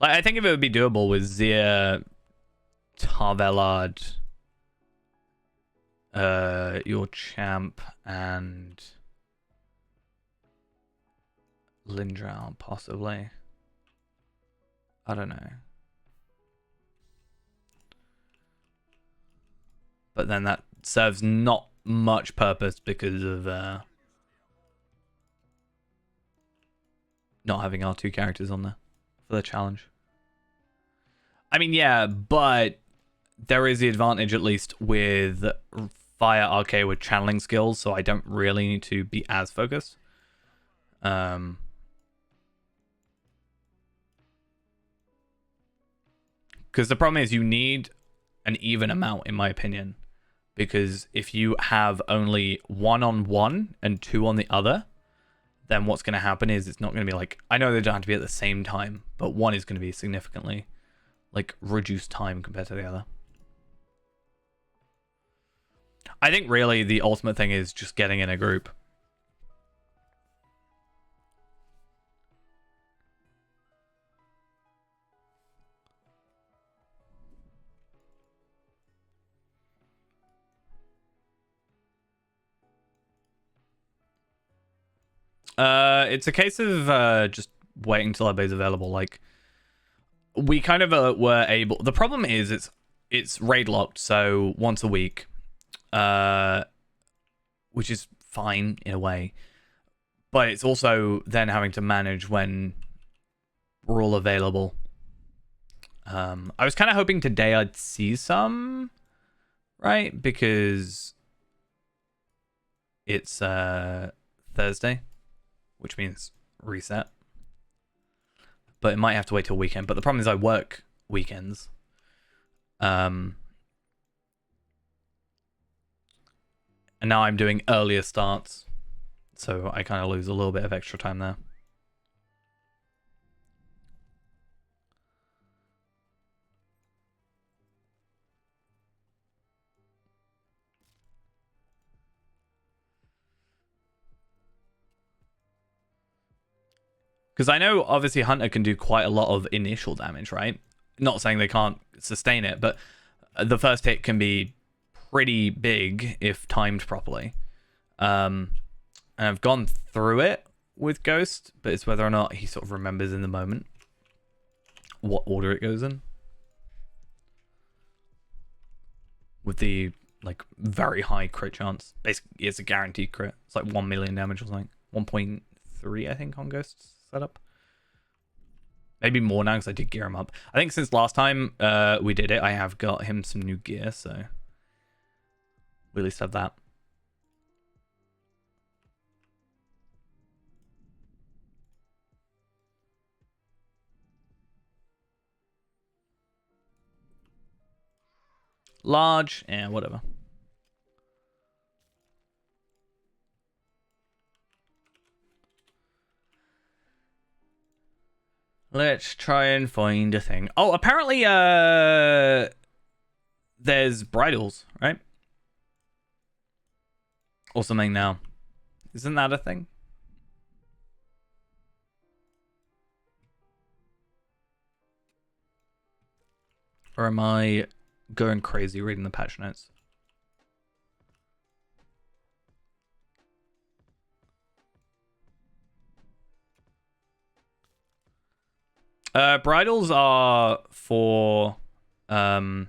Like, I think if it would be doable with Zia, Tarvelard, your champ, and Lindral, possibly. I don't know. But then that serves not much purpose because of not having our two characters on there for the challenge. I mean, yeah, but there is the advantage, at least with Fire RK with channeling skills, so I don't really need to be as focused. Because the problem is you need an even amount, in my opinion. Because if you have only one on one and two on the other, then what's going to happen is it's not going to be like, I know they don't have to be at the same time, but one is going to be significantly like reduced time compared to the other. I think really the ultimate thing is just getting in a group. It's a case of just waiting till everybody's available. Like, we kind of were able. The problem is it's raid locked, so once a week, which is fine in a way, but it's also then having to manage when we're all available. I was kind of hoping today I'd see some, right? Because it's Thursday, which means reset. But it might have to wait till weekend. But the problem is I work weekends. And now I'm doing earlier starts. So I kind of lose a little bit of extra time there. Because I know, obviously, Hunter can do quite a lot of initial damage, right? Not saying they can't sustain it, but the first hit can be pretty big if timed properly. And I've gone through it with Ghost, but it's whether or not he sort of remembers in the moment what order it goes in. With the, like, very high crit chance. Basically, it's a guaranteed crit. It's like 1 million damage or something. 1.3, I think, on Ghost's setup. Maybe more now because I did gear him up. I think since last time we did it, I have got him some new gear, so we at least have that. Large, yeah, whatever. Let's try and find a thing. Oh, apparently, there's bridles, right? Or something now. Isn't that a thing? Or am I going crazy reading the patch notes? Bridles are for mounted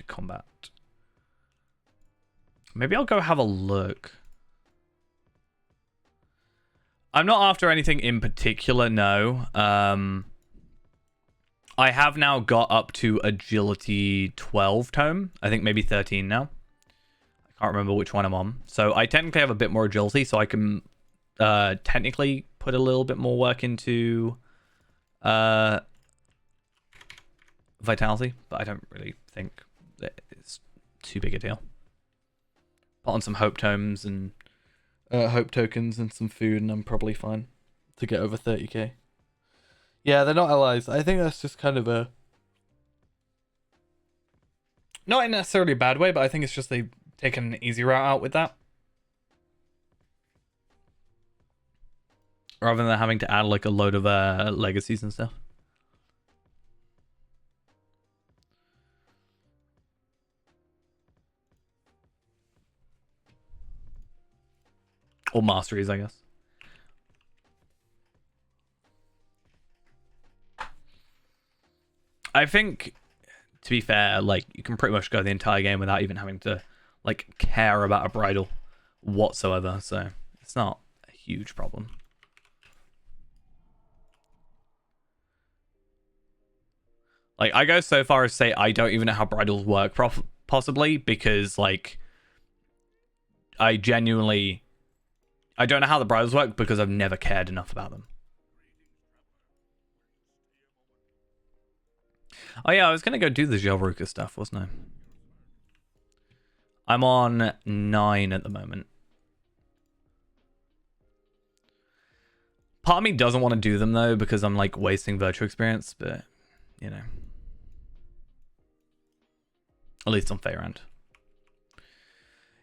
combat. Maybe I'll go have a look. I'm not after anything in particular, no. I have now got up to agility 12 tome. I think maybe 13 now. I can't remember which one I'm on. So I technically have a bit more agility, so I can technically put a little bit more work into vitality, but I don't really think that it's too big a deal. Put on some hope tomes and hope tokens and some food, and I'm probably fine to get over 30k. Yeah, they're not allies. I think that's just kind of a... Not in necessarily a bad way, but I think it's just they've taken an easy route out with that. rather than having to add like a load of legacies and stuff. Or masteries, I guess. I think, to be fair, like, you can pretty much go the entire game without even having to, like, care about a bridle whatsoever, so it's not a huge problem. Like, I go so far as to say I don't even know how bridles work possibly, because, like, I don't know how the bridles work because I've never cared enough about them. Oh yeah, I was gonna go do the Jelruka stuff, wasn't I? I'm on 9 at the moment. Part of me doesn't want to do them though, because I'm like wasting virtual experience, but you know. At least on Faerand.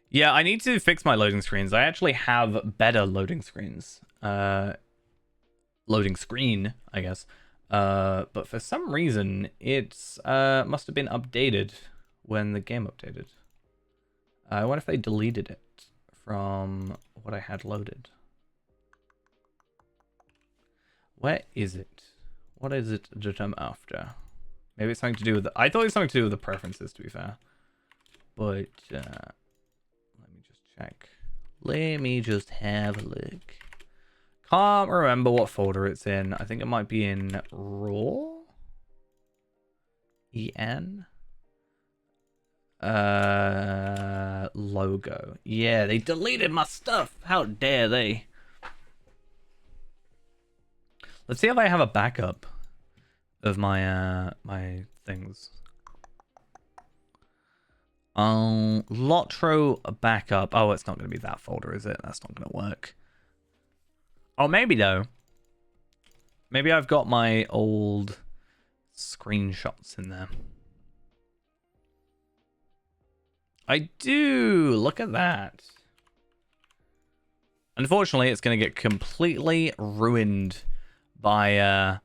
Yeah, I need to fix my loading screens. I actually have better loading screens. Loading screen, I guess. But for some reason, it must have been updated when the game updated. I wonder if they deleted it from what I had loaded. Where is it? What is it that I'm after? Maybe it's something to do with I thought it was something to do with the preferences, to be fair. But, let me just check. Let me just have a look. Can't remember what folder it's in. I think it might be in raw. EN. Logo. Yeah, they deleted my stuff. How dare they? Let's see if I have a backup of my my things. Lotro backup. Oh, it's not going to be that folder, is it? That's not going to work. Oh, maybe though. Maybe I've got my old screenshots in there. I do. Look at that. Unfortunately, it's going to get completely ruined by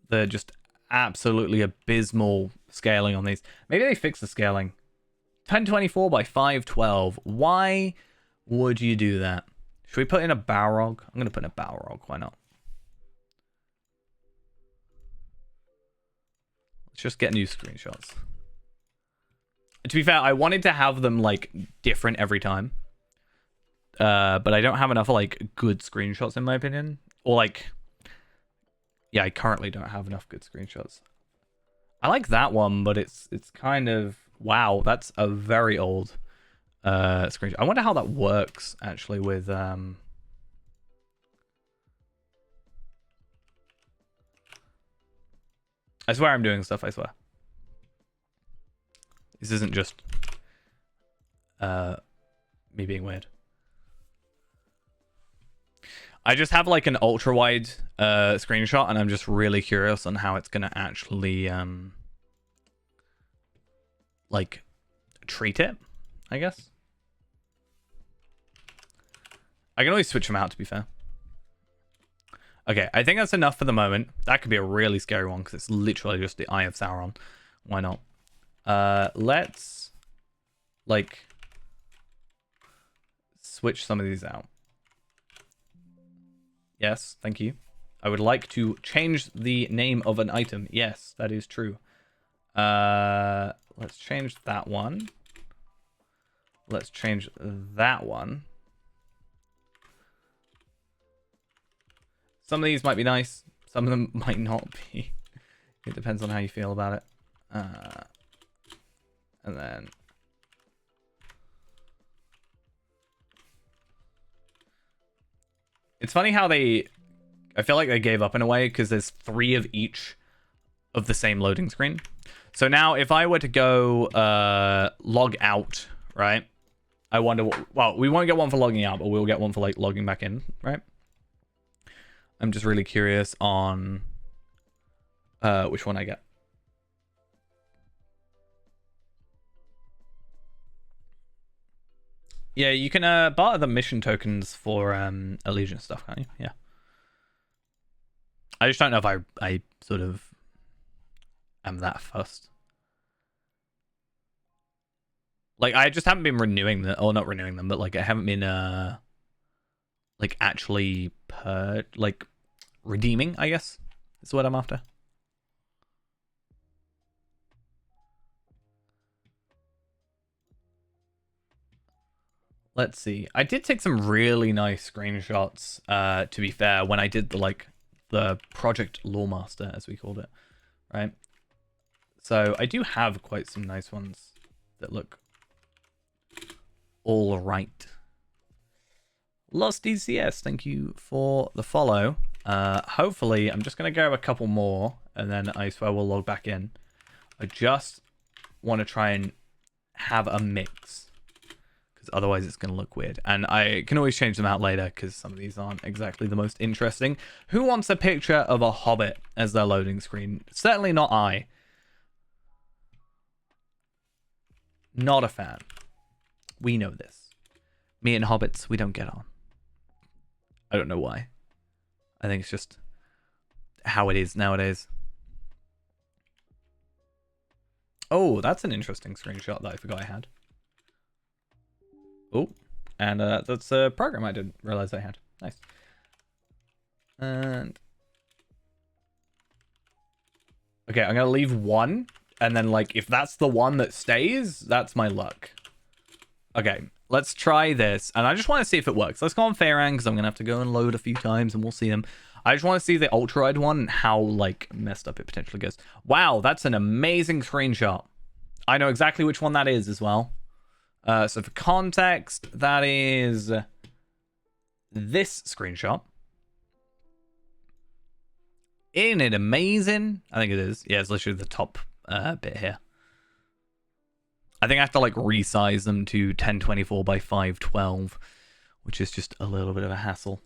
the just absolutely abysmal scaling on these. Maybe they fix the scaling. 1024 by 512. Why would you do that? Should we put in a Balrog? I'm going to put in a Balrog. Why not? Let's just get new screenshots. To be fair, I wanted to have them like different every time. But I don't have enough like good screenshots in my opinion. Or like, yeah, I currently don't have enough good screenshots. I like that one, but it's kind of, wow, that's a very old screenshot. I wonder how that works actually with I swear I'm doing stuff, I swear. This isn't just me being weird. I just have like an ultra wide screenshot, and I'm just really curious on how it's gonna actually like treat it, I guess. I can always switch them out, to be fair. Okay, I think that's enough for the moment. That could be a really scary one because it's literally just the Eye of Sauron. Why not? Let's like switch some of these out. Yes, thank you. I would like to change the name of an item. Yes, that is true. Let's change that one. Let's change that one. Some of these might be nice. Some of them might not be. It depends on how you feel about it. And then... It's funny how they... I feel like they gave up in a way because there's 3 of each of the same loading screen. So now if I were to go log out, right? I wonder what... Well, we won't get one for logging out, but we'll get one for like logging back in, right? I'm just really curious on which one I get. Yeah, you can barter the mission tokens for allegiance stuff, can't you? Yeah. I just don't know if I sort of am that fussed. Like, I just haven't been renewing them, or not renewing them, but like I haven't been like actually like redeeming, I guess is what I'm after. Let's see. I did take some really nice screenshots, to be fair, when I did the Project Lawmaster, as we called it, right? So I do have quite some nice ones that look all right. Lost DCS, thank you for the follow. Hopefully, I'm just going to grab a couple more, and then I swear we'll log back in. I just want to try and have a mix, because otherwise it's going to look weird. And I can always change them out later, because some of these aren't exactly the most interesting. Who wants a picture of a hobbit as their loading screen? Certainly not I. Not a fan. We know this. Me and hobbits, we don't get on. I don't know why. I think it's just how it is nowadays. Oh, that's an interesting screenshot that I forgot I had. Oh, and that's a program I didn't realize I had. Nice. And okay, I'm gonna leave one, and then like if that's the one that stays, that's my luck. Okay, let's try this, and I just want to see if it works. Let's go on Fairang, because I'm gonna have to go and load a few times, and we'll see them. I just want to see the ultra wide one and how like messed up it potentially goes. Wow, that's an amazing screenshot. I know exactly which one that is as well. So for context, that is this screenshot. Isn't it amazing? I think it is. Yeah, it's literally the top bit here. I think I have to like resize them to 1024 by 512, which is just a little bit of a hassle.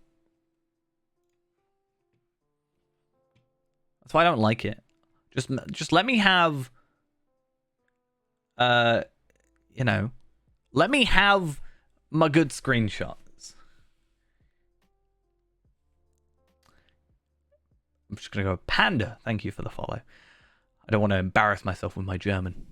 That's why I don't like it. Just let me have, you know, let me have my good screenshots. I'm just gonna go Panda. Thank you for the follow. I don't want to embarrass myself with my German.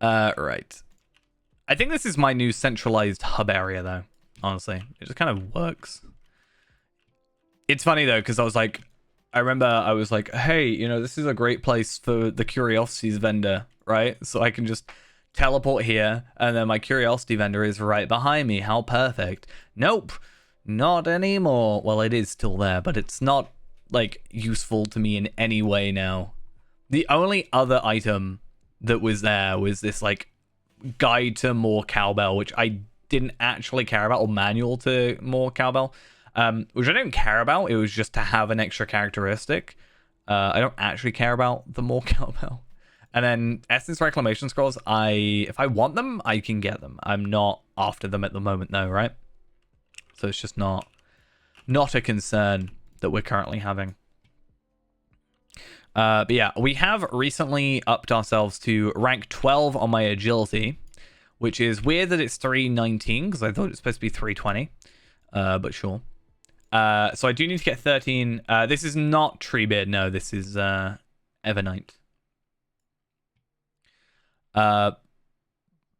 Right. I think this is my new centralized hub area, though. Honestly, it just kind of works. It's funny though, because I remember I was like, hey, you know, this is a great place for the Curiosities vendor, right? So I can just teleport here, and then my Curiosity vendor is right behind me. How perfect. Nope, not anymore. Well, it is still there, but it's not like useful to me in any way now. The only other item that was there was this like guide to more cowbell, which I didn't actually care about, or manual to more cowbell, which I didn't care about. It was just to have an extra characteristic. I don't actually care about the more cowbell. And then Essence Reclamation Scrolls, if I want them, I can get them. I'm not after them at the moment though, right? So it's just not a concern that we're currently having. But yeah, we have recently upped ourselves to rank 12 on my agility, which is weird that it's 319 because I thought it was supposed to be 320, but sure. So I do need to get 13. This is not Treebeard, no, this is Evernight. But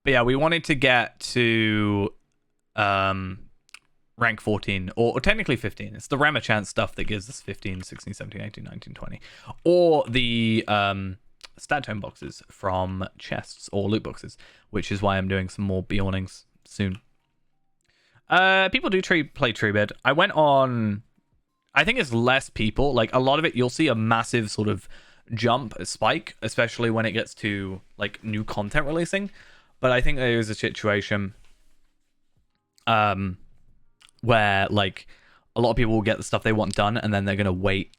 yeah, we wanted to get to rank 14, or technically 15. It's the Ramachant stuff that gives us 15, 16, 17, 18, 19, 20. Or the stat tome boxes from chests or loot boxes, which is why I'm doing some more Bjornings soon. People do play Treebeard. I went on, I think it's less people. Like a lot of it, you'll see a massive sort of jump, a spike, especially when it gets to like new content releasing. But I think there is a situation where like a lot of people will get the stuff they want done, and then they're gonna wait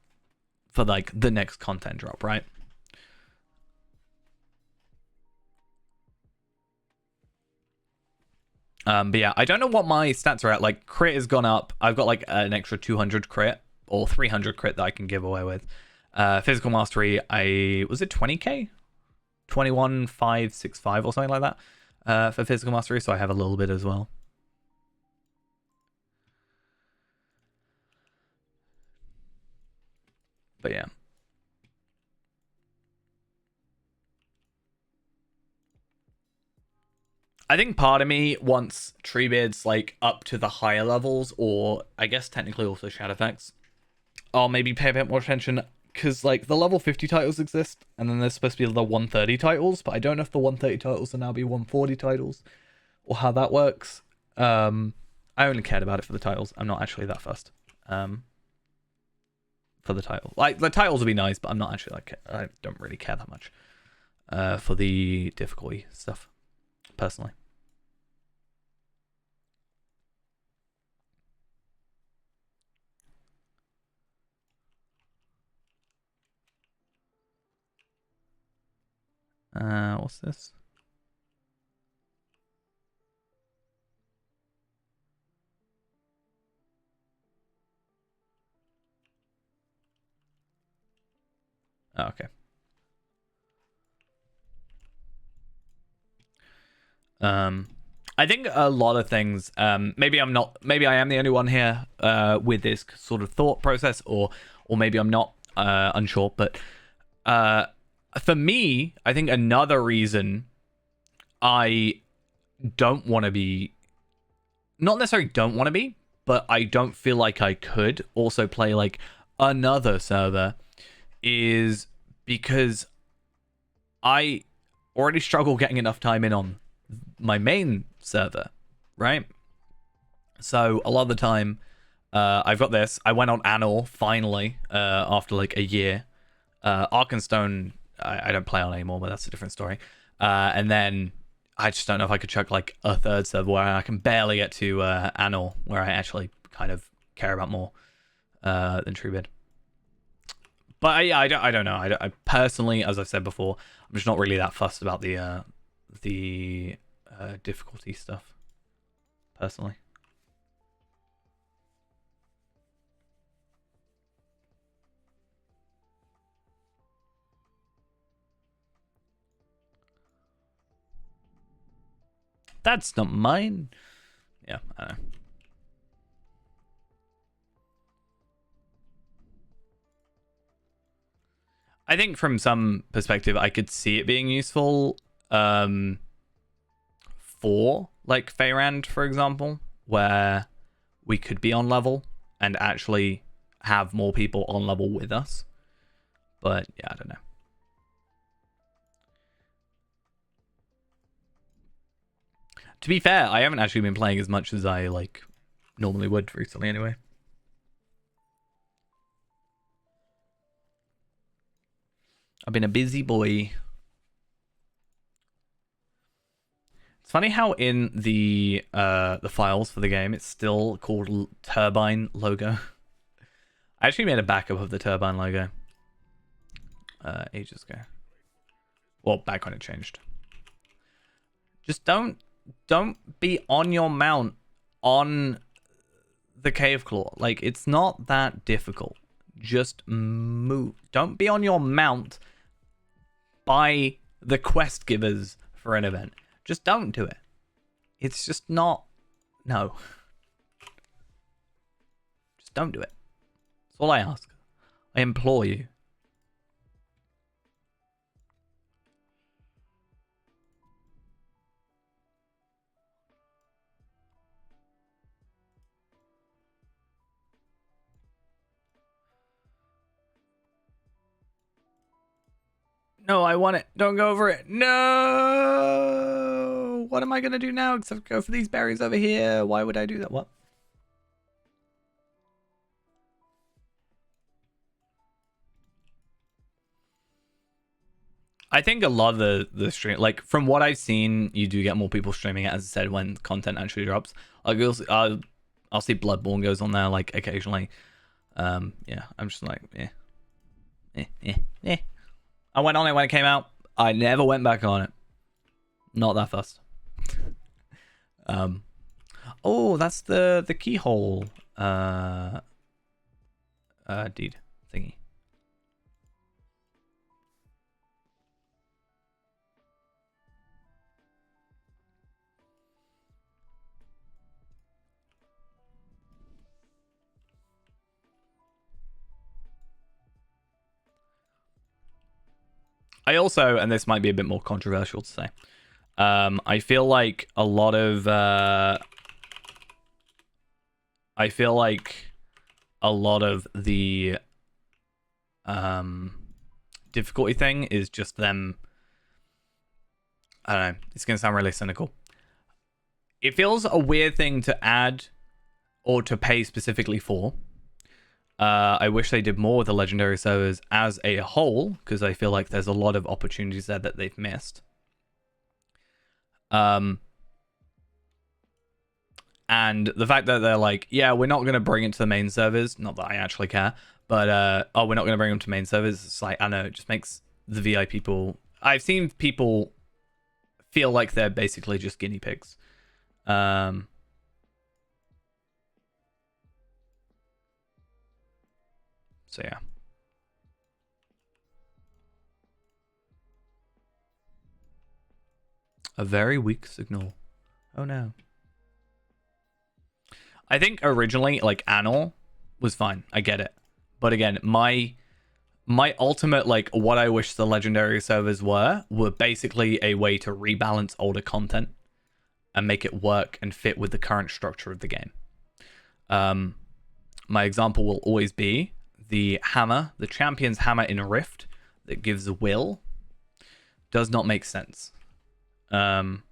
for like the next content drop, right? But yeah, I don't know what my stats are at. Like crit has gone up. I've got like an extra 200 crit or 300 crit that I can give away with. Physical mastery, was it 20k? 21,565 or something like that for physical mastery, so I have a little bit as well. But yeah. I think part of me wants Treebeards like up to the higher levels, or I guess technically also Shadowfax. I'll maybe pay a bit more attention, because like the level 50 titles exist, and then there's supposed to be the 130 titles, but I don't know if the 130 titles will now be 140 titles, or how that works. I only cared about it for the titles. I'm not actually that fussed. For the title, like the titles would be nice, but I'm not actually like, I don't really care that much for the difficulty stuff, personally. What's this? Oh, okay. I think a lot of things, maybe I am the only one here with this sort of thought process, or maybe I'm not, unsure, but for me, I think another reason I don't want to be, not necessarily don't want to be, but I don't feel like I could also play like another server, is because I already struggle getting enough time in on my main server, right? So a lot of the time, I've got this. I went on Anor finally after like a year. Arkenstone, I don't play on anymore, but that's a different story. And then I just don't know if I could chuck like a third server where I can barely get to Anor, where I actually kind of care about more than Treebid. But I don't know. I personally, as I've said before, I'm just not really that fussed about the difficulty stuff, personally. That's not mine. Yeah, I know. I think from some perspective, I could see it being useful for like Feyrand, for example, where we could be on level and actually have more people on level with us. But yeah, I don't know. To be fair, I haven't actually been playing as much as I like normally would recently anyway. I've been a busy boy. It's funny how in the files for the game it's still called Turbine logo. I actually made a backup of the Turbine logo ages ago. Well, back when it changed. Just don't be on your mount on the Cave Claw. Like, it's not that difficult. Just move. Don't be on your mount by the quest givers for an event. Just don't do it. It's just not. No. Just don't do it. That's all I ask. I implore you. No, I want it. Don't go over it. No! What am I going to do now except go for these berries over here? Why would I do that? What? I think a lot of the stream, like from what I've seen, you do get more people streaming it, as I said, when content actually drops. Like I'll see Bloodborne goes on there like occasionally. Yeah, I'm just like, I went on it when it came out. I never went back on it. Not that fussed. Oh, that's the keyhole deed thingy. I also, and this might be a bit more controversial to say, I feel like a lot of the difficulty thing is just them. I don't know. It's gonna sound really cynical. It feels a weird thing to add or to pay specifically for. I wish they did more with the legendary servers as a whole, because I feel like there's a lot of opportunities there that they've missed. And the fact that they're like, yeah, we're not going to bring it to the main servers. Not that I actually care, but we're not going to bring them to main servers. It's like, I don't know, it just makes the VI people. I've seen people feel like they're basically just guinea pigs. So yeah. A very weak signal. Oh no. I think originally, like, Anor was fine. I get it. But again, my ultimate, like, what I wish the legendary servers were basically a way to rebalance older content and make it work and fit with the current structure of the game. My example will always be the hammer, the champion's hammer in Rift that gives will does not make sense. And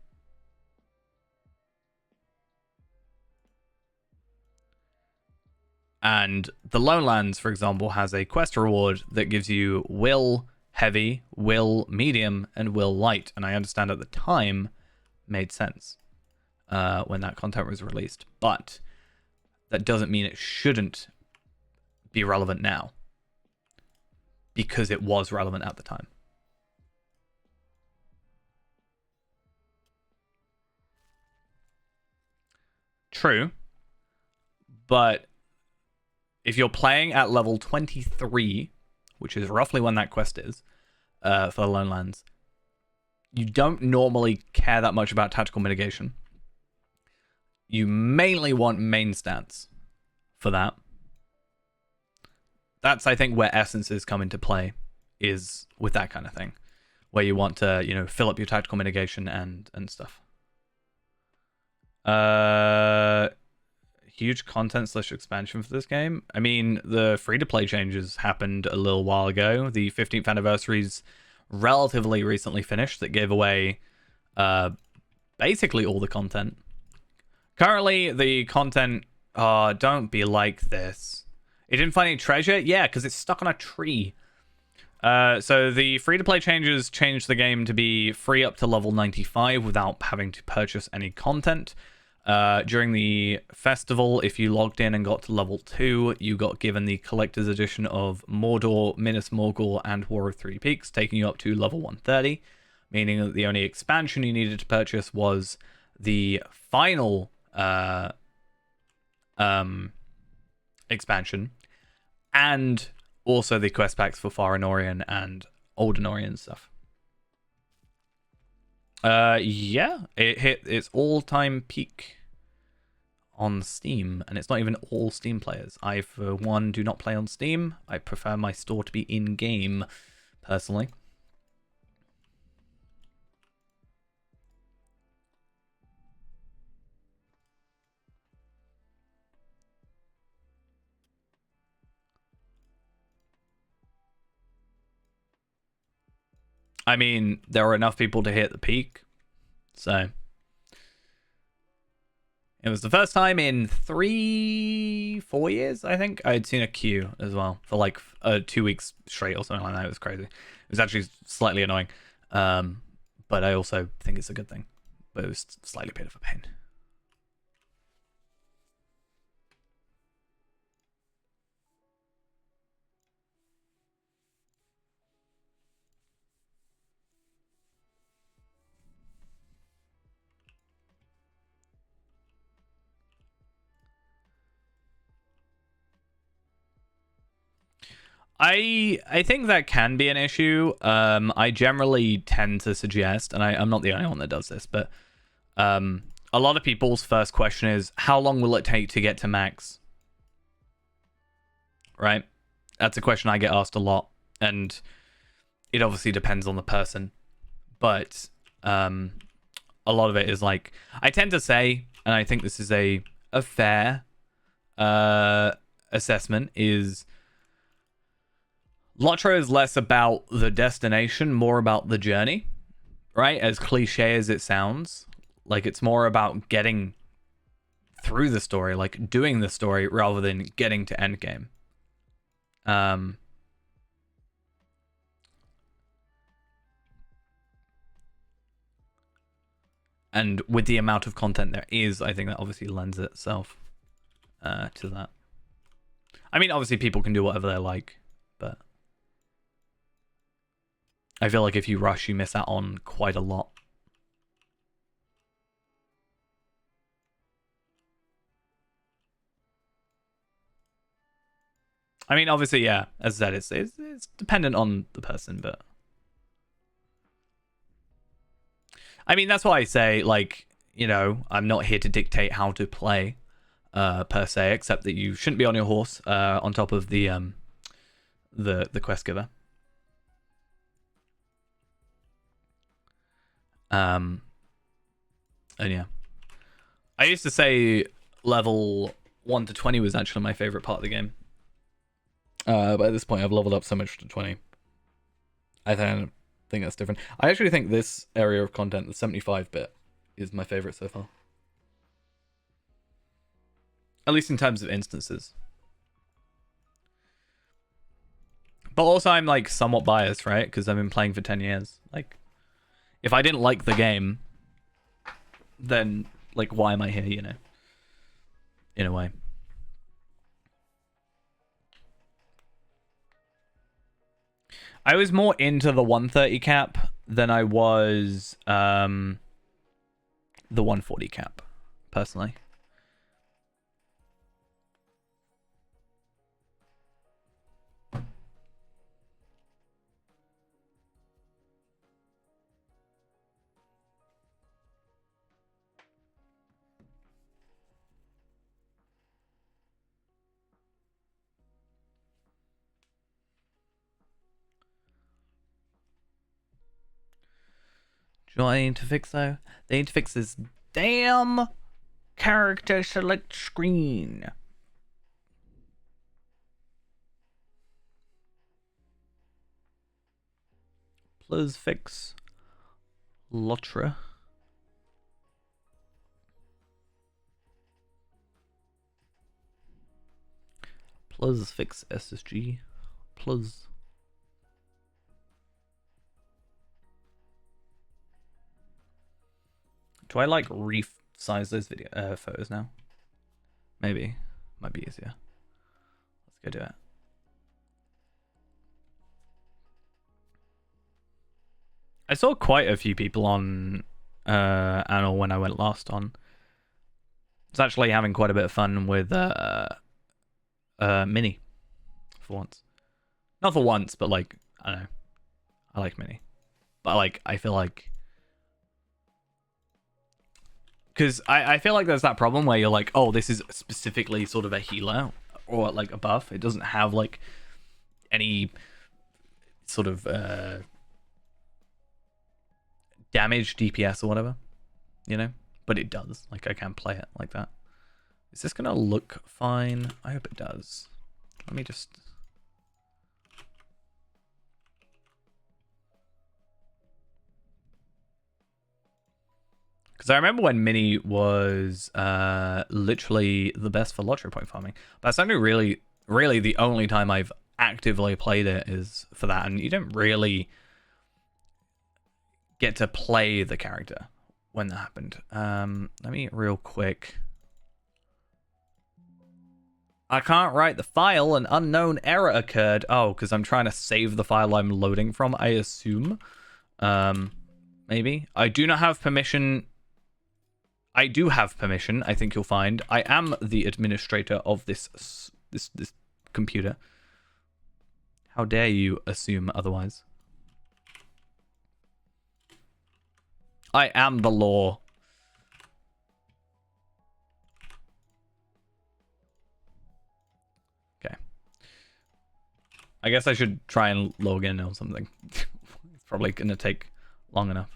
the Lowlands, for example, has a quest reward that gives you will heavy, will medium, and will light. And I understand at the time made sense when that content was released. But that doesn't mean it shouldn't be relevant now, because it was relevant at the time. True. But if you're playing at level 23, which is roughly when that quest is for the Lowlands, you don't normally care that much about tactical mitigation. You mainly want main stats for that. That's, I think, where essences come into play, is with that kind of thing, where you want to, you know, fill up your tactical mitigation and stuff. Huge content / expansion for this game. I mean, the free-to-play changes happened a little while ago. The 15th anniversary's relatively recently finished, that gave away basically all the content. Currently, the content... don't be like this. It didn't find any treasure? Yeah, because it's stuck on a tree. So the free-to-play changes changed the game to be free up to level 95 without having to purchase any content. During the festival, if you logged in and got to level 2, you got given the collector's edition of Mordor, Minas Morgul, and War of Three Peaks, taking you up to level 130, meaning that the only expansion you needed to purchase was the final expansion, and also the quest packs for Far Anorian and Old Anorian stuff. Yeah, it hit its all-time peak on Steam, and it's not even all Steam players. I, for one, do not play on Steam. I prefer my store to be in-game, personally. I mean, there were enough people to hit the peak, so it was the first time in 3-4 years, I think, I had seen a queue as well for like 2 weeks straight or something like that. It was crazy. It was actually slightly annoying, but I also think it's a good thing. But it was slightly a bit of a pain. I think that can be an issue. I generally tend to suggest, and I'm not the only one that does this, but a lot of people's first question is, how long will it take to get to max? Right? That's a question I get asked a lot, and it obviously depends on the person. But a lot of it is like, I tend to say, and I think this is a fair assessment, is LOTRO is less about the destination, more about the journey, right? As cliche as it sounds, like it's more about getting through the story, like doing the story rather than getting to endgame. And with the amount of content there is, I think that obviously lends itself to that. I mean, obviously people can do whatever they like, but I feel like if you rush, you miss out on quite a lot. I mean, obviously, yeah, as I said, it's dependent on the person, but I mean, that's why I say, like, you know, I'm not here to dictate how to play, per se, except that you shouldn't be on your horse, on top of the quest giver. And yeah, I used to say level 1 to 20 was actually my favorite part of the game. But at this point, I've leveled up so much to 20. I think that's different. I actually think this area of content, the 75-bit, is my favorite so far. At least in terms of instances. But also, I'm like somewhat biased, right? Because I've been playing for 10 years. Like, if I didn't like the game, then like, why am I here? You know, in a way. I was more into the 130 cap than I was the 140 cap, personally. Do you know what they need to fix, though? They need to fix this damn character select screen. Please fix LOTRO. Please fix SSG. Please. Do I like resize those video photos now? Maybe. Might be easier. Let's go do it. I saw quite a few people on Annual when I went last on. I was actually having quite a bit of fun with Mini for once. Not for once, but like, I don't know. I like Mini. But like, I feel like, because I feel like there's that problem where you're like, oh, this is specifically sort of a healer or like a buff. It doesn't have like any sort of damage, DPS or whatever, you know? But it does. Like, I can play it like that. Is this gonna look fine? I hope it does. Let me just... Because I remember when Mini was literally the best for LOTRO point farming. But that's only really the only time I've actively played it is for that. And you don't really get to play the character when that happened. Let me real quick. I can't write the file. An unknown error occurred. Oh, because I'm trying to save the file I'm loading from, I assume. Maybe. I do not have permission. I do have permission, I think you'll find. I am the administrator of this computer. How dare you assume otherwise? I am the law. Okay. I guess I should try and log in or something. It's probably gonna take long enough.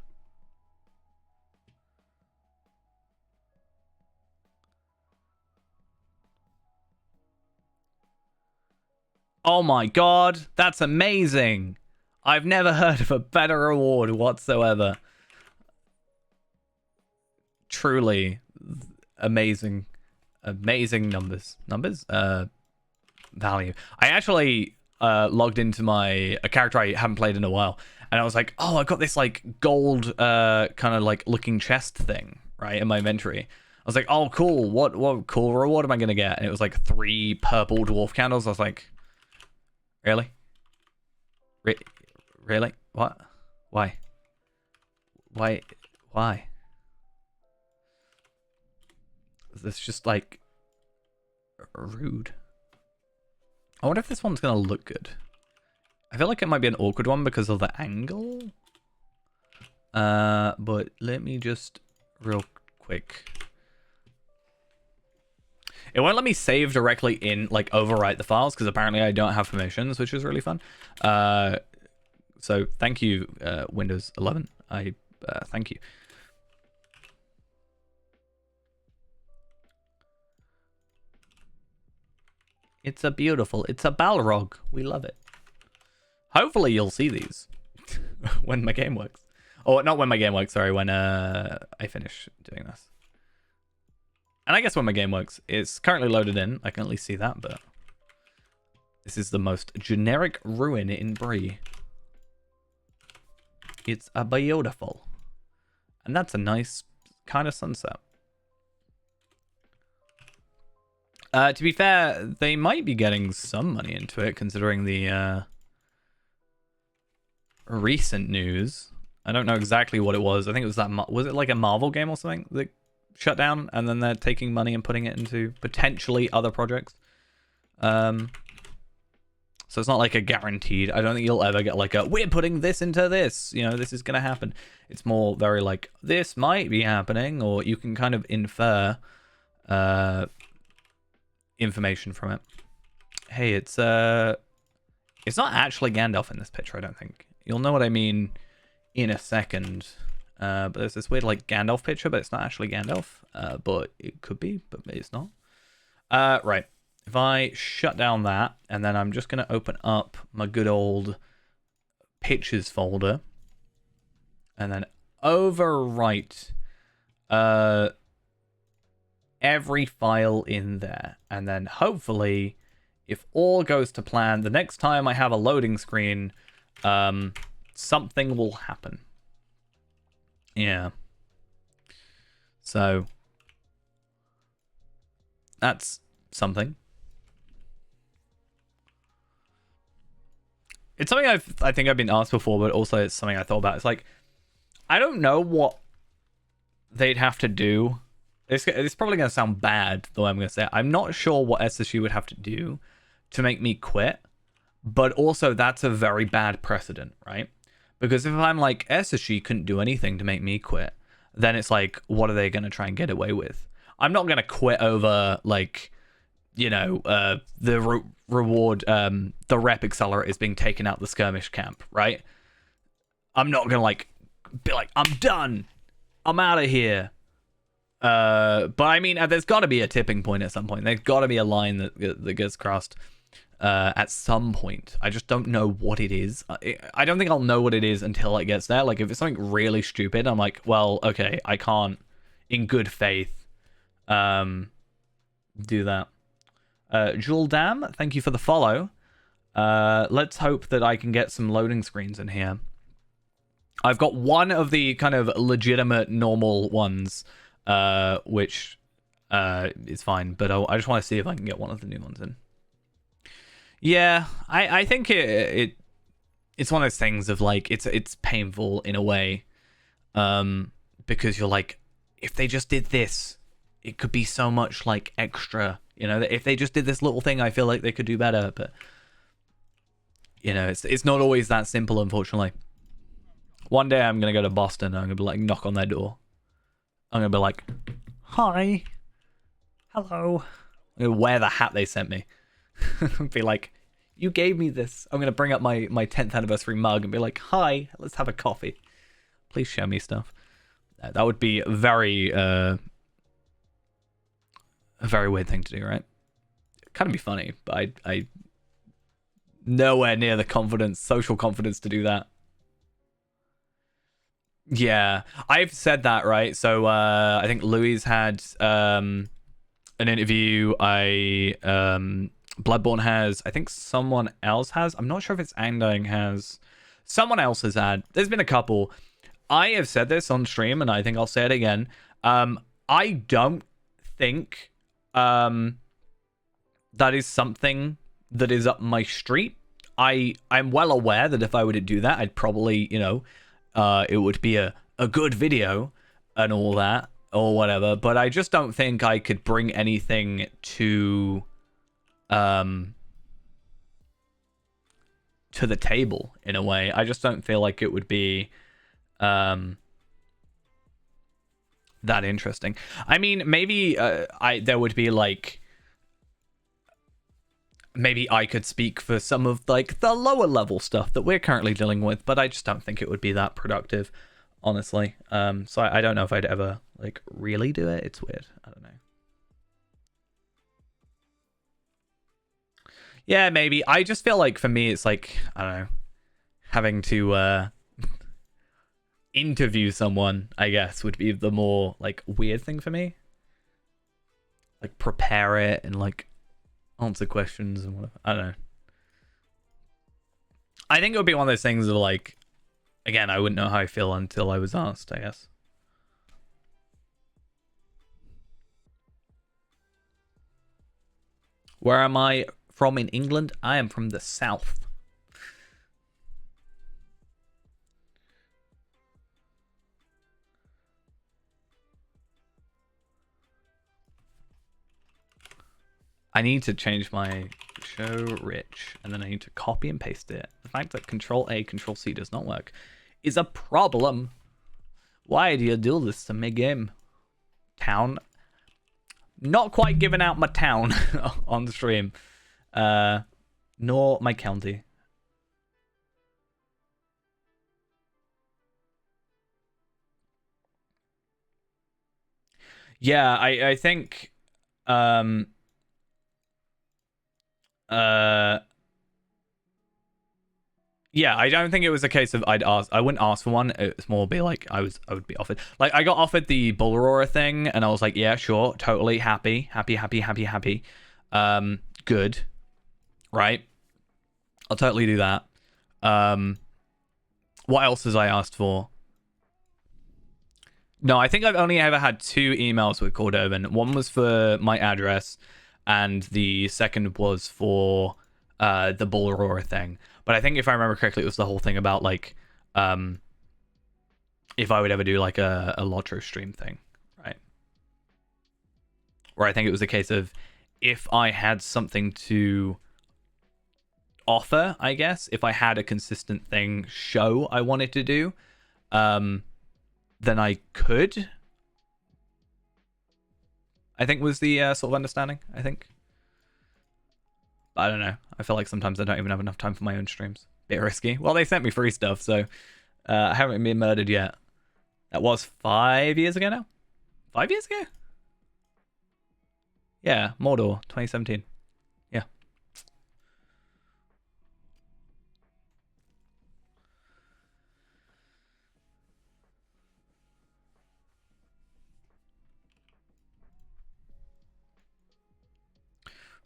Oh my god, that's amazing. I've never heard of a better reward whatsoever. Truly amazing. Amazing numbers. Value. I actually logged into a character I haven't played in a while, and I was like, oh, I got this like gold kind of like looking chest thing, right, in my inventory. I was like, oh, cool. What cool reward am I gonna get? And it was like 3 purple dwarf candles. I was like, really? Really? What? Why? Why? It's just like rude. I wonder if this one's gonna look good. I feel like it might be an awkward one because of the angle. But let me just real quick. It won't let me save directly in, like, overwrite the files because apparently I don't have permissions, which is really fun. So thank you, Windows 11. Thank you. It's a Balrog. We love it. Hopefully you'll see these when my game works. Oh, not when my game works, sorry, when I finish doing this. And I guess when my game works, it's currently loaded in. I can at least see that, but this is the most generic ruin in Bree. It's a beautiful. And that's a nice kind of sunset. To be fair, they might be getting some money into it, considering the recent news. I don't know exactly what it was. I think it was was it like a Marvel game or something that shut down, and then they're taking money and putting it into potentially other projects. So it's not like a guaranteed. I don't think you'll ever get like a, we're putting this into this, you know, this is gonna happen. It's more very like, this might be happening, or you can kind of infer information from it. Hey, it's not actually Gandalf in this picture, I don't think. You'll know what I mean in a second. But there's this weird like Gandalf picture, but it's not actually Gandalf. But it could be, but it's not. Right. If I shut down that, and then I'm just gonna open up my good old pictures folder, and then overwrite every file in there, and then hopefully, if all goes to plan, the next time I have a loading screen, something will happen. Yeah. So that's something. It's something I think I've been asked before, but also it's something I thought about. It's like, I don't know what they'd have to do. It's probably going to sound bad, the way I'm going to say it. I'm not sure what SSG would have to do to make me quit, but also that's a very bad precedent, right? Because if I'm like, SSG couldn't do anything to make me quit, then it's like, what are they going to try and get away with? I'm not going to quit over, like, you know, the reward, the rep accelerator is being taken out the skirmish camp, right? I'm not going to, like, be like, I'm done. I'm out of here. But I mean, there's got to be a tipping point at some point. There's got to be a line that gets crossed at some point. I just don't know what it is. I don't think I'll know what it is until it gets there. Like, if it's something really stupid, I'm like, well, okay, I can't, in good faith, do that. Jewel Dam, thank you for the follow. Let's hope that I can get some loading screens in here. I've got one of the kind of legitimate normal ones, which is fine, but I just want to see if I can get one of the new ones in. Yeah, I think it's one of those things of like, it's painful in a way, because you're like, if they just did this, it could be so much like extra, you know, if they just did this little thing, I feel like they could do better. But you know, it's not always that simple, unfortunately. One day I'm gonna go to Boston and I'm gonna be like, knock on their door. I'm gonna be like, hi, hello. I'm gonna wear the hat they sent me. Be like, you gave me this. I'm gonna bring up my 10th anniversary mug and be like, hi, let's have a coffee. Please show me stuff. That would be a very weird thing to do, right? Kind of be funny, but I nowhere near the confidence, social confidence to do that. Yeah, I've said that, right? So I think Louis had an interview. Bloodborne has. I think someone else has. I'm not sure if it's Undying has. Someone else has had. There's been a couple. I have said this on stream, and I think I'll say it again. I don't think that is something that is up my street. I'm well aware that if I were to do that, I'd probably, you know, it would be a good video and all that or whatever. But I just don't think I could bring anything to the table in a way. I just don't feel like it would be that interesting. I mean, maybe there would be like, maybe I could speak for some of like the lower level stuff that we're currently dealing with, but I just don't think it would be that productive, honestly. So I don't know if I'd ever like really do it. It's weird. I don't know. Yeah, maybe. I just feel like for me, it's like, I don't know, having to interview someone, I guess, would be the more like weird thing for me. Like prepare it and like answer questions and whatever. I don't know. I think it would be one of those things of like, again, I wouldn't know how I feel until I was asked, I guess. Where am I from in England? I am from the south. I need to change my show rich, and then I need to copy and paste it. The fact that Control A, Control C does not work is a problem. Why do you do this to me, game? Town. Not quite giving out my town on the stream. Nor my county. Yeah, I think yeah, I don't think it was a case of I wouldn't ask for one. It's more be like I would be offered. Like I got offered the Bull Aurora thing and I was like, yeah, sure, totally happy. Good. Right? I'll totally do that. What else has I asked for? No, I think I've only ever had 2 emails with Cordovan. One was for my address, and the second was for the Bull Aurora thing. But I think if I remember correctly, it was the whole thing about like if I would ever do like a Lotro stream thing, right? Where I think it was a case of if I had something to offer, I guess, if I had a consistent show I wanted to do, then I could. I think was the sort of understanding, I think. I don't know. I feel like sometimes I don't even have enough time for my own streams. Bit risky. Well, they sent me free stuff, so I haven't been murdered yet. That was 5 years ago now? 5 years ago? Yeah, Mordor, 2017. Yeah.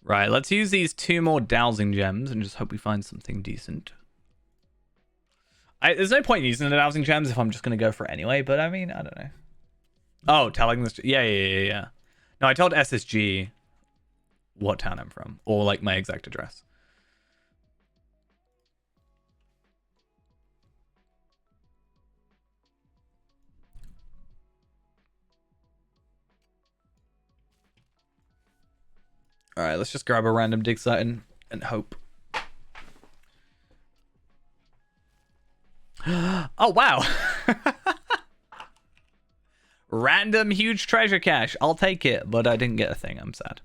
Right, let's use these 2 more dowsing gems and just hope we find something decent. There's no point in using the dowsing gems if I'm just going to go for it anyway, but I mean, I don't know. Oh, telling this... Yeah. No, I told SSG what town I'm from, or like my exact address. All right, let's just grab a random dig site and hope. Oh, wow. Random huge treasure cache. I'll take it, but I didn't get a thing. I'm sad.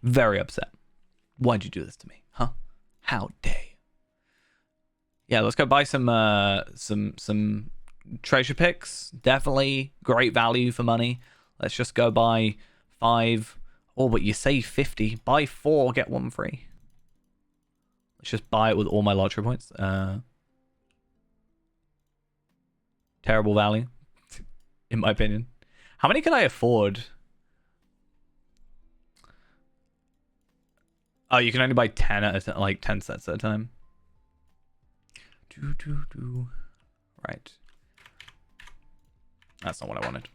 Very upset. Why'd you do this to me? Huh? How dare you? Yeah, let's go buy some treasure picks. Definitely great value for money. Let's just go buy 5. Oh, but you save 50. Buy 4, get 1 free. Let's just buy it with all my lottery points. Terrible value, in my opinion. How many can I afford? Oh, you can only buy 10 at a time, like 10 sets at a time. Right. That's not what I wanted.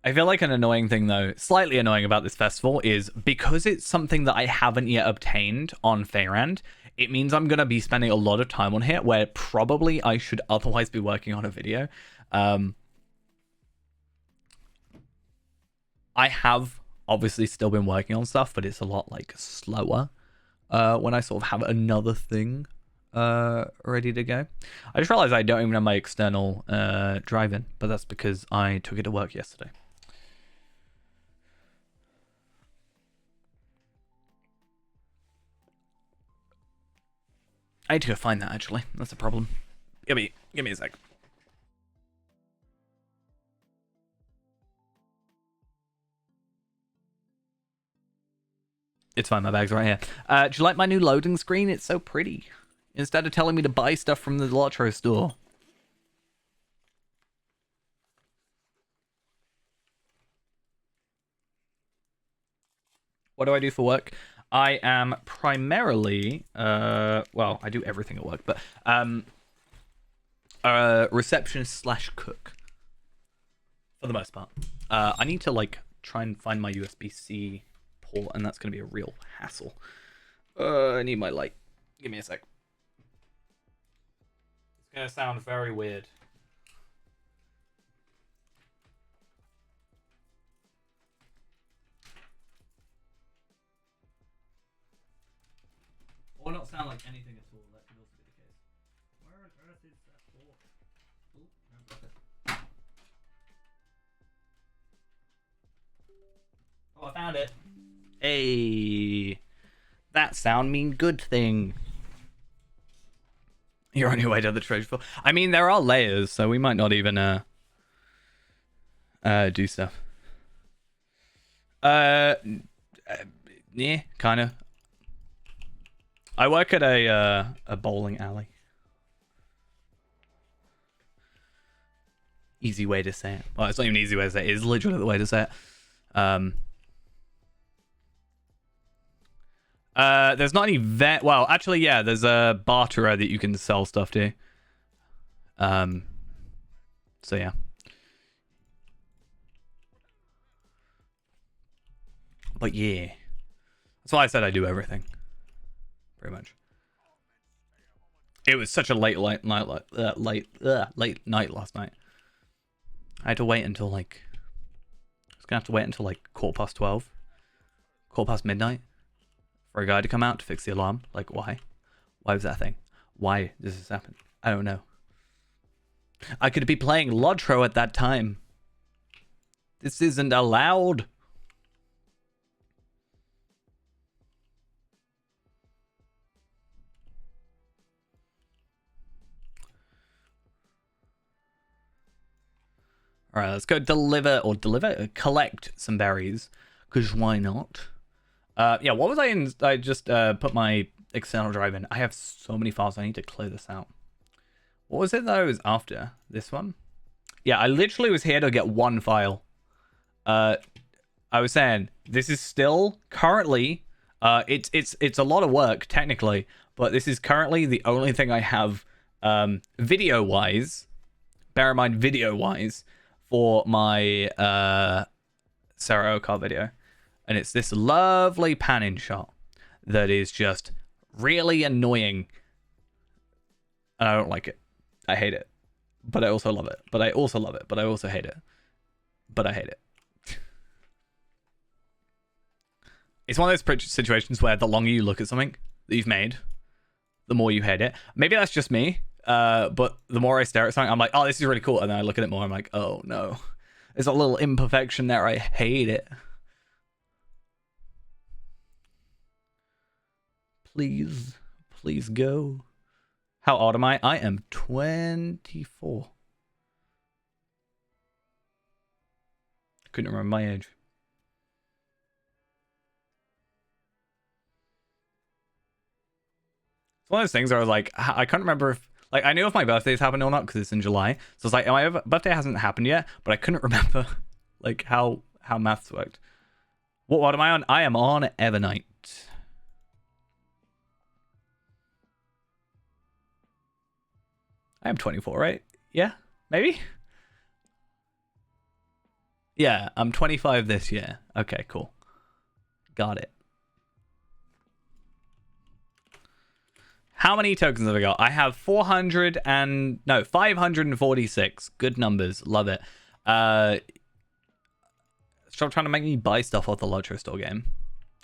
I feel like an annoying thing, though, slightly annoying about this festival is because it's something that I haven't yet obtained on Feyrand, it means I'm going to be spending a lot of time on here where probably I should otherwise be working on a video. I have obviously still been working on stuff, but it's a lot like slower when I sort of have another thing ready to go. I just realized I don't even have my external drive in, but that's because I took it to work yesterday. I need to go find that, actually. That's a problem. Give me a sec. It's fine, my bag's right here. Do you like my new loading screen? It's so pretty. Instead of telling me to buy stuff from the Lotro store. What do I do for work? I am primarily, well, I do everything at work, but receptionist slash cook for the most part. I need to like try and find my USB-C port, and that's going to be a real hassle. I need my light. Give me a sec. It's going to sound very weird. Or not sound like anything at all. That could also be the case. Where on earth is that port? Ooh, no, got it. Oh, I found it. Hey, that sound mean good thing. You're on your way to the treasure floor. I mean, there are layers, so we might not even do stuff. Yeah, kind of. I work at a bowling alley. Easy way to say it. Well, it's not even an easy way to say it. It's literally the way to say it. There's not any well, actually, yeah, there's a barterer that you can sell stuff to. So yeah. But yeah. That's why I said I do everything. Pretty much. It was such a late night last night. I had to wait until like I was gonna have to wait until like 12:15, midnight for a guy to come out to fix the alarm. Like, why? Why was that a thing? Why does this happen? I don't know. I could be playing Lotro at that time. This isn't allowed. All right, let's go collect some berries, because why not? Yeah, what was I in? I just put my external drive in. I have so many files. I need to clear this out. What was it that I was after? This one? Yeah, I literally was here to get one file. I was saying this is still currently it's a lot of work technically, but this is currently the only thing I have video wise. Bear in mind, video wise, for my Sarah Okar video. And it's this lovely pan-in shot that is just really annoying. And I don't like it. I hate it. But I also love it. But I also love it. But I also hate it. But I hate it. It's one of those situations where the longer you look at something that you've made, the more you hate it. Maybe that's just me, but the more I stare at something, I'm like, oh, this is really cool. And then I look at it more, I'm like, oh, no. There's a little imperfection there. I hate it. Please, please go. How old am I? I am 24. Couldn't remember my age. It's one of those things where I was like, I can't remember if, like, I knew if my birthday's happened or not because it's in July. So it's like, my birthday hasn't happened yet, but I couldn't remember, like, how maths worked. What am I on? I am on Evernight. I am 24, right? Yeah, maybe? Yeah, I'm 25 this year. Okay, cool. Got it. How many tokens have I got? I have 546. Good numbers. Love it. Stop trying to make me buy stuff off the Lotro Store game.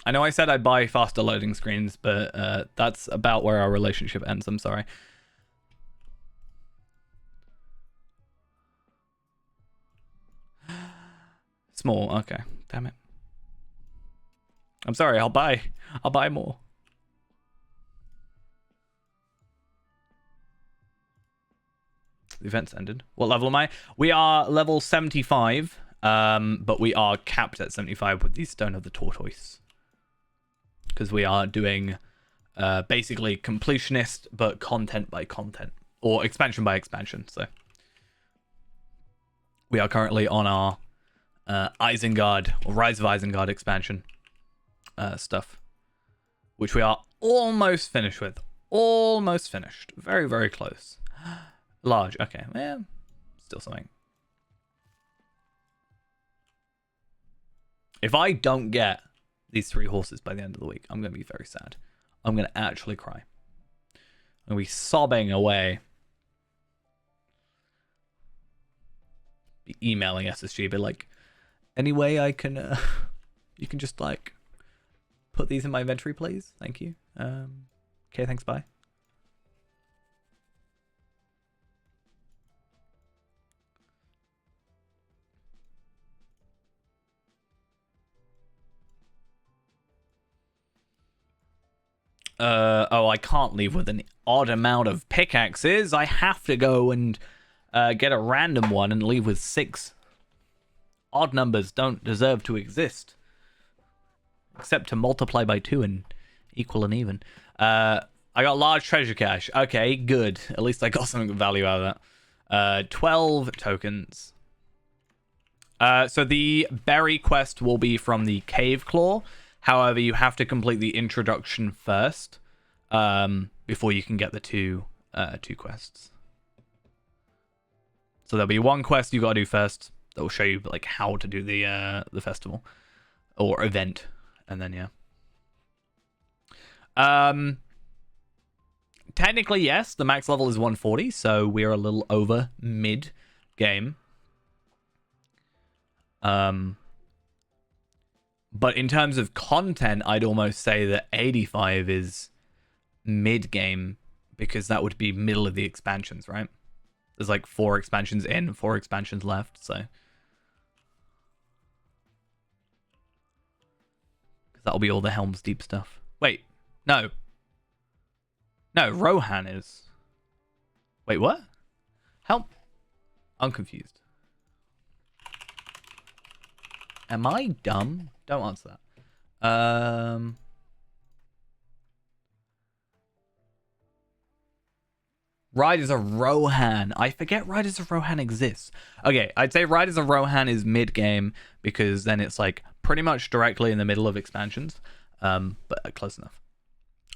I know I said I'd buy faster loading screens, but that's about where our relationship ends. I'm sorry. Small. Okay. Damn it. I'm sorry. I'll buy more. The event's ended. What level am I? We are level 75, but we are capped at 75 with the Stone of the Tortoise. Because we are doing basically completionist, but content by content. Or expansion by expansion, so. We are currently on our Isengard, or Rise of Isengard expansion stuff. Which we are almost finished with. Almost finished. Very, very close. Large, okay. Well, still something. If I don't get these 3 horses by the end of the week, I'm going to be very sad. I'm going to actually cry. I'm going to be sobbing away. Be emailing SSG, be like, any way I can, you can just like, put these in my inventory, please? Thank you. Okay, thanks, bye. Oh, I can't leave with an odd amount of pickaxes. I have to go and get a random one and leave with 6. Odd numbers don't deserve to exist. Except to multiply by 2 and equal and even. I got large treasure cache. Okay, good. At least I got something of value out of that. 12 tokens. So the berry quest will be from the Cave Claw. However, you have to complete the introduction first before you can get the two quests. So there'll be one quest you gotta do first that will show you like how to do the festival or event, and then yeah. Technically, yes, the max level is 140, so we're a little over mid game. But in terms of content, I'd almost say that 85 is mid-game, because that would be middle of the expansions, right? There's like 4 expansions in, 4 expansions left, so. That'll be all the Helm's Deep stuff. Wait, no. No, Rohan is. Wait, what? Helm? I'm confused. Am I dumb? Don't answer that. Riders of Rohan. I forget Riders of Rohan exists. Okay, I'd say Riders of Rohan is mid-game because then it's like pretty much directly in the middle of expansions. But close enough.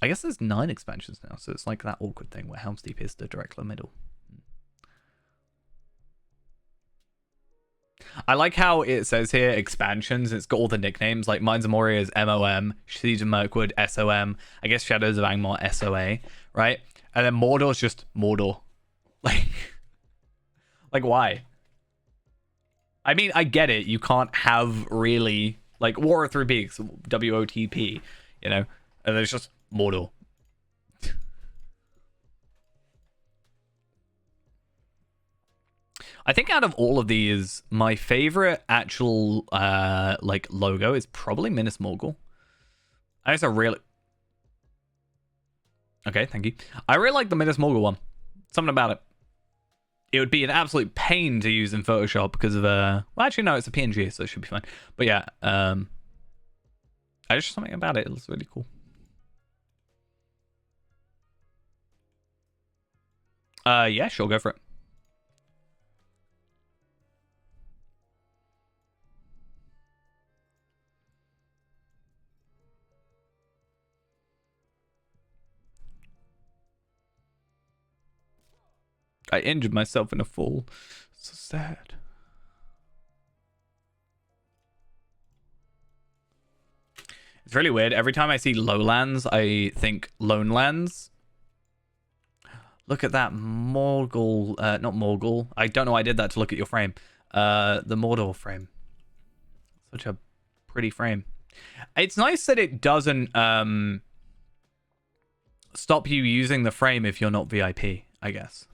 I guess there's 9 expansions now, so it's like that awkward thing where Helm's Deep is the direct middle. I like how it says here expansions. It's got all the nicknames like Mines of Moria is MOM, Siege of Mirkwood SOM, I guess Shadows of Angmar SOA, right? And then Mordor's just Mordor. Like why? I mean, I get it. You can't have really Like War of Three Peaks, WOTP, you know? And there's just Mordor. I think out of all of these, my favorite actual like logo is probably Minas Morgul. I just a really okay, thank you. I really like the Minas Morgul one. Something about it. It would be an absolute pain to use in Photoshop because of well, actually no, it's a PNG, so it should be fine. But yeah, I just something about it. It looks really cool. Yeah, sure, go for it. I injured myself in a fall. So sad. It's really weird. Every time I see Lowlands, I think Lonelands. Look at that Morgul. Not Morgul. I don't know why I did that to look at your frame. The Mordor frame. Such a pretty frame. It's nice that it doesn't stop you using the frame if you're not VIP, I guess.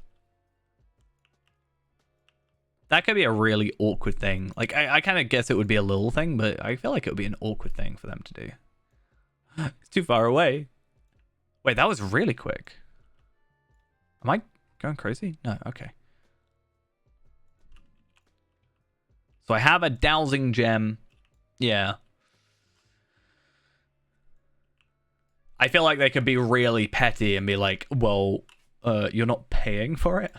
That could be a really awkward thing. Like, I kind of guess it would be a little thing, but I feel like it would be an awkward thing for them to do. It's too far away. Wait, that was really quick. Am I going crazy? No, okay. So I have a dowsing gem. Yeah. I feel like they could be really petty and be like, well, you're not paying for it.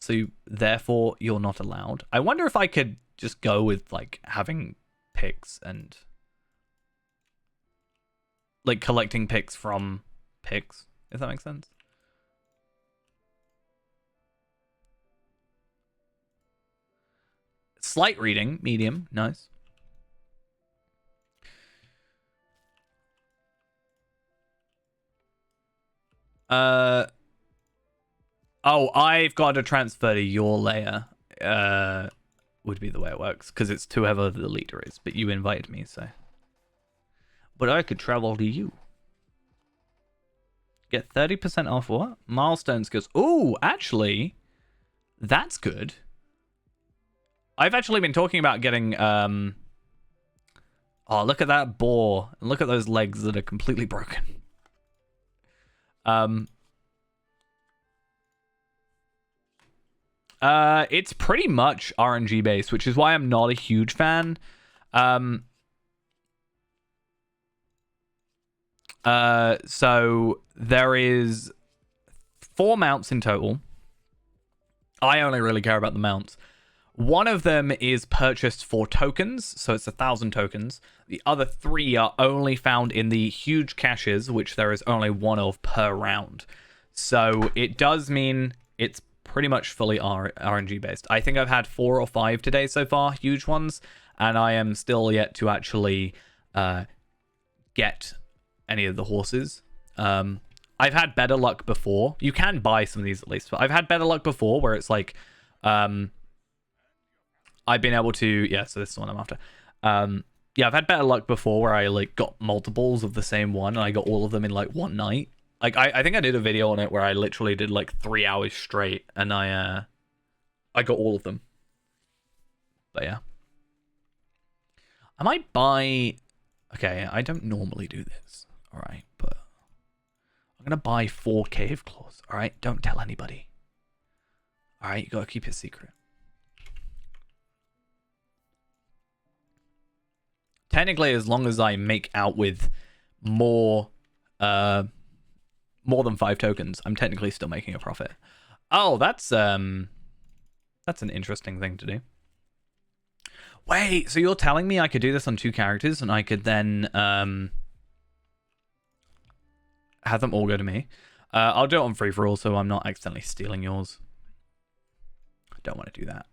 So therefore you're not allowed. I wonder if I could just go with like having picks and like collecting picks from picks, if that makes sense. Slight reading, medium, nice. Oh, I've got to transfer to your layer. Would be the way it works, because it's to whoever the leader is. But you invited me, so. But I could travel to you. Get 30% off what? Milestones goes. Oh, actually, that's good. I've actually been talking about getting. Oh, look at that boar, and look at those legs that are completely broken. It's pretty much RNG based, which is why I'm not a huge fan. So there is 4 mounts in total. I only really care about the mounts. One of them is purchased for tokens, so it's 1,000 tokens. The other 3 are only found in the huge caches, which there is only 1 of per round. So it does mean it's pretty much fully RNG based. I think I've had 4 or 5 today so far, huge ones, and I am still yet to actually get any of the horses. I've had better luck before. You can buy some of these at least, but I've had better luck before where it's like I've been able to, yeah, so this is the one I'm after. Yeah, I've had better luck before where I like got multiples of the same one and I got all of them in like one night. Like I think I did a video on it where I literally did like 3 hours straight and I got all of them. But yeah. I might buy, okay, I don't normally do this, all right, but I'm gonna buy 4 cave claws, all right? Don't tell anybody. All right, you gotta keep it secret. Technically, as long as I make out with more than 5 tokens, I'm technically still making a profit. Oh, that's an interesting thing to do. Wait, so you're telling me I could do this on 2 characters and I could then have them all go to me? I'll do it on free for all so I'm not accidentally stealing yours. I don't want to do that.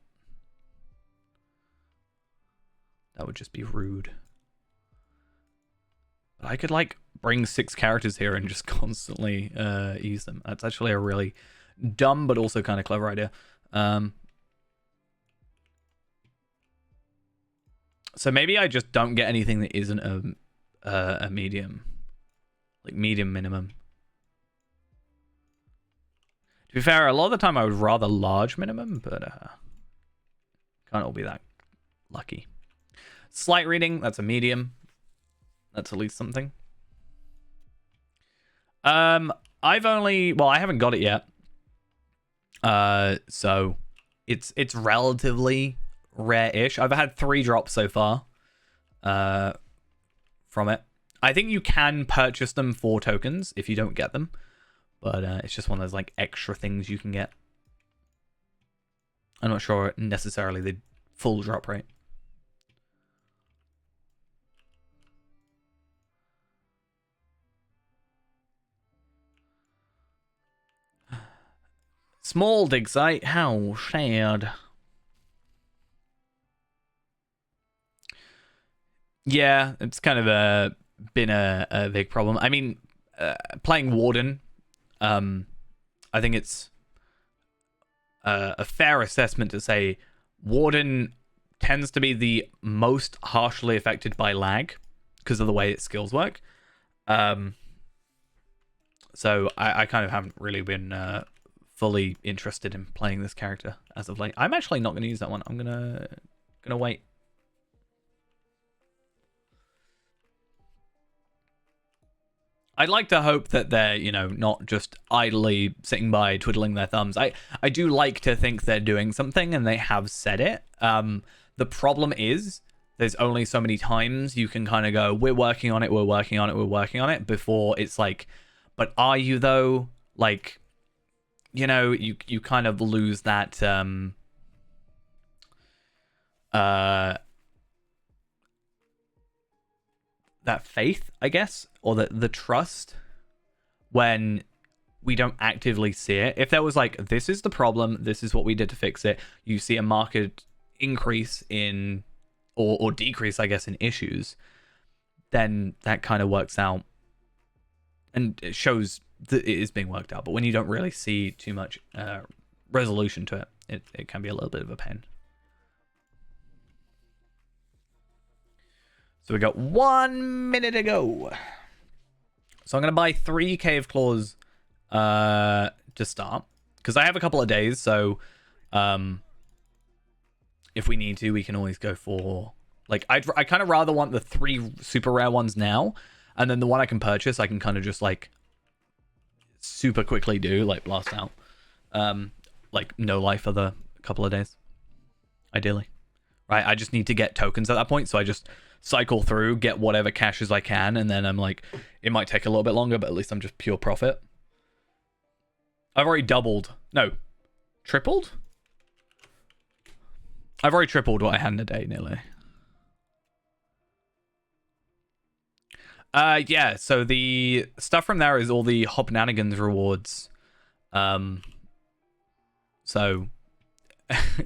That would just be rude. But I could like bring 6 characters here and just constantly use them. That's actually a really dumb but also kind of clever idea. So maybe I just don't get anything that isn't a medium. Like medium minimum. To be fair, a lot of the time I would rather large minimum, but can't all be that lucky. Slight reading, that's a medium. That's at least something. I haven't got it yet. So it's relatively rare-ish. I've had 3 drops so far from it. I think you can purchase them for tokens if you don't get them, but it's just one of those like extra things you can get. I'm not sure necessarily the full drop rate. Small dig site, how sad. Yeah, it's kind of been a big problem. I mean, playing Warden, I think it's a fair assessment to say Warden tends to be the most harshly affected by lag because of the way its skills work. So I kind of haven't really been fully interested in playing this character as of late. I'm actually not going to use that one. I'm gonna wait. I'd like to hope that they're, not just idly sitting by twiddling their thumbs. I do like to think they're doing something and they have said it. The problem is there's only so many times you can kind of go, we're working on it, we're working on it, we're working on it, before it's like, but are you though? Like, you kind of lose that that faith, I guess, or the trust when we don't actively see it. If there was like, this is the problem, this is what we did to fix it, you see a marked increase in or decrease, I guess, in issues, then that kind of works out and it shows that it is being worked out. But when you don't really see too much resolution to it, it can be a little bit of a pain. So we got 1 minute to go. So I'm going to buy 3 Cave Claws to start, because I have a couple of days, so if we need to, we can always go for, like, I kind of rather want the 3 super rare ones now, and then the one I can purchase, I can kind of just, like, super quickly do, like, blast out. Like, no life for the couple of days, ideally. Right, I just need to get tokens at that point, so I just cycle through, get whatever caches I can, and then I'm like, it might take a little bit longer, but at least I'm just pure profit. I've already tripled? I've already tripled what I had in a day, nearly. Yeah, so the stuff from there is all the Hopnanigans rewards. So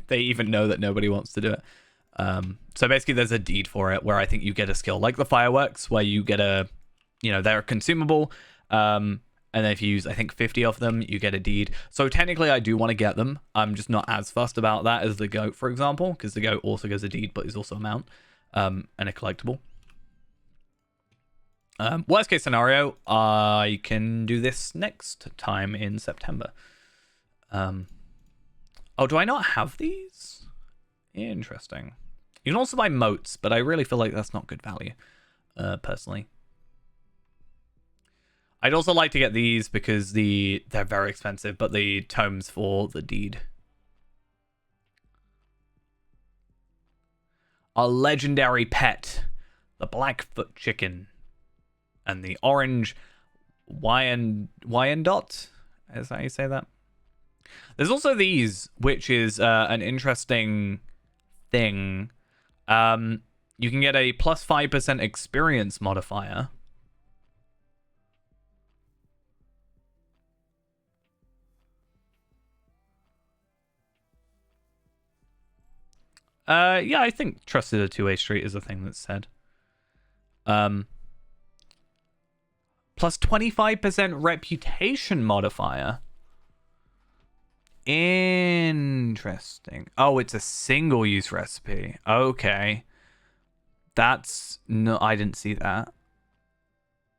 they even know that nobody wants to do it. So basically there's a deed for it where I think you get a skill like the fireworks, where you get they're consumable. And then if you use, I think, 50 of them, you get a deed. So technically I do want to get them. I'm just not as fussed about that as the goat, for example, because the goat also gives a deed, but is also a mount, and a collectible. Worst case scenario, I can do this next time in September. Oh, do I not have these? Interesting. You can also buy moats, but I really feel like that's not good value, personally. I'd also like to get these because they're very expensive, but the tomes for the deed. A legendary pet, the Blackfoot chicken, and the orange Wyandotte. Is that how you say that? There's also these, which is an interesting thing. You can get a plus 5% experience modifier. Yeah, I think trusted a two-way street is a thing that's said. Plus 25% reputation modifier. Interesting. Oh, it's a single-use recipe. Okay. That's no, I didn't see that.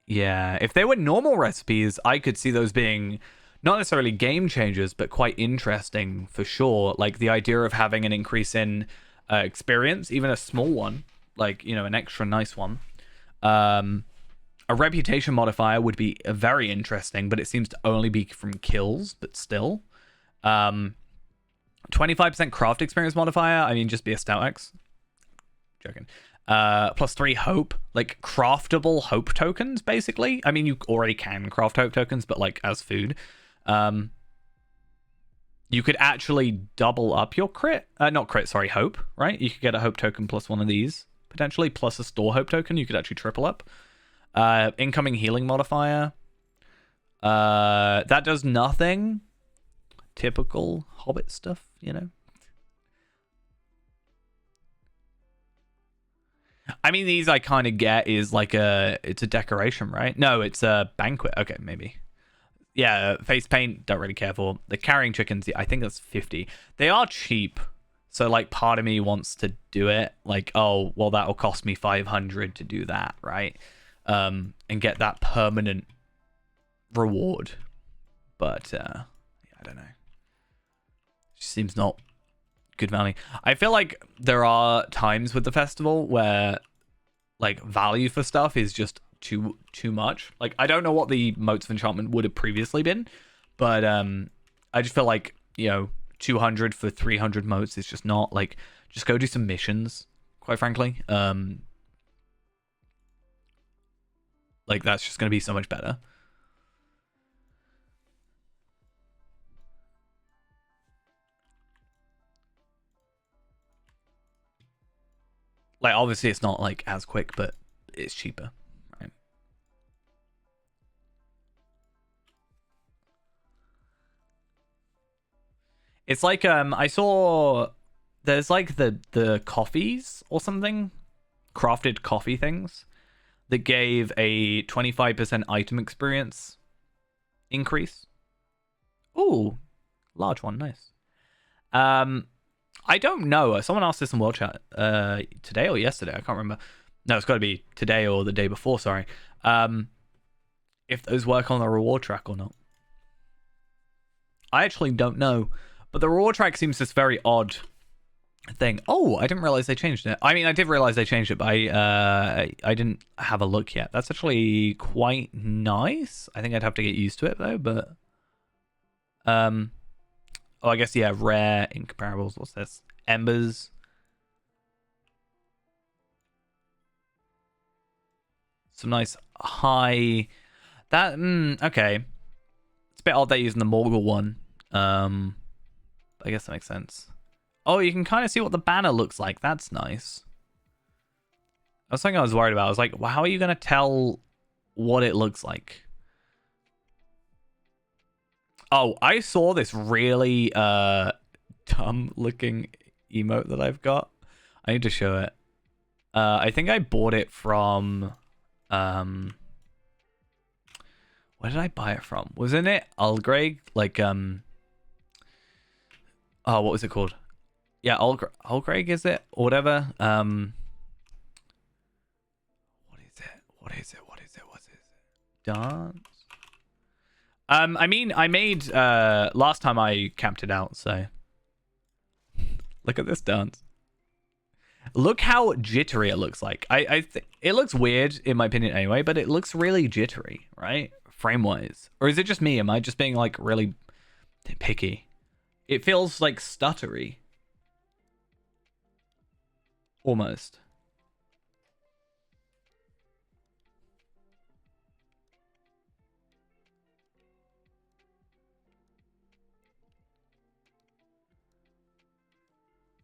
Yeah, if they were normal recipes, I could see those being not necessarily game changers, but quite interesting for sure. Like the idea of having an increase in experience, even a small one, like, you know, an extra nice one. A reputation modifier would be very interesting, but it seems to only be from kills, but still. 25% craft experience modifier, I mean, just be a Stout X. Joking. +3 hope, like craftable hope tokens, basically. I mean, you already can craft hope tokens, but like as food. You could actually double up your crit. Not crit, sorry, hope, right? You could get a hope token plus one of these, potentially, plus a store hope token. You could actually triple up. Incoming healing modifier. That does nothing. Typical Hobbit stuff, you know? I mean, these I kind of get is like it's a decoration, right? No, it's a banquet. Okay, maybe. Yeah, face paint, don't really care for. The carrying chickens, I think that's 50. They are cheap. So, like, part of me wants to do it. Like, oh, well, that'll cost me 500 to do that, right? And get that permanent reward. But, yeah, I don't know. Just seems not good value. I feel like there are times with the festival where, like, value for stuff is just too much. Like, I don't know what the motes of enchantment would have previously been, but I just feel like, you know, 200 for 300 motes is just not, like, just go do some missions, quite frankly. Like, that's just going to be so much better. Like, obviously it's not, like, as quick, but it's cheaper. It's like I saw there's like the coffees or something, crafted coffee things that gave a 25% item experience increase. Ooh, large one, nice. I don't know. Someone asked this in World Chat today or yesterday. I can't remember. No, it's got to be today or the day before. Sorry. If those work on the reward track or not. I actually don't know. But the reward track seems this very odd thing. Oh, I didn't realize they changed it. I mean, I did realize they changed it, but I didn't have a look yet. That's actually quite nice. I think I'd have to get used to it though, but oh, I guess yeah, rare incomparables. What's this? Embers. Some nice high. That okay. It's a bit odd they're using the Morgul one. I guess that makes sense. Oh, you can kind of see what the banner looks like. That's nice. That's something I was worried about. I was like, well, how are you going to tell what it looks like? Oh, I saw this really dumb looking emote that I've got. I need to show it. I think I bought it from where did I buy it from? Wasn't it Ulgreg? Like oh, what was it called? Yeah, Ulgreg, is it? Or whatever. What is it? What is it? What is it? What is it? Dance? I mean, I made last time I camped it out, so look at this dance. Look how jittery it looks like. It looks weird in my opinion anyway, but it looks really jittery, right? Frame-wise. Or is it just me? Am I just being like really picky? It feels like stuttery. Almost.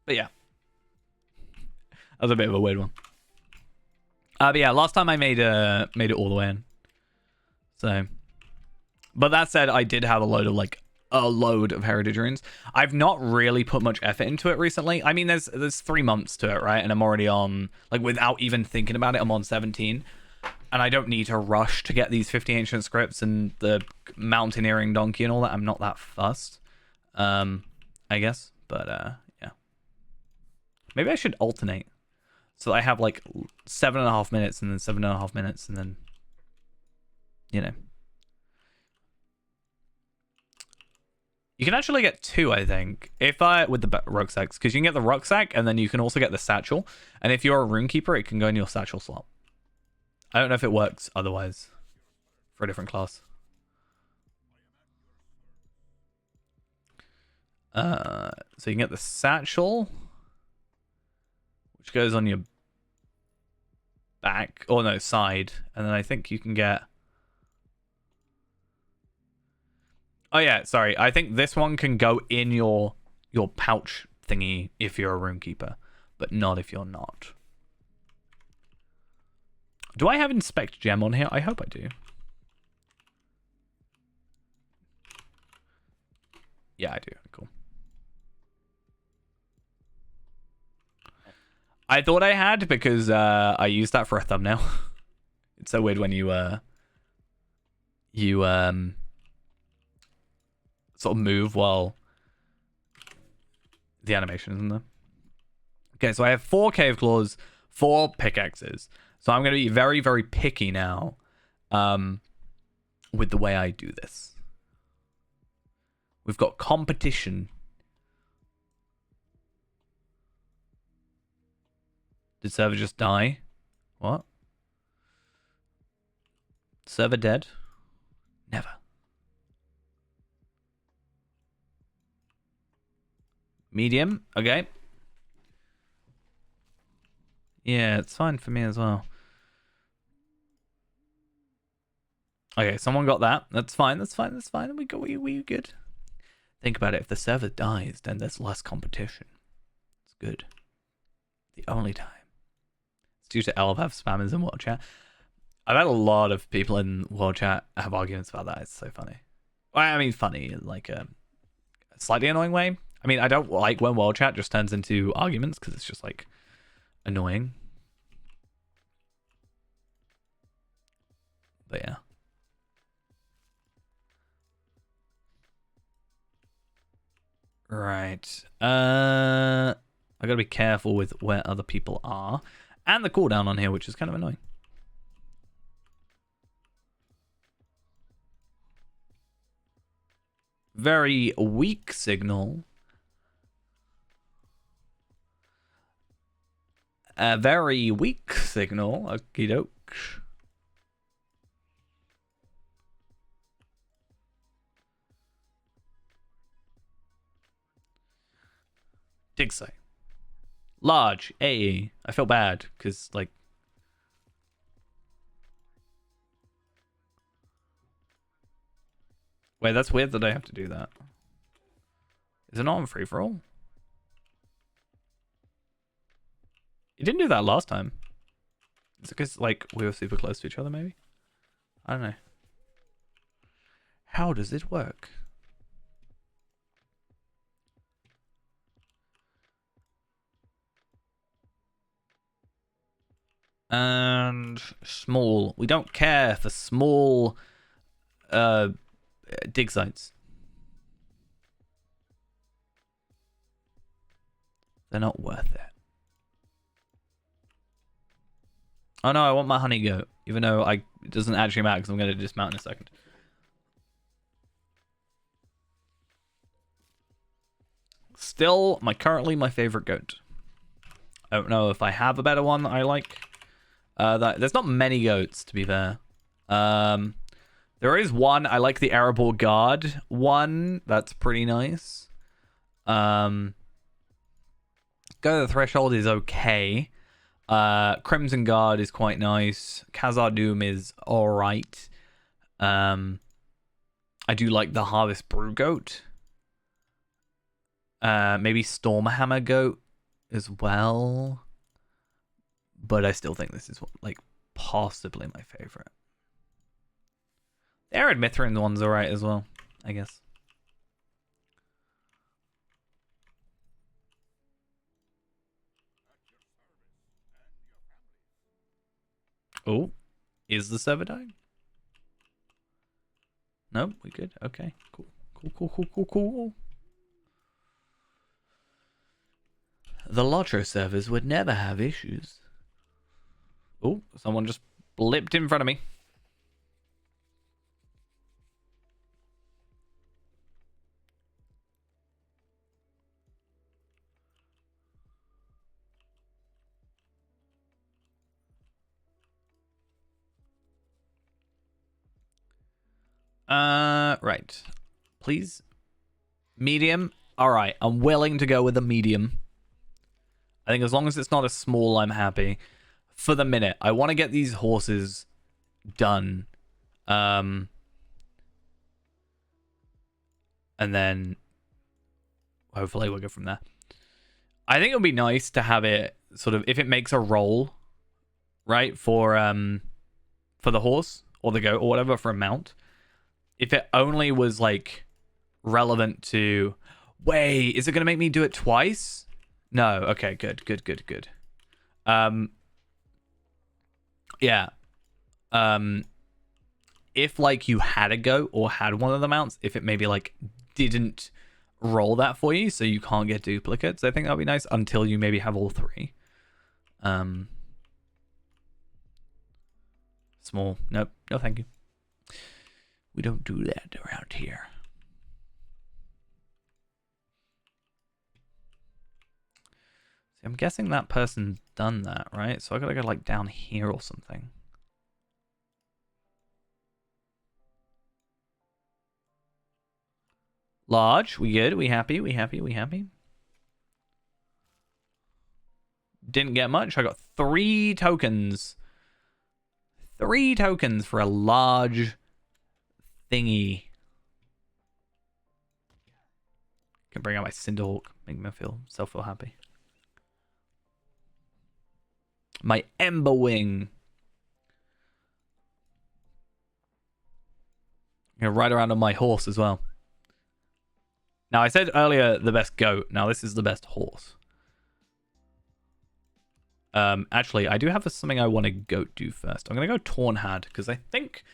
But yeah. That was a bit of a weird one. But yeah, last time I made it all the way in. So, but that said, I did have a load of heritage runes. I've not really put much effort into it recently. I mean, there's 3 months to it, right? And I'm already on, like, without even thinking about it, I'm on 17. And I don't need to rush to get these 50 ancient scripts and the mountaineering donkey and all that. I'm not that fussed, I guess. But yeah, maybe I should alternate. So I have like 7.5 minutes and then 7.5 minutes and then, you know. You can actually get 2, I think, with the rucksacks, because you can get the rucksack and then you can also get the satchel. And if you're a runekeeper, it can go in your satchel slot. I don't know if it works otherwise for a different class. So you can get the satchel, which goes on your back, or no, side, and then I think you can get. Oh yeah, sorry. I think this one can go in your pouch thingy if you're a runekeeper, but not if you're not. Do I have Inspect Gem on here? I hope I do. Yeah, I do. Cool. I thought I had because I used that for a thumbnail. It's so weird when you sort of move while the animation is in there. Okay, so I have 4 cave claws, 4 pickaxes. So I'm going to be very, very picky now with the way I do this. We've got competition. Did server just die? What? Server dead? Never. Medium, okay. Yeah, it's fine for me as well. Okay, someone got that. That's fine, that's fine, that's fine. We good. Think about it, if the server dies, then there's less competition. It's good. The only time. It's due to LFF spammers in world chat. I've had a lot of people in world chat have arguments about that. It's so funny. Well, I mean, funny in like a slightly annoying way. I mean, I don't like when world chat just turns into arguments because it's just like annoying. But yeah. Right. I gotta be careful with where other people are. And the cooldown on here, which is kind of annoying. Very weak signal. A very weak signal. Okie doke. Dig site. Large. A. I feel bad because, like. Wait, that's weird that I have to do that. Is it not on free for all? You didn't do that last time. Is it because, like, we were super close to each other, maybe? I don't know. How does it work? And small. We don't care for small dig sites. They're not worth it. Oh no, I want my honey goat. Even though it doesn't actually matter because I'm going to dismount in a second. Still, currently my favorite goat. I don't know if I have a better one that I like. There's not many goats, to be fair. There is one. I like the Arable Guard one. That's pretty nice. Go to the Threshold is okay. Crimson Guard is quite nice. Khazar Doom is alright. I do like the Harvest Brew Goat. Maybe Stormhammer Goat as well. But I still think this is like possibly my favorite. The Arid Mithrin one's alright as well, I guess. Oh, is the server dying? No, we good. Okay, cool. Cool. The Lotro servers would never have issues. Oh, someone just blipped in front of me. Right. Please. Medium. All right. I'm willing to go with a medium. I think as long as it's not a small, I'm happy. For the minute, I want to get these horses done. And then hopefully we'll go from there. I think it would be nice to have it sort of, if it makes a roll, right, for the horse or the goat or whatever, for a mount. If it only was like relevant to, wait, is it gonna make me do it twice? No. Okay, good. Yeah. If like you had a goat or had one of the mounts, if it maybe like didn't roll that for you, so you can't get duplicates, I think that'd be nice until you maybe have all three. Small. Nope. No, thank you. We don't do that around here. See, I'm guessing that person's done that, right? So I gotta go like down here or something. Large. We good? We happy? We happy? We happy? Didn't get much. I got 3 tokens. 3 tokens for a large thingy. Can bring out my Cinderhawk, make me feel happy. My Emberwing. I'm gonna ride around on my horse as well. Now I said earlier the best goat. Now this is the best horse. Actually, I do have something I want to goat do first. I'm gonna go Tornhad because I think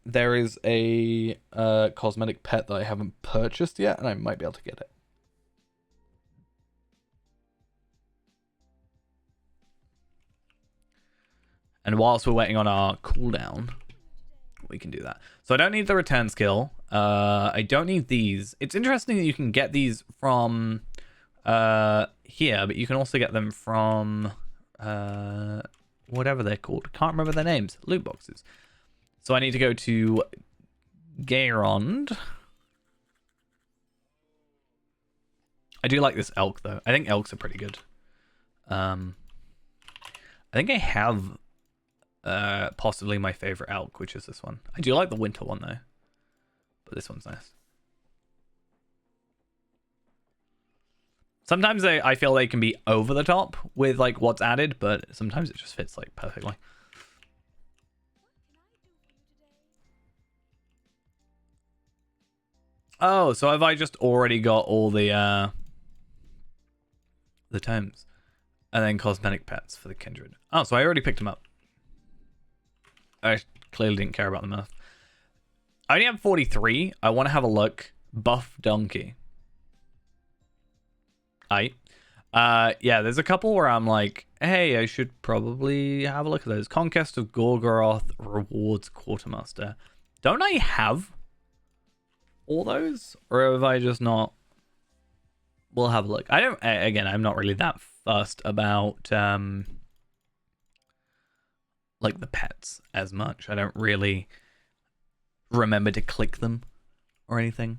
there is a cosmetic pet that I haven't purchased yet, and I might be able to get it. And whilst we're waiting on our cooldown, we can do that. So I don't need the return skill. I don't need these. It's interesting that you can get these from here, but you can also get them from whatever they're called. Can't remember their names. Loot boxes. So I need to go to Gayrond. I do like this elk though. I think elks are pretty good. I think I have possibly my favorite elk, which is this one. I do like the winter one though, but this one's nice. Sometimes I feel they can be over the top with like what's added, but sometimes it just fits like perfectly. Oh, so have I just already got all the tomes? And then cosmetic pets for the kindred. Oh, so I already picked them up. I clearly didn't care about them enough. I only have 43. I want to have a look. Buff donkey. Yeah, there's a couple where I'm like, hey, I should probably have a look at those. Conquest of Gorgoroth rewards quartermaster. Don't I have all those, or have I just not? We'll have a look. I don't. Again, I'm not really that fussed about like the pets as much. I don't really remember to click them or anything.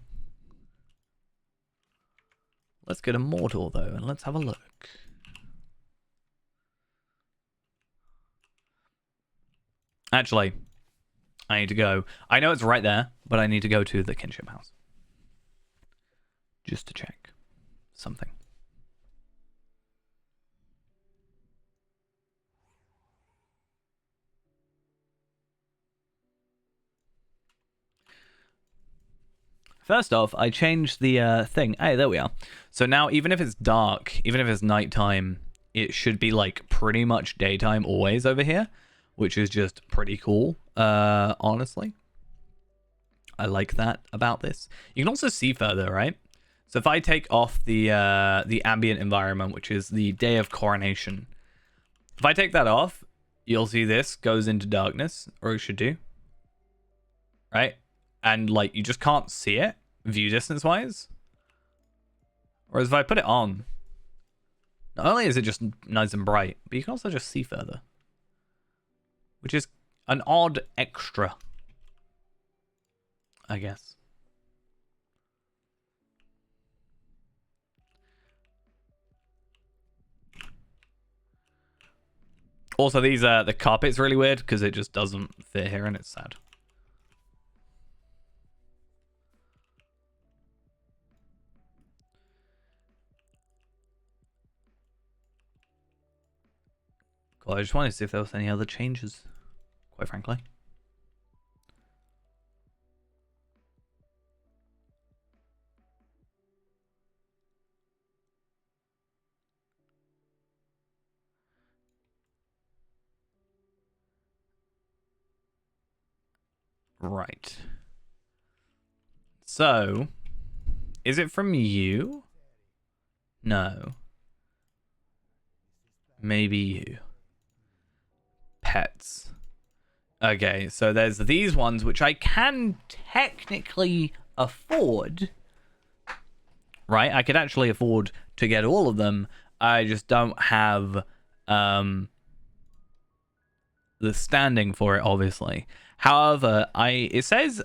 Let's get Immortal though, and let's have a look. Actually, I need to go. I know it's right there, but I need to go to the kinship house. Just to check something. First off, I changed the thing. Hey, there we are. So now, even if it's dark, even if it's nighttime, it should be like pretty much daytime always over here, which is just pretty cool, honestly. I like that about this. You can also see further, right? So if I take off the ambient environment, which is the day of coronation, If I take that off, you'll see this goes into darkness, or it should do. Right? And like you just can't see it view distance wise. Whereas if I put it on, not only is it just nice and bright, but you can also just see further. Which is an odd extra, I guess. Also, the carpet's really weird because it just doesn't fit here and it's sad. Cool, I just wanted to see if there was any other changes, quite frankly. Right. So, is it from you? No. Maybe you. Pets. Okay, so there's these ones which I can technically afford. Right? I could actually afford to get all of them. I just don't have the standing for it, obviously. However, it says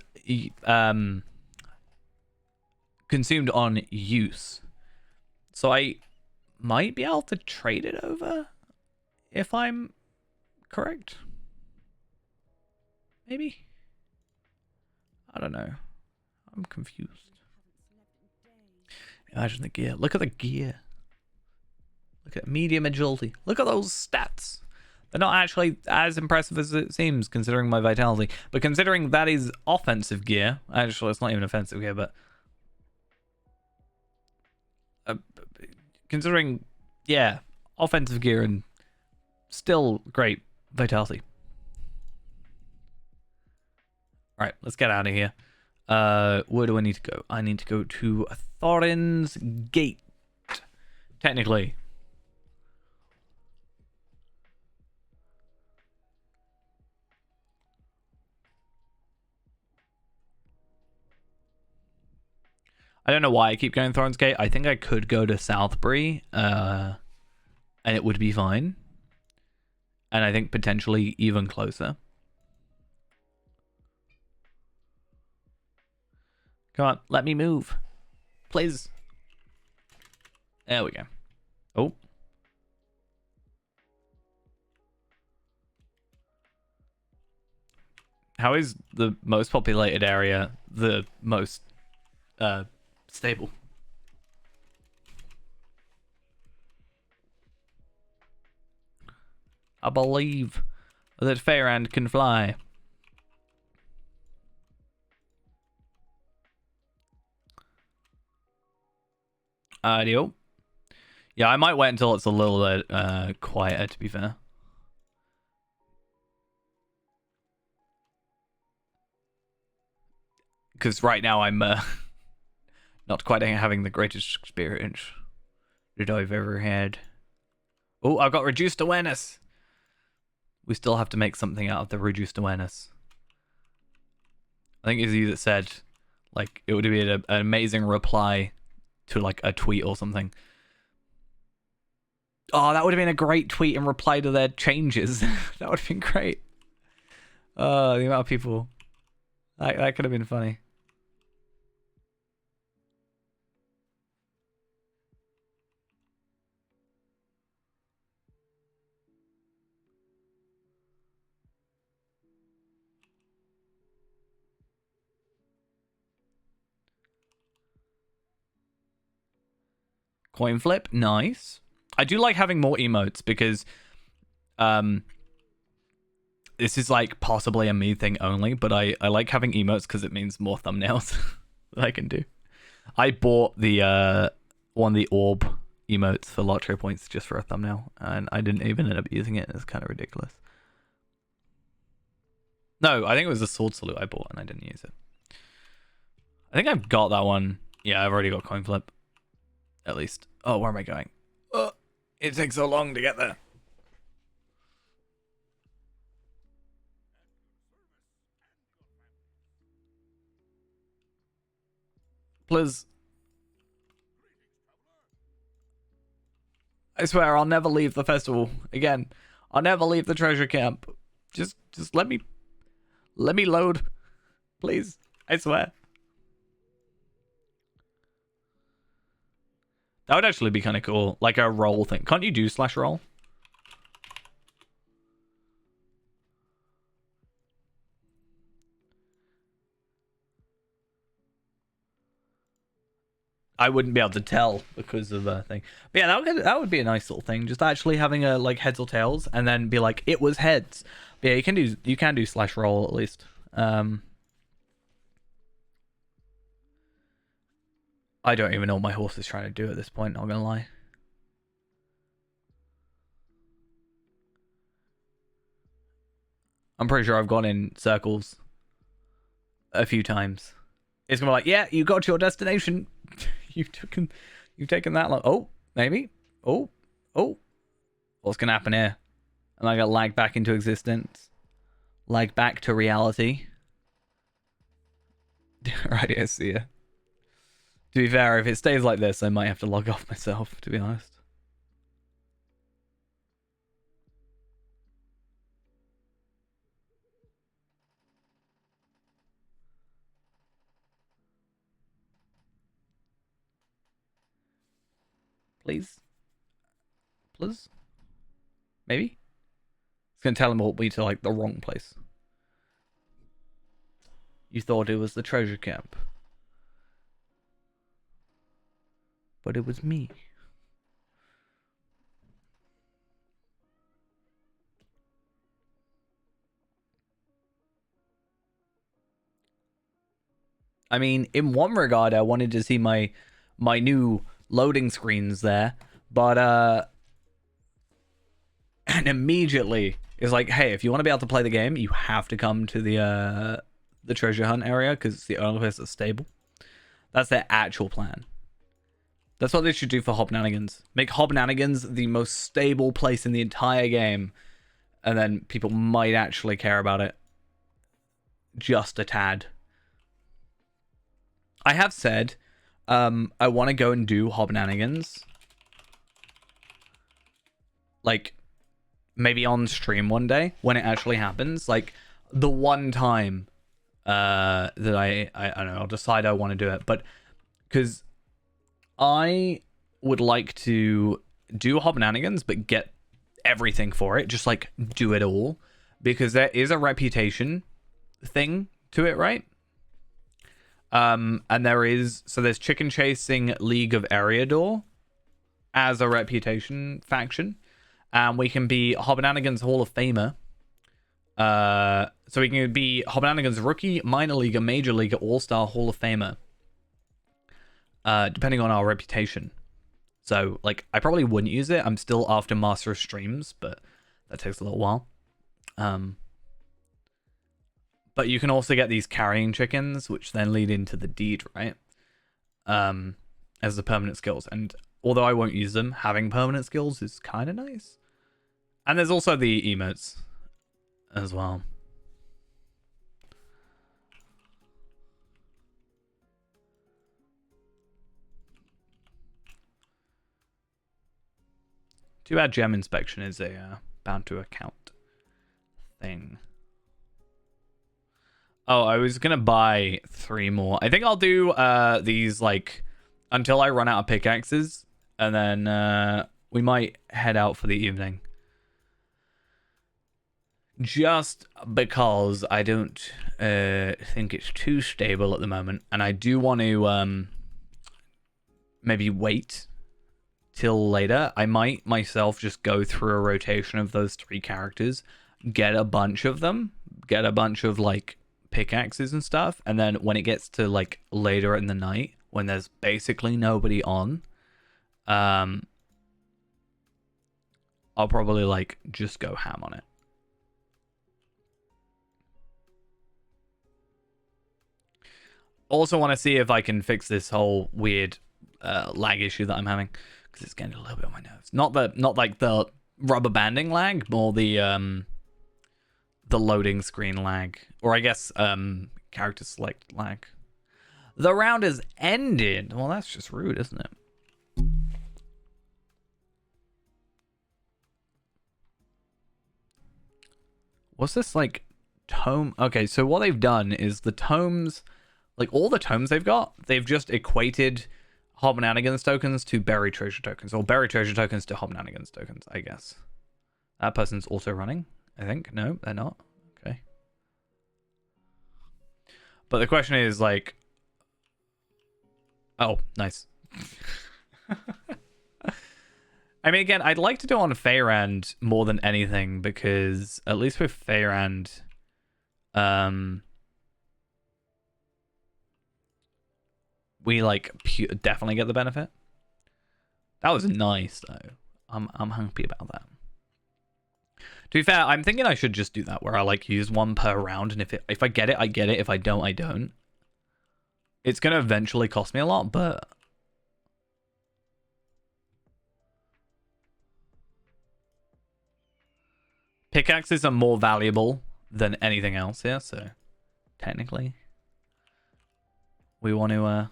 consumed on use. So I might be able to trade it over if I'm correct. Maybe? I don't know. I'm confused. Imagine the gear. Look at the gear. Look at medium agility. Look at those stats. They're not actually as impressive as it seems, considering my vitality. But considering that is offensive gear, actually, it's not even offensive gear, but considering, yeah, offensive gear and still great vitality. All right, let's get out of here. Where do I need to go? I need to go to Thorin's Gate, technically. I don't know why I keep going Thorin's Gate. I think I could go to Southbury, and it would be fine. And I think potentially even closer. Come on, let me move. Please. There we go. Oh. How is the most populated area the most stable? I believe that Fairand can fly. Ideal. Yeah, I might wait until it's a little bit quieter, to be fair. Because right now I'm not quite having the greatest experience that I've ever had. Oh, I've got reduced awareness. We still have to make something out of the reduced awareness. I think it's you that said, like, it would be an amazing reply to, like, a tweet or something. Oh, that would have been a great tweet in reply to their changes. That would have been great. The amount of people. That could have been funny. Coin flip, nice. I do like having more emotes because this is like possibly a me thing only, but I like having emotes because it means more thumbnails that I can do. I bought the one of the orb emotes for lottery points just for a thumbnail, and I didn't even end up using it. It's kind of ridiculous. No, I think it was the sword salute I bought and I didn't use it. I think I've got that one. Yeah, I've already got coin flip. At least. Oh, where am I going? Oh, it takes so long to get there. Please. I swear I'll never leave the festival again. I'll never leave the treasure camp. Just let me load. Please. I swear. That would actually be kind of cool. Like a roll thing. Can't you do slash roll? I wouldn't be able to tell because of a thing. But yeah, that would be a nice little thing. Just actually having a like heads or tails and then be like, it was heads. But yeah, you can do slash roll at least. I don't even know what my horse is trying to do at this point, not gonna lie. I'm pretty sure I've gone in circles a few times. It's gonna be like, yeah, you got to your destination. You've taken that long. Oh, maybe. Oh. What's gonna happen here? Am I gonna lag back into existence? Lag back to reality? Right, I see ya. To be fair, if it stays like this, I might have to log off myself, to be honest. Please? Please? Maybe? It's gonna teleport me to, like, the wrong place. You thought it was the treasure camp. But it was me. I mean, in one regard, I wanted to see my new loading screens there, but and immediately it's like, hey, if you want to be able to play the game, you have to come to the treasure hunt area because it's the only place that's stable. That's their actual plan. That's what they should do for Hobnanigans. Make Hobnanigans the most stable place in the entire game, and then people might actually care about it. Just a tad. I have said I want to go and do Hobnanigans. Like, maybe on stream one day when it actually happens. Like, the one time that I don't know, I'll decide I want to do it. But, because I would like to do Hobnanigans, but get everything for it. Just, like, do it all. Because there is a reputation thing to it, right? And there's Chicken Chasing League of Eriador as a reputation faction. And we can be Hobnanigans Hall of Famer. So we can be Hobnanigans Rookie, Minor League, Major League, All-Star, Hall of Famer. Depending on our reputation. So, like, I probably wouldn't use it. I'm still after Master of Streams, but that takes a little while. But you can also get these carrying chickens, which then lead into the deed, right? As the permanent skills. And although I won't use them, having permanent skills is kind of nice. And there's also the emotes as well. Too bad gem inspection is a bound to account thing. Oh, I was gonna buy 3 more. I think I'll do these like until I run out of pickaxes, and then we might head out for the evening. Just because I don't think it's too stable at the moment, and I do want to maybe wait till later. I might myself just go through a rotation of those 3 characters, get a bunch of them, get a bunch of like pickaxes and stuff, and then when it gets to like later in the night when there's basically nobody on, I'll probably like just go ham on it. Also want to see if I can fix this whole weird lag issue that I'm having, because it's getting a little bit on my nerves. Not like the rubber banding lag, more the loading screen lag, or I guess character select lag. The round is ended. Well, that's just rude, isn't it? What's this, like, tome? Okay, so what they've done is the tomes, like, all the tomes they've got, they've just equated Hobnanigans tokens to Berry Treasure tokens, or Berry Treasure tokens to Hobnanigans tokens, I guess. That person's also running, I think. No, they're not. Okay. But the question is, like... Oh, nice. I mean, again, I'd like to do on Feyrand more than anything, because at least with Feyrand, we like definitely get the benefit. That was nice though. I'm happy about that. To be fair, I'm thinking I should just do that, where I like use one per round, and if I get it, I get it. If I don't, I don't. It's gonna eventually cost me a lot, but. Pickaxes are more valuable than anything else here, so technically we want to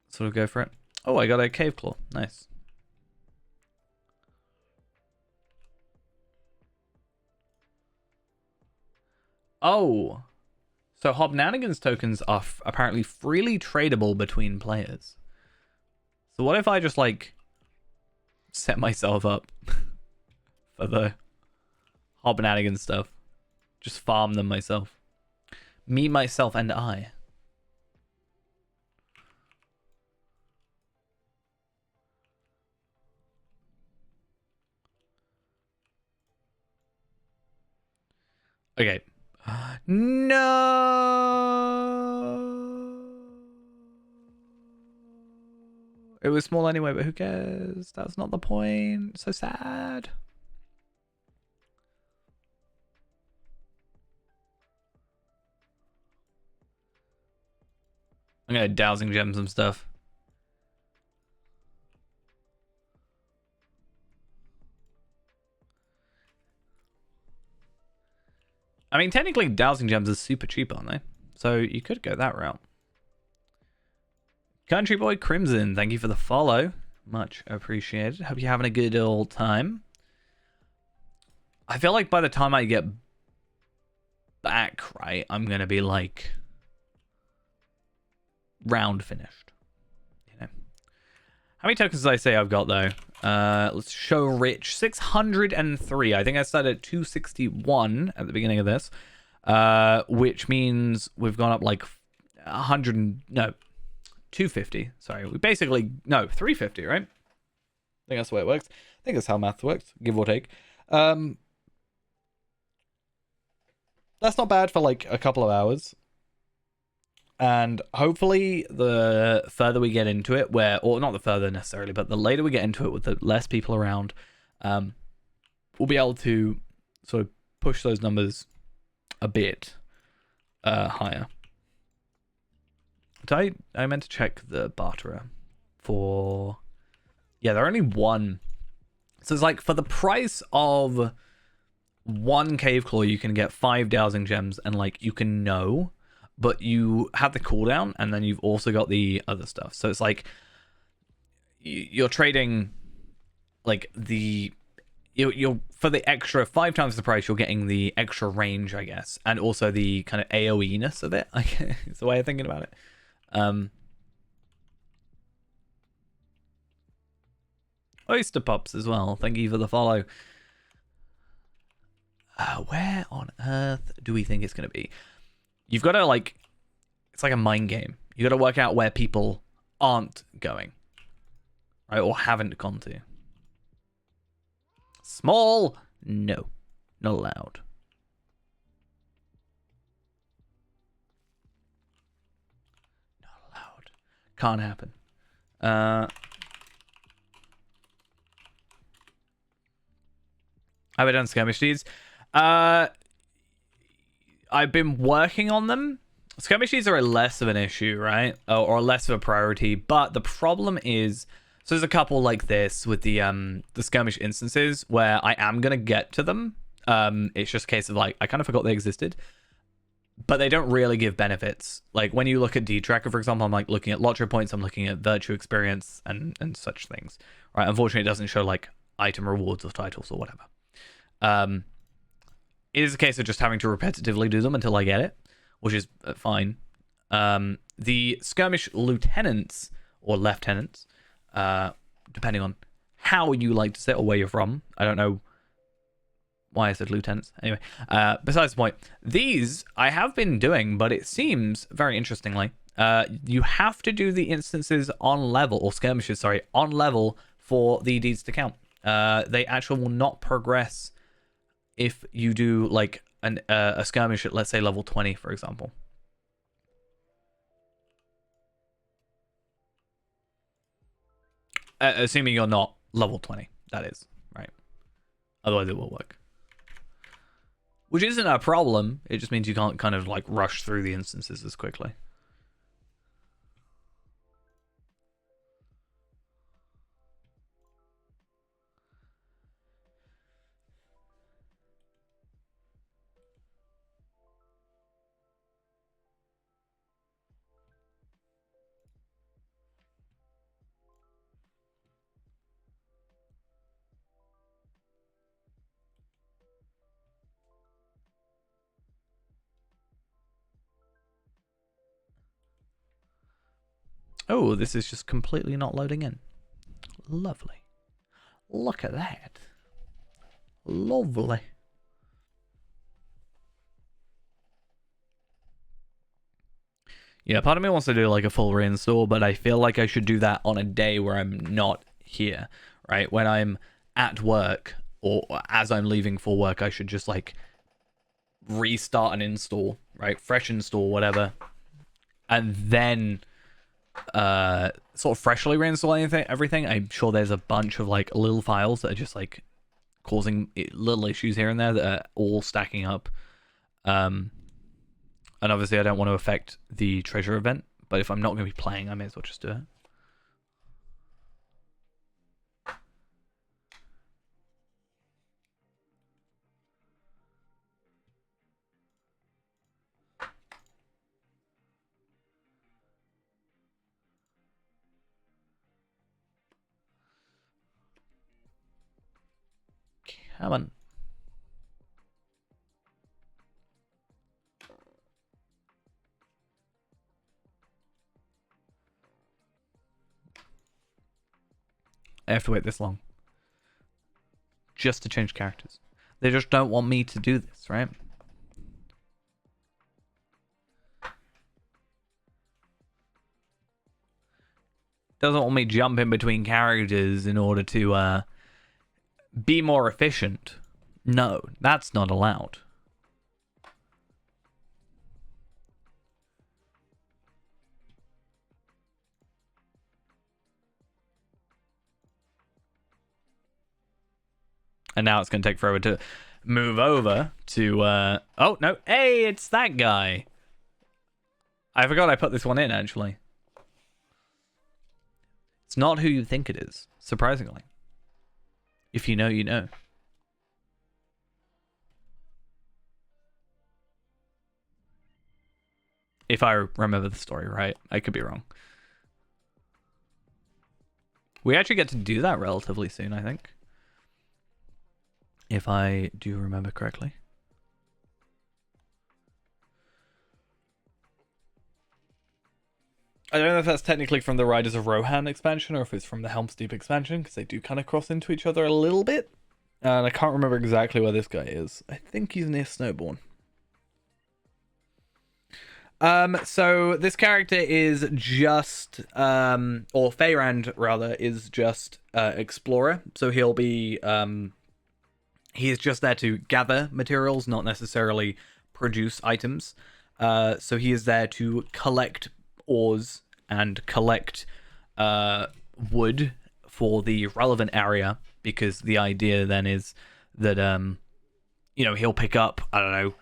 sort of go for it. Oh, I got a cave claw. Nice. Oh, so Hobnanigans tokens are apparently freely tradable between players. So what if I just like set myself up for the Hobnanigans stuff? Just farm them myself. Me, myself, and I. Okay. No. It was small anyway, but who cares? That's not the point. So sad. I'm gonna dowsing gem some stuff. I mean, technically, dowsing gems is super cheap, aren't they? So you could go that route. Country Boy Crimson, thank you for the follow. Much appreciated. Hope you're having a good old time. I feel like by the time I get back, right, I'm going to be like round finished. You know. How many tokens did I say I've got though? Let's show rich. 603. I think I started at 261 at the beginning of this. Which means we've gone up like 250. Sorry, we basically 350, right? I think that's the way it works. I think that's how math works, give or take. That's not bad for like a couple of hours. And hopefully the further we get into it, or not the further necessarily, but the later we get into it with the less people around, we'll be able to sort of push those numbers a bit higher. I meant to check the barterer for... Yeah, they're only one. So it's like for the price of one cave claw, you can get 5 dowsing gems, and like you can know, but you have the cooldown, and then you've also got the other stuff. So it's like you're trading like you're for the extra 5 times the price, you're getting the extra range, I guess, and also the kind of AoE-ness of it. I guess is the way of thinking about it. Oyster Pops as well. Thank you for the follow. Where on earth do we think it's going to be? You've got to like... It's like a mind game. You got to work out where people aren't going. Right? Or haven't gone to. Small? No. Not allowed. Not allowed. Can't happen. Have I done skirmish deeds? I've been working on them. Skirmish deeds are less of an issue, right? Or less of a priority. But the problem is, so there's a couple like this with the skirmish instances where I am gonna get to them. It's just a case of like I kind of forgot they existed. but they don't really give benefits. Like when you look at D-Tracker, for example, I'm like looking at Lottery points, I'm looking at Virtue experience and such things, right? Unfortunately, it doesn't show like item rewards or titles or whatever. It is a case of just having to repetitively do them until I get it, which is fine. The skirmish lieutenants or lieutenants, depending on how you like to say it or where you're from. I don't know why I said lieutenants. Anyway, besides the point, these I have been doing, but it seems very interestingly, you have to do the instances on level, or skirmishes, sorry, on level for the deeds to count. They actually will not progress if you do like a skirmish at, let's say, level 20, for example. Assuming you're not level 20, that is, right? Otherwise it will work. Which isn't a problem, it just means you can't kind of like rush through the instances as quickly. Oh, this is just completely not loading in. Lovely. Look at that. Lovely. Yeah, part of me wants to do like a full reinstall, but I feel like I should do that on a day where I'm not here, right? When I'm at work or as I'm leaving for work, I should just like restart and install, right? Fresh install, whatever. And then sort of freshly reinstall everything. I'm sure there's a bunch of like little files that are just like causing little issues here and there that are all stacking up. And obviously I don't want to affect the treasure event, but if I'm not going to be playing, I may as well just do it. Come on. I have to wait this long. Just to change characters. They just don't want me to do this, right? Doesn't want me jumping between characters in order to be more efficient. No, that's not allowed. And now it's going to take forever to move over to... oh, no. Hey, it's that guy. I forgot I put this one in, actually. It's not who you think it is, surprisingly. If you know, you know. If I remember the story right. I could be wrong. We actually get to do that relatively soon, I think. If I do remember correctly. I don't know if that's technically from the Riders of Rohan expansion or if it's from the Helm's Deep expansion, because they do kind of cross into each other a little bit. And I can't remember exactly where this guy is. I think he's near Snowbourne. So this character is just, or Feyrand rather, is just explorer. So he'll be, he is just there to gather materials, not necessarily produce items. So he is there to collect ores and collect wood for the relevant area, because the idea then is that you know, he'll pick up, I don't know,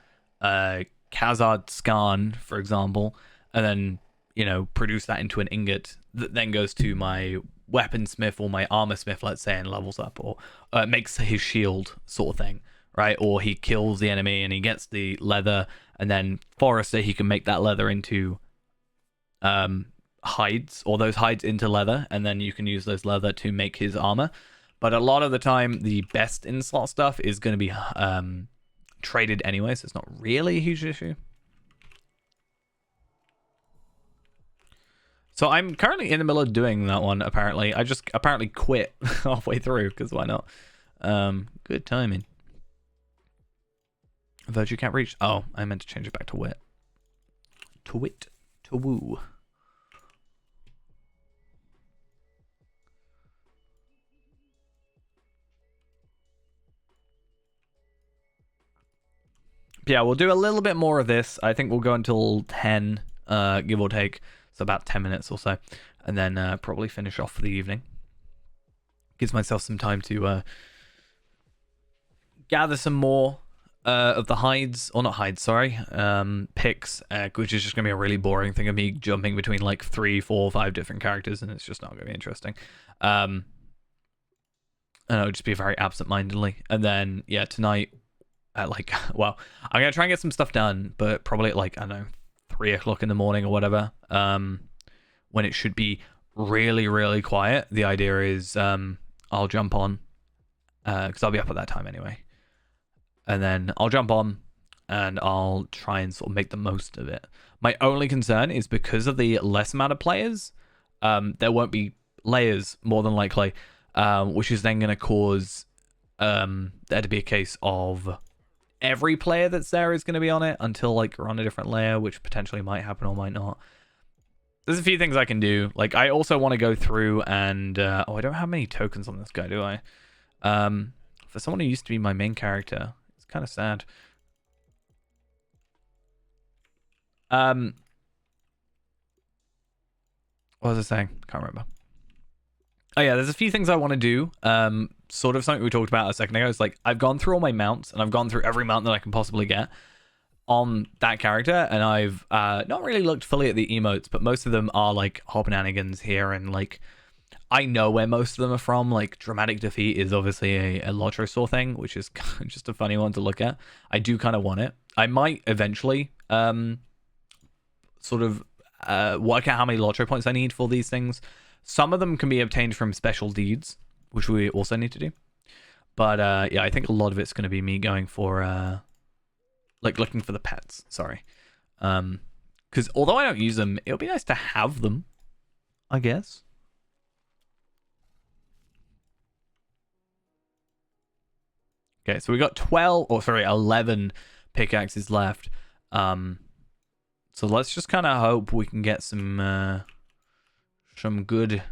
Khazad Skarn, for example, and then, you know, produce that into an ingot that then goes to my weaponsmith or my armorsmith, let's say, and levels up, or makes his shield sort of thing, right? Or he kills the enemy and he gets the leather, and then Forrester, he can make that leather into hides, or those hides into leather, and then you can use those leather to make his armor. But a lot of the time, the best in-slot stuff is going to be traded anyway, so it's not really a huge issue. So I'm currently in the middle of doing that one, apparently. I just apparently quit halfway through, because why not? Good timing. Virtue can't reach. Oh, I meant to change it back to wit. To wit. To woo. Yeah, we'll do a little bit more of this. I think we'll go until 10, give or take. So about 10 minutes or so. And then probably finish off for the evening. Gives myself some time to gather some more of the hides, or not hides, sorry, picks, which is just going to be a really boring thing of me jumping between like 3, 4, 5 different characters, and it's just not going to be interesting. And it'll just be very absent-mindedly. And then, yeah, tonight at like, well, I'm going to try and get some stuff done, but probably at like, I don't know, 3 o'clock in the morning or whatever, when it should be really, really quiet. The idea is I'll jump on, because I'll be up at that time anyway. And then I'll jump on and I'll try and sort of make the most of it. My only concern is because of the less amount of players, there won't be layers more than likely, which is then going to cause there to be a case of every player that's there is going to be on it until like we're on a different layer, which potentially might happen or might not. There's a few things I can do. Like I also want to go through and oh, I don't have many tokens on this guy, do I? For someone who used to be my main character, it's kind of sad. What was I saying? Can't remember. Oh yeah, there's a few things I want to do. Sort of something we talked about a second ago. It's like I've gone through all my mounts and I've gone through every mount that I can possibly get on that character, and I've not really looked fully at the emotes, but most of them are like Hobnanigans here, and like I know where most of them are from. Like Dramatic Defeat is obviously a Lotrosaur thing, which is just a funny one to look at. I do kind of want it. I might eventually sort of work out how many Lotro points I need for these things. Some of them can be obtained from special deeds, which we also need to do. But yeah, I think a lot of it's going to be me going for like looking for the pets. Sorry, because although I don't use them, it'll be nice to have them, I guess. Okay, so we got 11 pickaxes left. So let's just kind of hope we can get some good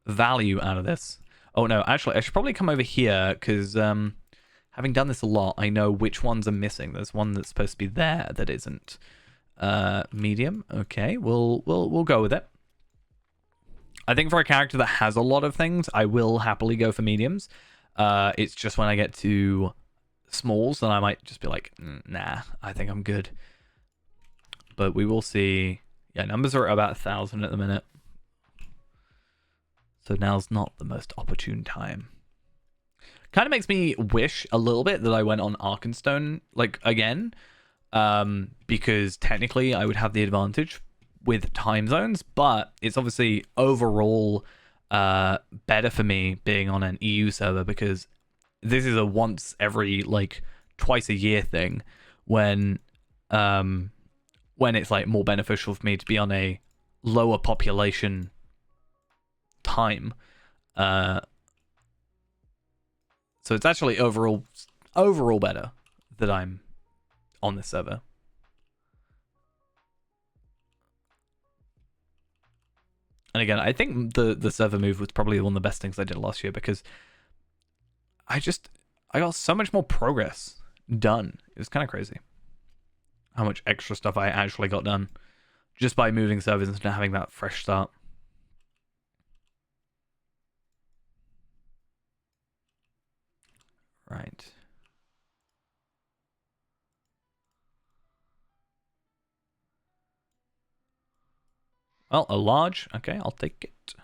value out of this. Oh no, actually, I should probably come over here because having done this a lot, I know which ones are missing. There's one that's supposed to be there that isn't. Medium. Okay, we'll go with it. I think for a character that has a lot of things, I will happily go for mediums. It's just when I get to smalls, then I might just be like, nah, I think I'm good. But we will see. Yeah, numbers are about 1,000 at the minute. So now's not the most opportune time. Kind of makes me wish a little bit that I went on Arkenstone, like, again. Because technically I would have the advantage with time zones, but it's obviously overall better for me being on an EU server, because this is a once every, like, twice a year thing when it's, like, more beneficial for me to be on a lower population time. So it's actually overall better that I'm on this server. And again, I think the server move was probably one of the best things I did last year, because I got so much more progress done. It was kind of crazy how much extra stuff I actually got done just by moving servers and having that fresh start. Right. Well, a large. Okay, I'll take it.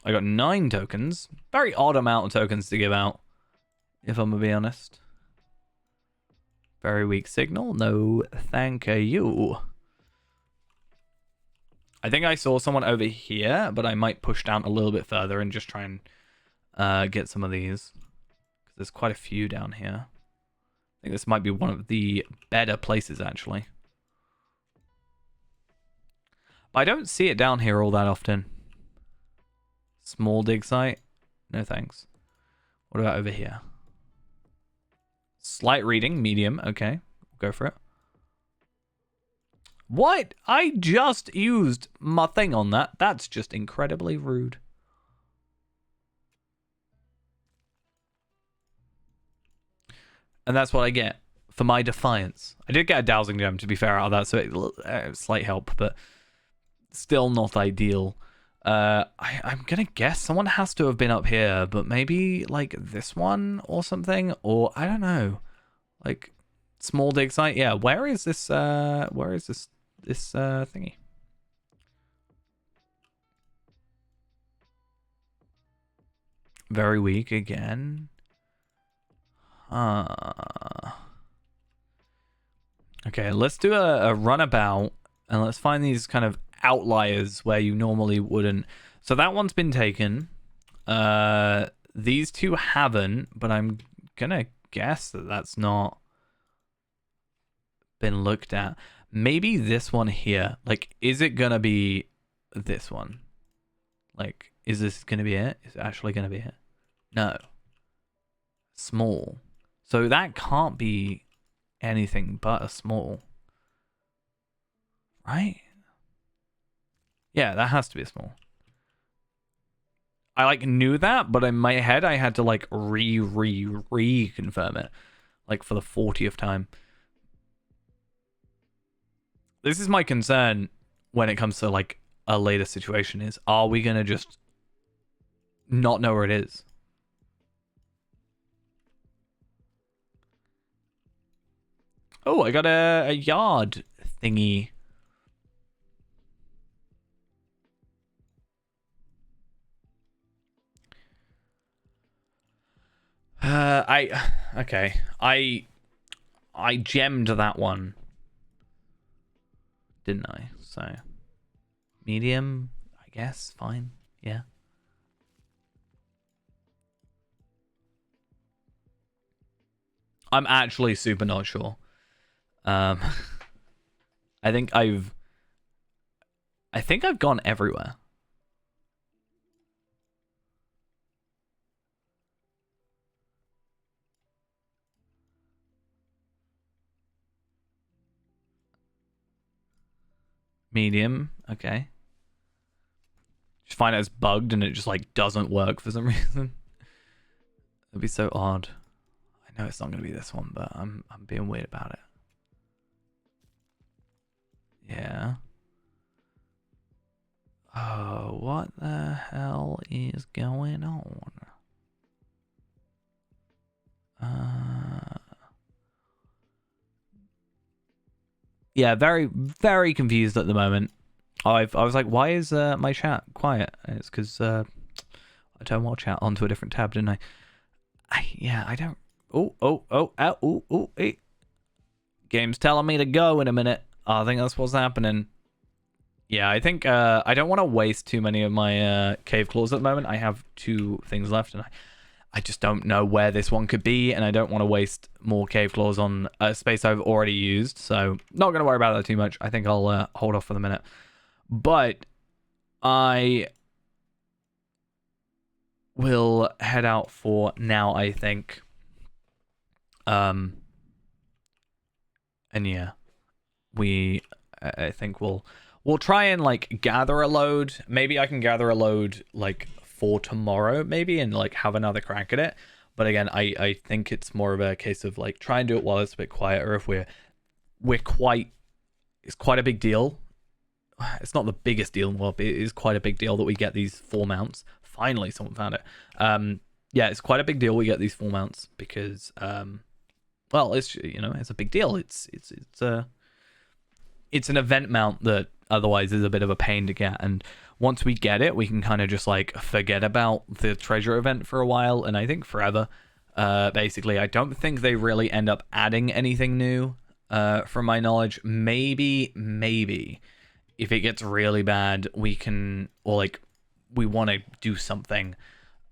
I got 9 tokens. Very odd amount of tokens to give out, if I'm gonna be honest. Very weak signal. No, thank you. I think I saw someone over here, but I might push down a little bit further and just try and get some of these. Because there's quite a few down here. I think this might be one of the better places, actually. But I don't see it down here all that often. Small dig site? No thanks. What about over here? Slight reading, medium. Okay, go for it. What? I just used my thing on that. That's just incredibly rude. And that's what I get for my defiance. I did get a dowsing gem, to be fair, out of that, so slight help, but still not ideal. I'm gonna guess someone has to have been up here, but maybe like this one or something, or I don't know. Like small dig site. Yeah, where is this thingy? Very weak again. Okay, let's do a runabout and let's find these kind of outliers where you normally wouldn't. So that one's been taken. These two haven't, but I'm gonna guess that that's not been looked at. Maybe this one here. Like, is it gonna be this one? Like, is this gonna be it? Is it actually gonna be it? No. Small. So that can't be anything but a small. Right? Yeah, that has to be a small. I like knew that, but in my head I had to like reconfirm it. Like for the 40th time. This is my concern when it comes to like a later situation is, are we gonna just not know where it is? Oh, I got a yard thingy. Okay. I gemmed that one, didn't I? So medium, I guess, fine. Yeah. I'm actually super not sure. I think I've gone everywhere. Medium, okay. Just find out it's bugged and it just like doesn't work for some reason. It'd be so odd. I know it's not gonna be this one, but I'm being weird about it. Yeah. Oh, what the hell is going on? Yeah, very, very confused at the moment. I was like, why is my chat quiet? And it's because I turned WoW chat onto a different tab, didn't I? Yeah, I don't. Hey. Game's telling me to go in a minute. I think that's what's happening. Yeah, I think I don't want to waste too many of my cave claws at the moment. I have 2 things left, and I just don't know where this one could be, and I don't want to waste more cave claws on a space I've already used. So not going to worry about that too much. I think I'll hold off for the minute. But I will head out for now, I think. And yeah, I think we'll try and like gather a load. Maybe I can gather a load like for tomorrow, maybe, and like have another crack at it. But again, I think it's more of a case of like try and do it while it's a bit quieter. If it's quite a big deal. It's not the biggest deal in the world, but it is quite a big deal that we get these 4 mounts. Finally, someone found it. Yeah, it's quite a big deal we get these 4 mounts because well, it's it's a big deal. It's an event mount that otherwise is a bit of a pain to get. And once we get it, we can kind of just like forget about the treasure event for a while, and I think forever. Basically, I don't think they really end up adding anything new, from my knowledge. Maybe if it gets really bad, we can, or like we want to do something.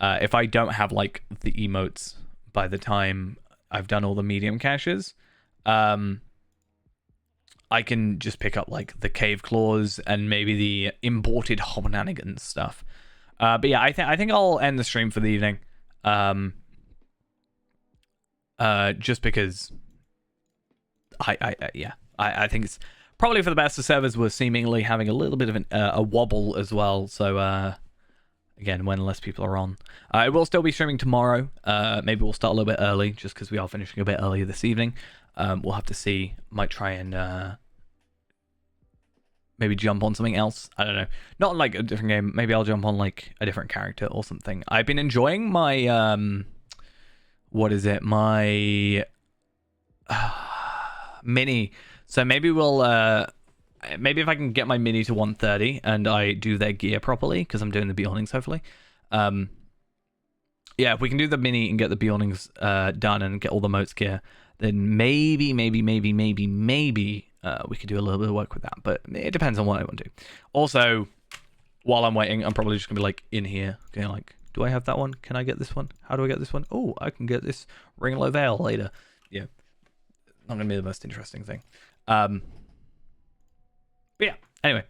If I don't have like the emotes by the time I've done all the medium caches, I can just pick up like the cave claws and maybe the imported Homenanigans stuff. But yeah, I think I'll end the stream for the evening. Just because I think it's probably for the best. The servers were seemingly having a little bit of a wobble as well. So again, when less people are on, I will still be streaming tomorrow. Maybe we'll start a little bit early just because we are finishing a bit earlier this evening. We'll have to see. Might try and maybe jump on something else. I don't know. Not like a different game. Maybe I'll jump on like a different character or something. I've been enjoying my what is it? My mini. So maybe we'll maybe if I can get my mini to 130 and I do their gear properly, because I'm doing the Beyondings hopefully. Yeah, if we can do the mini and get the Beyondings done and get all the motes gear, then maybe we could do a little bit of work with that. But it depends on what I want to do. Also, while I'm waiting, I'm probably just gonna be like in here, going like, do I have that one? Can I get this one? How do I get this one? Oh, I can get this Ringlow Veil later. Yeah, not gonna be the most interesting thing. But yeah, anyway,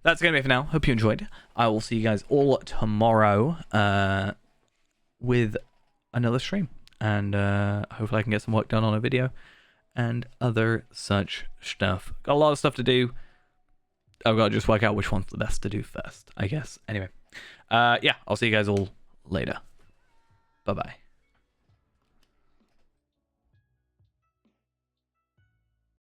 that's gonna be it for now. Hope you enjoyed. I will see you guys all tomorrow with another stream, and hopefully I can get some work done on a video and other such stuff. Got a lot of stuff to do. I've got to just work out which one's the best to do first, I guess. Anyway, yeah, I'll see you guys all later. Bye bye.